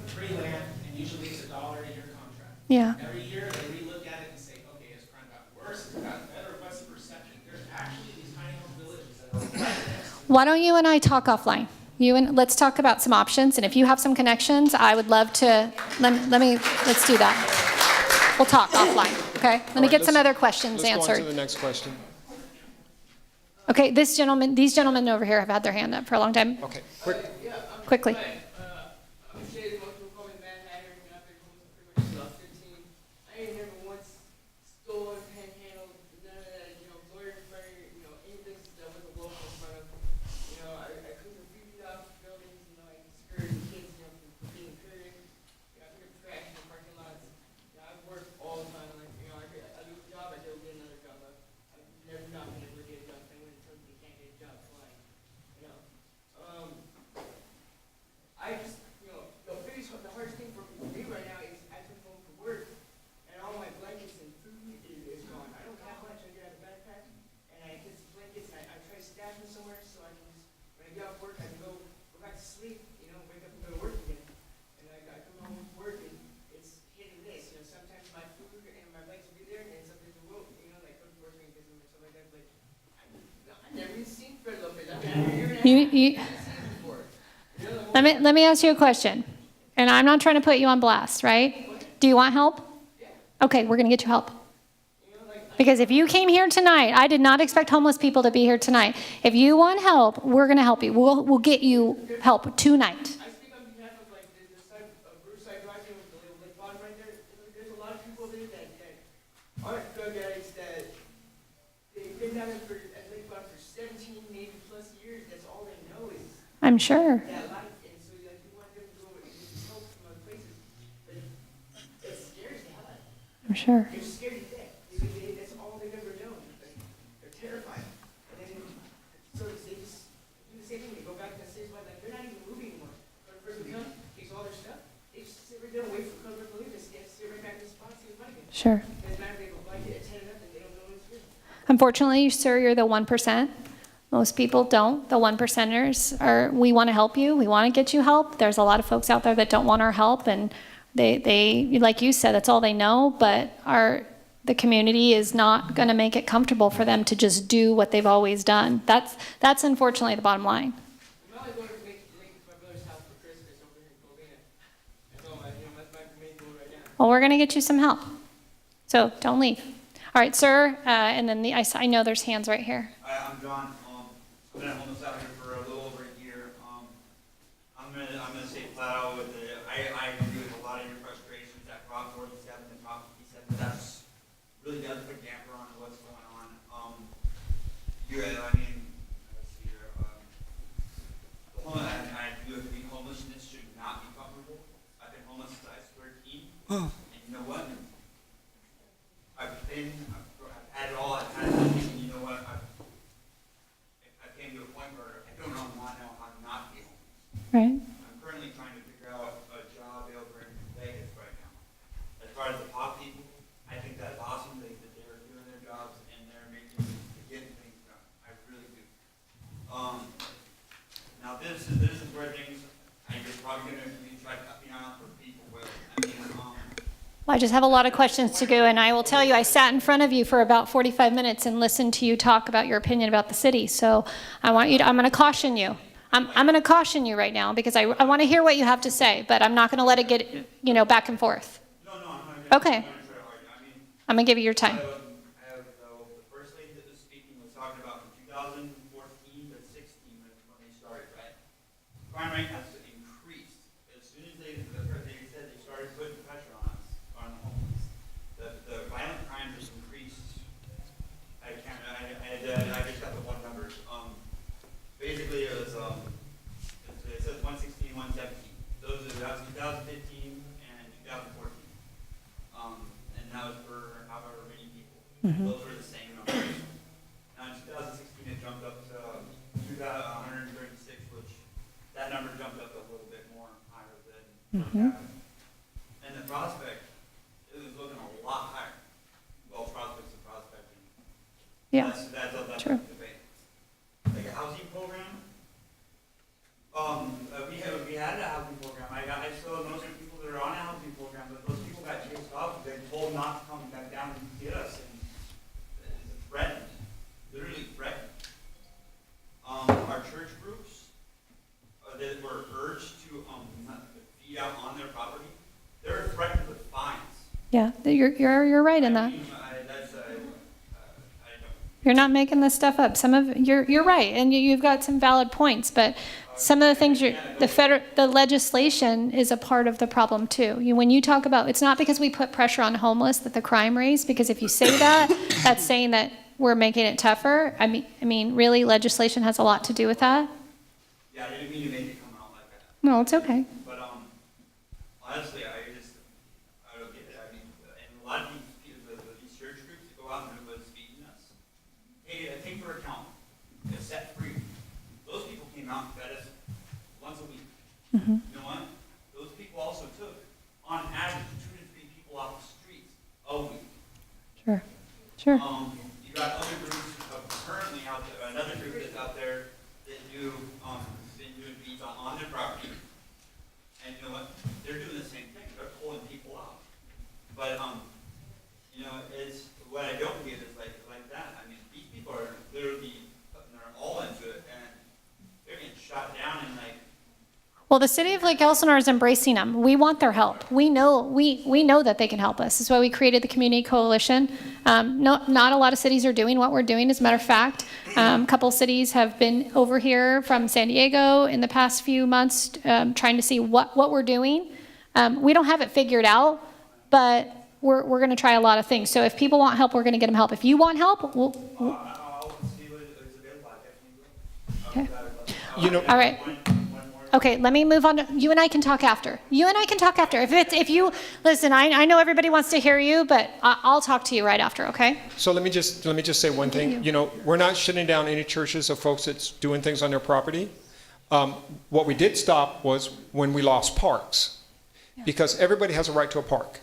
free land, and usually it's $1 a year contract.
Yeah.
Every year they relook at it and say, okay, has crime gotten worse? Has it gotten better? What's the perception? There's actually these tiny home villages that are right next to
Why don't you and I talk offline? Let's talk about some options, and if you have some connections, I would love to, let's do that. We'll talk offline, okay? Let me get some other questions
Let's go on
answered.
to the next question.
Okay, these gentlemen over here have had their hand up for a long time.
Okay,
Quickly.
I ain't never once stole, panhandled, none of that, lawyer fire, any business that wasn't local in front of. I cleaned graffiti off buildings, I discouraged kids, from being period. I pick up trash in the parking lots. I work all the time, I do a job, I do get another job. I've never not been able to get a job, I went and told me you can't get a job, fine. I just, the hardest thing for me right now is I come home from work and all my blankets and food is gone. I don't have much. I get out of the backpack and I get some blankets and I try to stash them somewhere so I can just, when I get off work, I can go back to sleep, wake up and go to work again. And I come home from work and it's hit and miss. Sometimes my food and my blankets will be there and then sometimes it won't, like go to work and get them or something like that. But I've never even seen Fred Lopez. I've been here and I've never seen him before.
Let me ask you a question, and I'm not trying to put you on blast, right? Do you want help? Okay, we're going to get you help. Because if you came here tonight, I did not expect homeless people to be here tonight. If you want help, we're going to help you. We'll get you help tonight.
I speak on behalf of the side of Brookside Drive with the little lake bottom right there. There's a lot of people there that aren't drug addicts that they've been down there at Lake Bottom for 17, maybe plus years. That's all they know is
I'm sure.
that life. And so you want them to go and get help from other places. But it scares the hell out of them.
I'm sure.
They're scared to death. That's all they've ever known. They're terrified. And then so they just do the same thing. They go back to the city. They're not even moving anymore. Code enforcement comes, takes all their stuff. They just sit right there and wait for code enforcement to leave. They sit right back in the spot and see what's money.
Sure.
And then they go blanket, attend it up, and they don't know what it's doing.
Unfortunately, sir, you're the 1%. Most people don't. The 1%ers we want to help you. We want to get you help. There's a lot of folks out there that don't want our help, and they like you said, that's all they know, but the community is not going to make it comfortable for them to just do what they've always done. That's unfortunately the bottom line.
I'm only going to make my brother's house for Christmas over here in Covina. That's all that's my main goal right now.
Well, we're going to get you some help. So don't leave. All right, sir, and then I know there's hands right here.
Hi, I'm John. I've been homeless out here for a little over a year. I'm gonna say flat out with it. I agree with a lot of your frustrations at Prop 47 and Prop 57. That's really does put a damper on what's going on. Let's see here. I do agree homelessness should not be comfortable. I've been homeless since I was 13. And you know what? I've had it all. I've had nothing. And you know what? I came to a point where I don't know how to not be homeless.
Right.
I'm currently trying to figure out a job over in Vegas right now. As far as the pop people, I think that's awesome that they're doing their jobs and they're getting things done. I really do. Now this is where things you're probably going to try to cut me out for people with.
Well, I just have a lot of questions to go, and I will tell you, I sat in front of you for about 45 minutes and listened to you talk about your opinion about the city. So I'm going to caution you. I'm going to caution you right now because I want to hear what you have to say, but I'm not going to let it get, back and forth.
No, I'm not
Okay. I'm going to give you your time.
The first lady that was speaking was talking about crime rate has increased. As soon as they said they started putting pressure on us, on the homeless, the violent crimes has increased. I just got the one numbers. Basically it was, it says 116, 117. That was 2015 and 2014. And that was for however many people. Those were the same numbers. Now in 2016 it jumped up to 136, which that number jumped up a little bit more higher than that. And the prospect, it was looking a lot higher. Well, prospects and prospecting.
Yeah,
That's
true.
a debate. Like a housing program, we had a housing program. I still know some people that are on a housing program, but those people got chased off. They told not to come back down and get us, and threatened, literally threatened. Our church groups that were urged to feed out on their property, they were threatened with fines.
Yeah, you're right in that. You're not making this stuff up. You're right, and you've got some valid points, but some of the things the legislation is a part of the problem too. When you talk about, it's not because we put pressure on homeless that the crime raised, because if you say that, that's saying that we're making it tougher. I mean, really, legislation has a lot to do with that.
Yeah, I didn't mean to make it come out like that.
No, it's okay.
But honestly, I don't get it. I mean, and a lot of these church groups that go out and was feeding us, take for account, it's set free. Those people came out and fed us once a week. You know what? Those people also took, on average, 2 to 3 people off the streets a week.
Sure.
You got other groups currently out there, another group that's out there that been doing feeds on their property. And you know what? They're doing the same thing. They're pulling people out. But it's what I don't get is like that. I mean, these people are literally putting their all into it, and they're getting shot down and like.
Well, the city of Lake Elsinore is embracing them. We want their help. We know that they can help us. That's why we created the community coalition. Not a lot of cities are doing what we're doing. As a matter of fact, a couple cities have been over here from San Diego in the past few months trying to see what we're doing. We don't have it figured out, but we're going to try a lot of things. So if people want help, we're going to get them help. If you want help,
I'll see what is available. I definitely will.
Okay. All right. Okay, let me move on to, you and I can talk after. If you listen, I know everybody wants to hear you, but I'll talk to you right after, okay?
So let me just say one thing. We're not shutting down any churches or folks that's doing things on their property. What we did stop was when we lost parks, because everybody has a right to a park.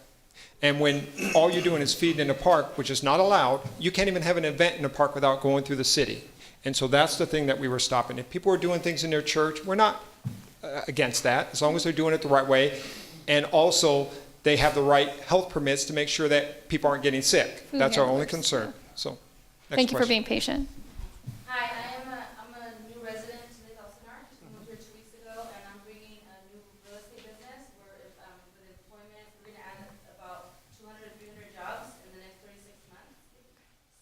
And when all you're doing is feeding in a park, which is not allowed, you can't even have an event in a park without going through the city. And so that's the thing that we were stopping. If people are doing things in their church, we're not against that, as long as they're doing it the right way. And also, they have the right health permits to make sure that people aren't getting sick. That's our only concern. So,
Thank you for being patient.
Hi, I'm a new resident to Lake Elsinore. Just moved here 2 weeks ago, and I'm bringing a new real estate business. With employment, we're going to add about 200 to 300 jobs in the next 36 months.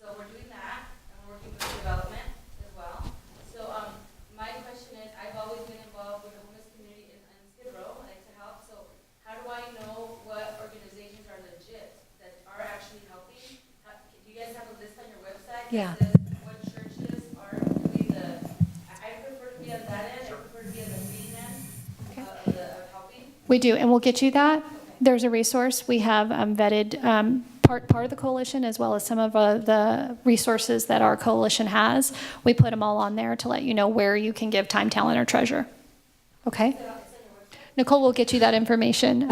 So we're doing that, and we're working with development as well. So my question is, I've always been involved with the homeless community in Skid Row. I like to help. So how do I know what organizations are legit that are actually helping? Do you guys have a list on your website?
Yeah.
That says what churches are doing I prefer to be on that end. I prefer to be on the receiving end of helping.
We do, and we'll get you that. There's a resource. We have vetted part of the coalition, as well as some of the resources that our coalition has. We put them all on there to let you know where you can give time, talent, or treasure. Okay? Nicole will get you that information.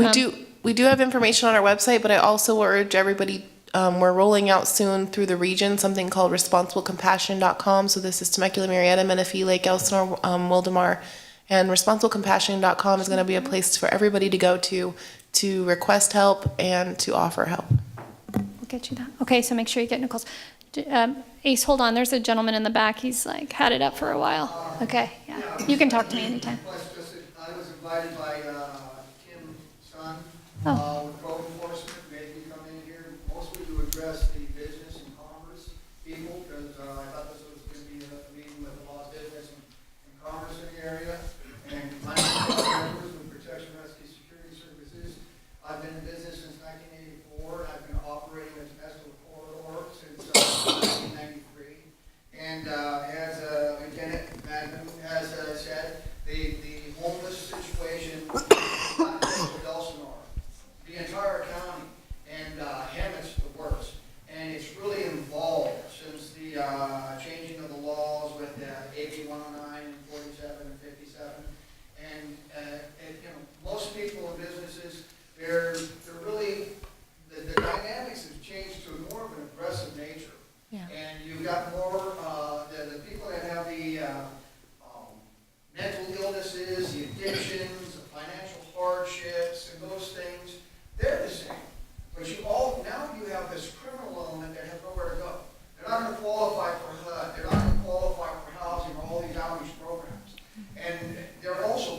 We do have information on our website, but I also urge everybody, we're rolling out soon through the region something called responsiblecompassion.com. So this is Temecula, Marietta, Menifee, Lake Elsinore, Wildemar. And responsiblecompassion.com is going to be a place for everybody to go to request help and to offer help.
We'll get you that. Okay, so make sure you get Nicole's. Ace, hold on. There's a gentleman in the back. He's had it up for a while. Okay, yeah. You can talk to me anytime.
I was invited by Kim's son with code enforcement, made me come in here mostly to address the business and commerce people, because I thought this was going to be a meeting with a lot of business and commerce in the area. And my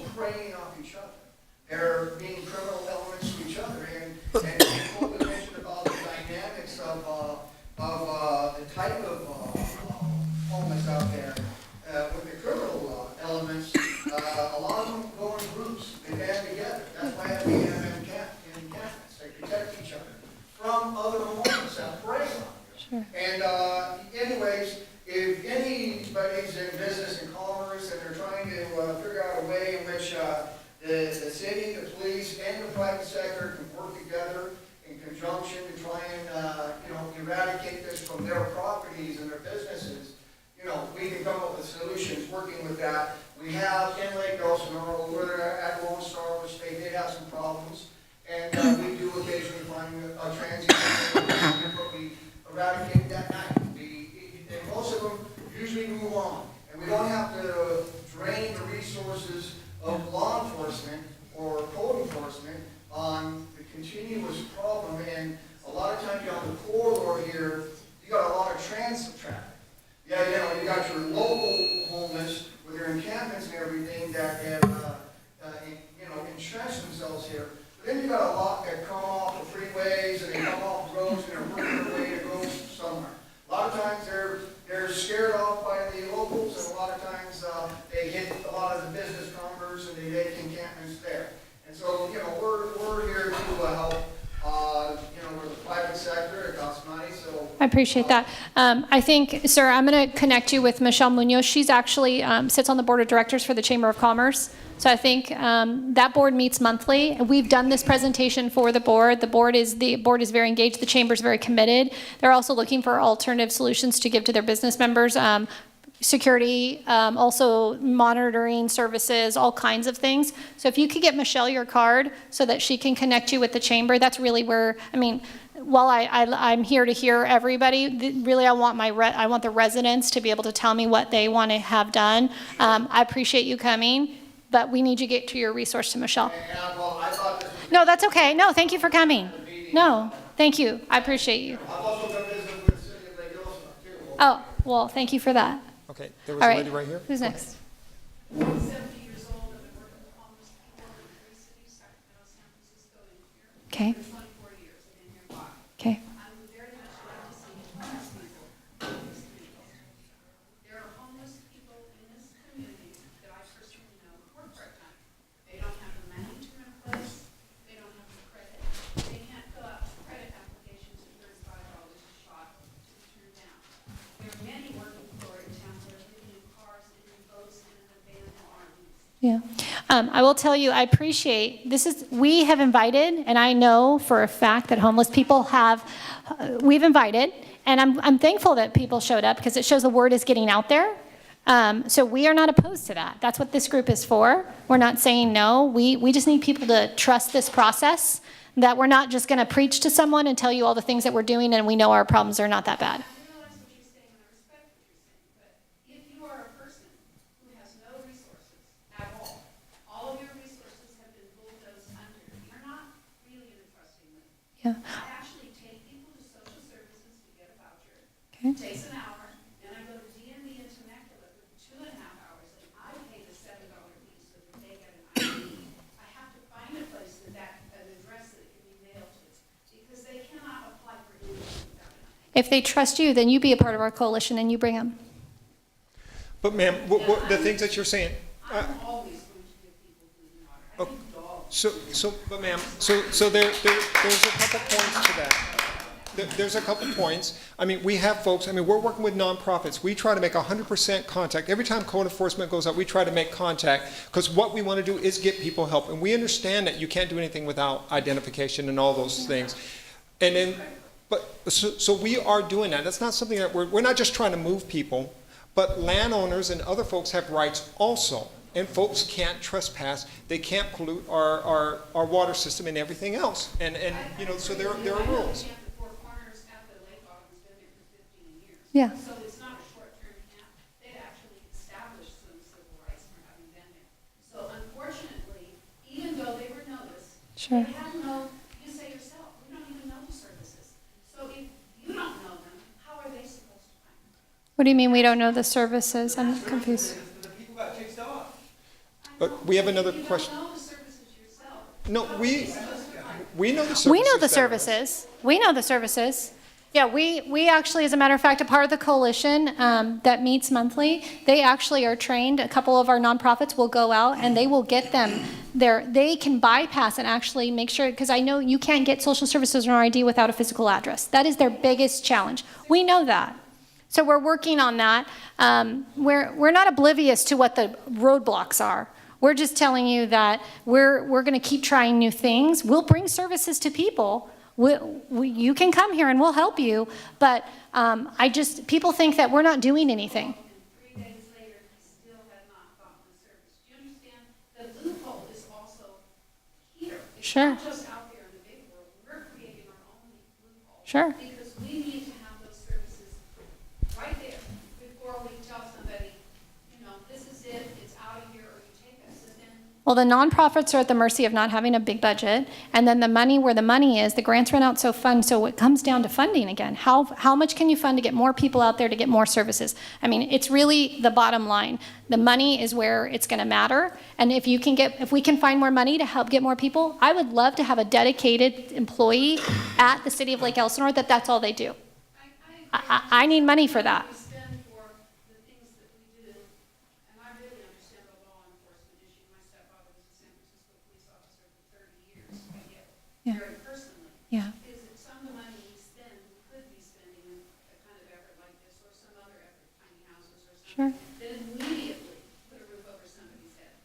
people preying off each other. They're being criminal elements to each other, and Nicole mentioned about the dynamics of the type of homeless out there. With the criminal elements, a lot of them go in groups, they band together. That's why we have encampments, they protect each other from other homeless that prey on you. And anyways, if anybody's in business and commerce and they're trying to figure out a way in which the city, the police, and the private sector can work together in conjunction to try and eradicate this from their properties and their businesses, we can come up with solutions working with that. We have in Lake Elsinore, we're at Lone Star, which they did have some problems, and we do occasionally find a transient, but we eradicate that night. And most of them usually move on, and we don't have to drain the resources of law enforcement or code enforcement on the continuous problem. And a lot of times on the corridor here, you got a lot of transit traffic. Yeah, you got your local homeless with their encampments and everything that have, entrenched themselves here. But then you got a lot that come off the freeways and they come off the roads and they're working their way to go somewhere. A lot of times they're scared off by the locals, and a lot of times they hit a lot of the business converse and they make encampments there. And so, we're here to help. We're the private sector, it costs money, so.
I appreciate that. I think, sir, I'm going to connect you with Michelle Munoz. She's actually sits on the board of directors for the Chamber of Commerce. So I think that board meets monthly. We've done this presentation for the board. The board is very engaged. The chamber is very committed. They're also looking for alternative solutions to give to their business members. Security, also monitoring services, all kinds of things. So if you could get Michelle your card so that she can connect you with the chamber, that's really where, while I'm here to hear everybody, really I want the residents to be able to tell me what they want to have done. I appreciate you coming, but we need you to get to your resource to Michelle. No, that's okay. No, thank you for coming. No, thank you. I appreciate you. Oh, well, thank you for that.
Okay, there was
All
a
right.
lady right here.
Who's next?
I'm 70 years old. I've been working with homeless people in 3 cities, Sacramento, San Francisco, and here.
Okay.
For 24 years. I've been here 5.
Okay.
I would very much like to see homeless people in this community. There are homeless people in this community that I personally know work part-time. They don't have the money to rent a place. They don't have the credit. They can't fill out credit applications for $35 a shot to be turned down. There are many working for it in town that are living in cars and in boats and in abandoned RVs.
Yeah. I will tell you, I appreciate, we have invited, and I know for a fact that homeless people we've invited, and I'm thankful that people showed up because it shows the word is getting out there. So we are not opposed to that. That's what this group is for. We're not saying no. We just need people to trust this process, that we're not just going to preach to someone and tell you all the things that we're doing and we know our problems are not that bad.
I realize what you're saying and I respect what you're saying, but if you are a person who has no resources at all of your resources have been bulldozed under, you're not really entrusting them.
Yeah.
I actually take people to social services to get a voucher.
Okay.
It takes an hour, and I go to DMV in Temecula for 2.5 hours, and I pay the $7 fee so that they get an ID. I have to find a place an address that it can be mailed to, because they cannot apply for anything without an ID.
If they trust you, then you be a part of our coalition and you bring them.
But ma'am, the things that you're saying.
I'm always going to give people food and water. I give dogs.
But ma'am, there's a couple points to that. There's a couple points. We have folks, we're working with nonprofits. We try to make 100% contact. Every time code enforcement goes out, we try to make contact because what we want to do is get people help. And we understand that you can't do anything without identification and all those things. And then, so we are doing that. That's not something that we're not just trying to move people, but landowners and other folks have rights also. And folks can't trespass. They can't pollute our water system and everything else. And so there are rules.
Yeah.
So it's not a short-term camp. They've actually established some civil rights for having been there. So unfortunately, even though they were noticed,
Sure.
they have you say yourself, we don't even know the services. So if you don't know them, how are they supposed to find them?
What do you mean we don't know the services? I'm confused.
The people got kicked off.
But we have another question.
know the services yourself.
No, we know the services.
We know the
that are-
services. We know the services. Yeah, we actually, as a matter of fact, a part of the coalition that meets monthly, they actually are trained. A couple of our nonprofits will go out and they will get them there. They can bypass and actually make sure, because I know you can't get social services or ID without a physical address. That is their biggest challenge. We know that. So we're working on that. We're not oblivious to what the roadblocks are. We're just telling you that we're going to keep trying new things. We'll bring services to people. You can come here and we'll help you, but people think that we're not doing anything.
3 days later, he still had not gotten the service. Do you understand? The loophole is also here. It's
Sure.
not just out there in the big world. We're creating our own loophole.
Sure.
Because we need to have those services right there before we tell somebody, this is it, it's out of here, or you take us. And then
Well, the nonprofits are at the mercy of not having a big budget, and then the money where the money is, the grants run out so it comes down to funding again. How much can you fund to get more people out there to get more services? I mean, it's really the bottom line. The money is where it's going to matter, and if we can find more money to help get more people, I would love to have a dedicated employee at the city of Lake Elsinore that's all they do. I need money for that.
we spend for the things that we do, and I really understand the law enforcement issue. My stepfather was a San Francisco police officer for 30 years. I get it
Yeah.
very personally.
Yeah.
Is that some of the money we spend, we could be spending in a kind of effort like this, or some other effort, tiny houses or
Sure.
something, that immediately put a roof over somebody's head.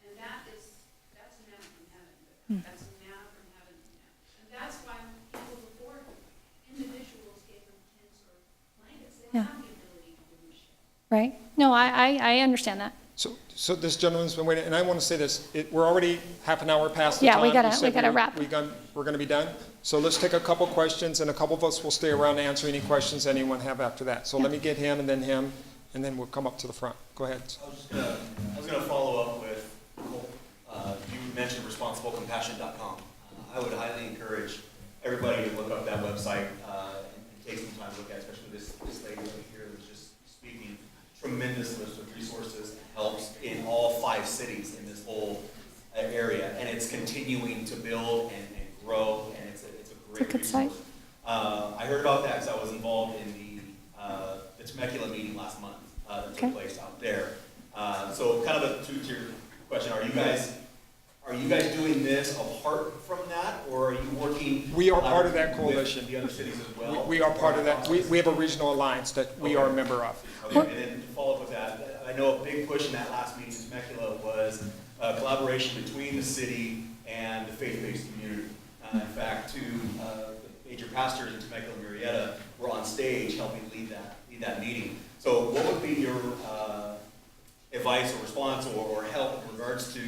And that's manna from heaven. That's manna from heaven. And that's why people before, individuals gave them tents or blankets. They
Yeah.
have the ability to do this.
Right? No, I understand that.
So this gentleman's been waiting, and I want to say this, we're already half an hour past the
Yeah,
time.
we gotta-
You said
we gotta wrap.
We're going to be done. So let's take a couple questions, and a couple of us will stay around to answer any questions anyone have after that. So let me get him, and then we'll come up to the front. Go ahead.
I was gonna follow up with, you mentioned responsiblecompassion.com. I would highly encourage everybody to look up that website and take some time to look at it, especially this lady over here who's just speaking. Tremendous list of resources and helps in all 5 cities in this whole area, and it's continuing to build and grow, and it's a great
good site.
resource. I heard about that because I was involved in the Temecula meeting last month that took place out there. So kind of a two-tier question: Are you guys doing this apart from that, or are you working?
We are part of that coalition.
With the other cities as well.
We are part of that. We have a regional alliance that we are a member of.
Okay, and then to follow up with that, I know a big push in that last meeting in Temecula was collaboration between the city and the faith-based community. In fact, two the major pastors in Temecula and Murrieta were on stage helping lead that meeting. So what would be your advice or response or help in regards to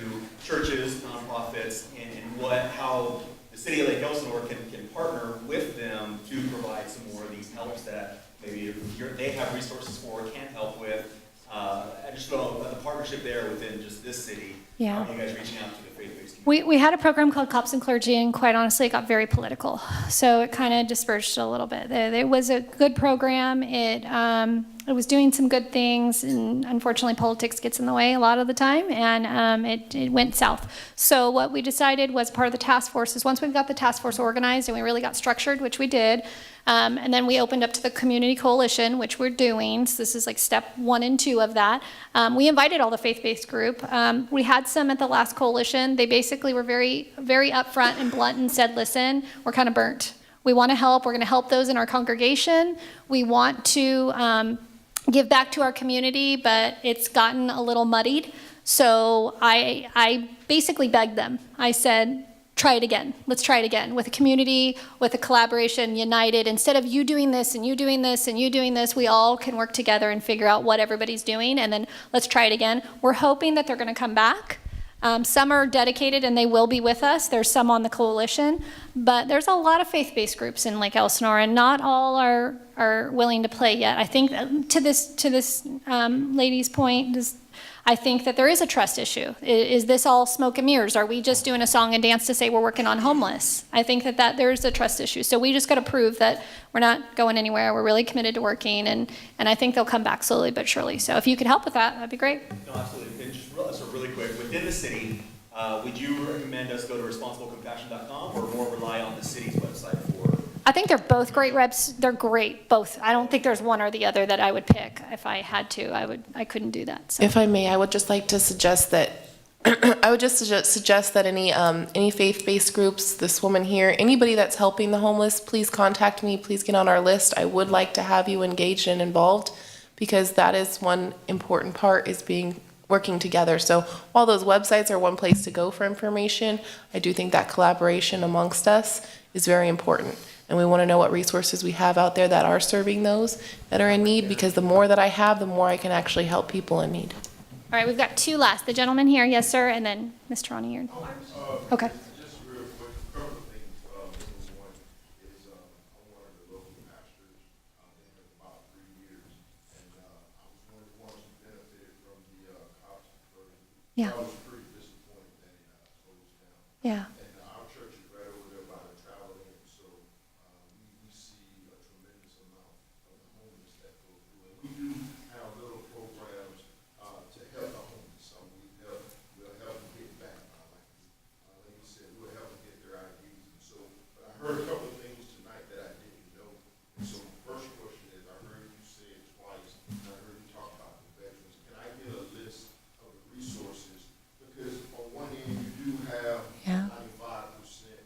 churches, nonprofits, and how the city of Lake Elsinore can partner with them to provide some more of these helps that maybe they have resources for, can't help with. I just feel the partnership there within just this city.
Yeah.
How are you guys reaching out to the faith-based community?
We had a program called Cops and Clergy, and quite honestly, it got very political. So it kind of dispersed a little bit. It was a good program. It was doing some good things, and unfortunately, politics gets in the way a lot of the time, and it went south. So what we decided was part of the task force is once we've got the task force organized and we really got structured, which we did, and then we opened up to the community coalition, which we're doing. So this is like step 1 and 2 of that. We invited all the faith-based group. We had some at the last coalition. They basically were very, very upfront and blunt and said, listen, we're kind of burnt. We want to help. We're going to help those in our congregation. We want to give back to our community, but it's gotten a little muddied. So I basically begged them. I said, try it again. Let's try it again with a community, with a collaboration, united. Instead of you doing this and you doing this and you doing this, we all can work together and figure out what everybody's doing, and then let's try it again. We're hoping that they're going to come back. Some are dedicated and they will be with us. There's some on the coalition, but there's a lot of faith-based groups in Lake Elsinore, and not all are willing to play yet. I think to this lady's point, I think that there is a trust issue. Is this all smoke and mirrors? Are we just doing a song and dance to say we're working on homeless? I think that there's a trust issue. So we just got to prove that we're not going anywhere. We're really committed to working, and I think they'll come back slowly but surely. So if you could help with that, that'd be great.
No, absolutely. And just, so really really quick. Within the city, would you recommend us go to responsiblecompassion.com or more rely on the city's website for?
I think they're both great reps. They're great, both. I don't think there's one or the other that I would pick. If I had to, I couldn't do that. So.
If I may, I would just like to suggest that suggest that any faith-based groups, this woman here, anybody that's helping the homeless, please contact me. Please get on our list. I would like to have you engaged and involved, because that is one important part, is working together. So while those websites are one place to go for information, I do think that collaboration amongst us is very important. And we want to know what resources we have out there that are serving those that are in need, because the more that I have, the more I can actually help people in need.
All right, we've got two last. The gentleman here, yes, sir, and then Mr. Ronnie. Okay.
Just real quick, a couple of things. Number one is I'm one of the local pastors. I've been here for about 3 years, and I was one of the ones who benefited from the cops program.
Yeah.
I was pretty disappointed that it closed down.
Yeah.
And our church is right over there by the travel lane, so we see a tremendous amount of the homeless that go through. And we do have little programs to help the homeless. We'll help them get back. Like you said, we'll help them get their IDs. And so, but I heard a couple of things tonight that I didn't know. And so, first question is, I heard you say it twice, and I heard you talk about the veterans. Can I get a list of the resources? Because on one end, you do have 95%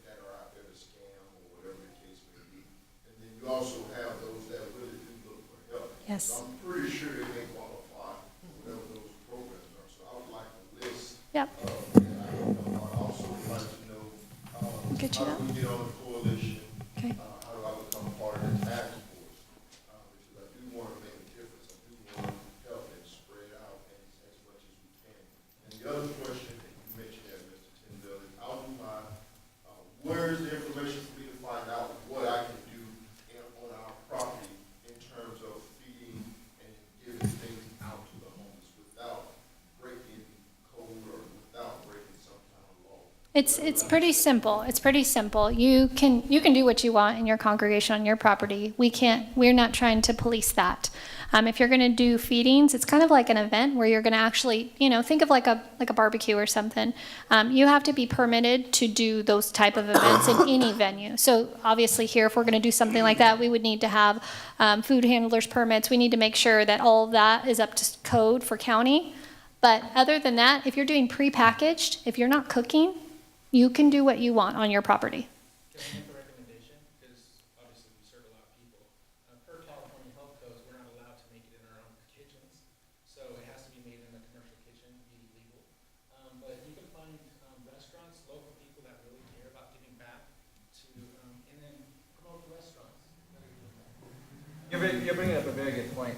that are out there to scam or whatever the case may be. And then you also have those that really do look for help.
Yes.
So I'm pretty sure they may qualify for whatever those programs are. So I would like a list.
Yep.
And I also would like to know,
Get you
how
that.
do we get on the coalition?
Okay.
How do I become part of the task force? Because I do want to make a difference. I do want to help and spread out as much as we can. And the other question that you mentioned there, Mr. Tyndall, is I'll do my, where is the information for me to find out what I can do on our property in terms of feeding and giving things out to the homeless without breaking code or without breaking some kind of law?
It's pretty simple. It's pretty simple. You can do what you want in your congregation on your property. We're not trying to police that. If you're going to do feedings, it's kind of like an event where you're going to actually, think of like a barbecue or something. You have to be permitted to do those type of events in any venue. So obviously here, if we're going to do something like that, we would need to have food handlers permits. We need to make sure that all of that is up to code for county. But other than that, if you're doing prepackaged, if you're not cooking, you can do what you want on your property.
Can I make a recommendation? Because obviously we serve a lot of people. Per California health codes, we're not allowed to make it in our own kitchens. So it has to be made in a commercial kitchen, be legal. But you can find restaurants, local people that really care about giving back to, and then promote the restaurants.
You're bringing up a very good point.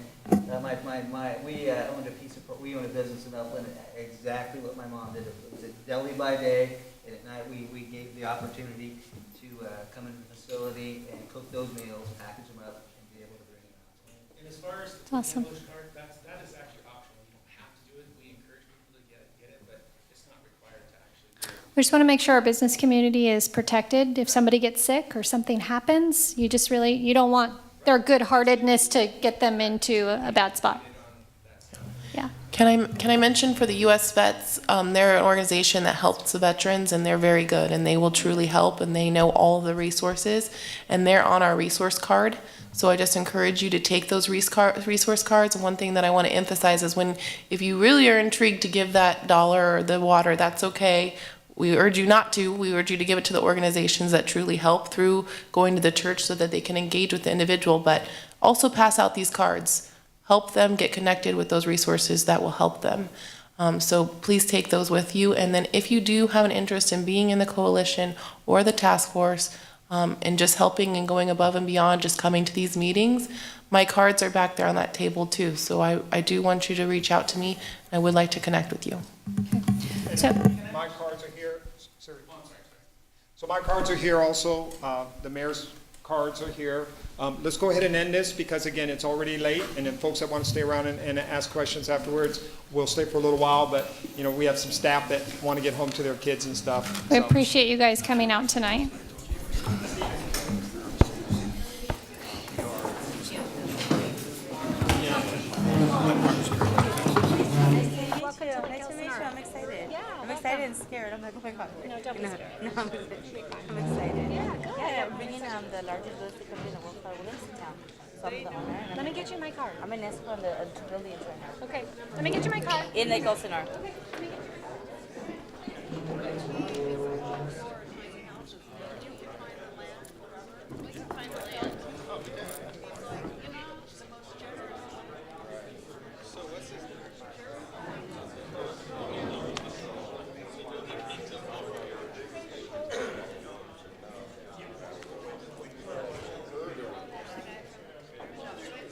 We owned a business in Upland, exactly what my mom did. It was a deli by day, and at night we gave the opportunity to come into the facility and cook those meals, package them up, and be able to bring them out.
And as far as the
Awesome.
English card, that is actually optional. You don't have to do it. We encourage people to get it, but it's not required to actually do it.
We just want to make sure our business community is protected. If somebody gets sick or something happens, you don't want their good-heartedness to get them into a bad spot. Yeah.
Can I mention for the U.S. Vets, they're an organization that helps the veterans, and they're very good, and they will truly help, and they know all the resources, and they're on our resource card. So I just encourage you to take those resource cards. And one thing that I want to emphasize is if you really are intrigued to give that dollar or the water, that's okay. We urge you not to. We urge you to give it to the organizations that truly help through going to the church so that they can engage with the individual, but also pass out these cards. Help them get connected with those resources that will help them. So please take those with you. And then if you do have an interest in being in the coalition or the task force, and just helping and going above and beyond, just coming to these meetings, my cards are back there on that table too. So I do want you to reach out to me. I would like to connect with you.
So
my cards are here. Sorry. So my cards are here also. The mayor's cards are here. Let's go ahead and end this because, again, it's already late, and then folks that want to stay around and ask questions afterwards, we'll stay for a little while, but, we have some staff that want to get home to their kids and stuff.
we appreciate you guys coming out tonight.
Nice to meet you. I'm excited.
scared. I'm like, oh my God.
No, don't be scared.
No, I'm excited.
Yeah, good.
Yeah, I'm bringing the largest real estate company in the world called Town. So I'm the owner. And
Let me get you my card.
I'm in Esco on the buildings right now.
Okay, let me get you my card.
In Lake Elsinore.
Okay, let me get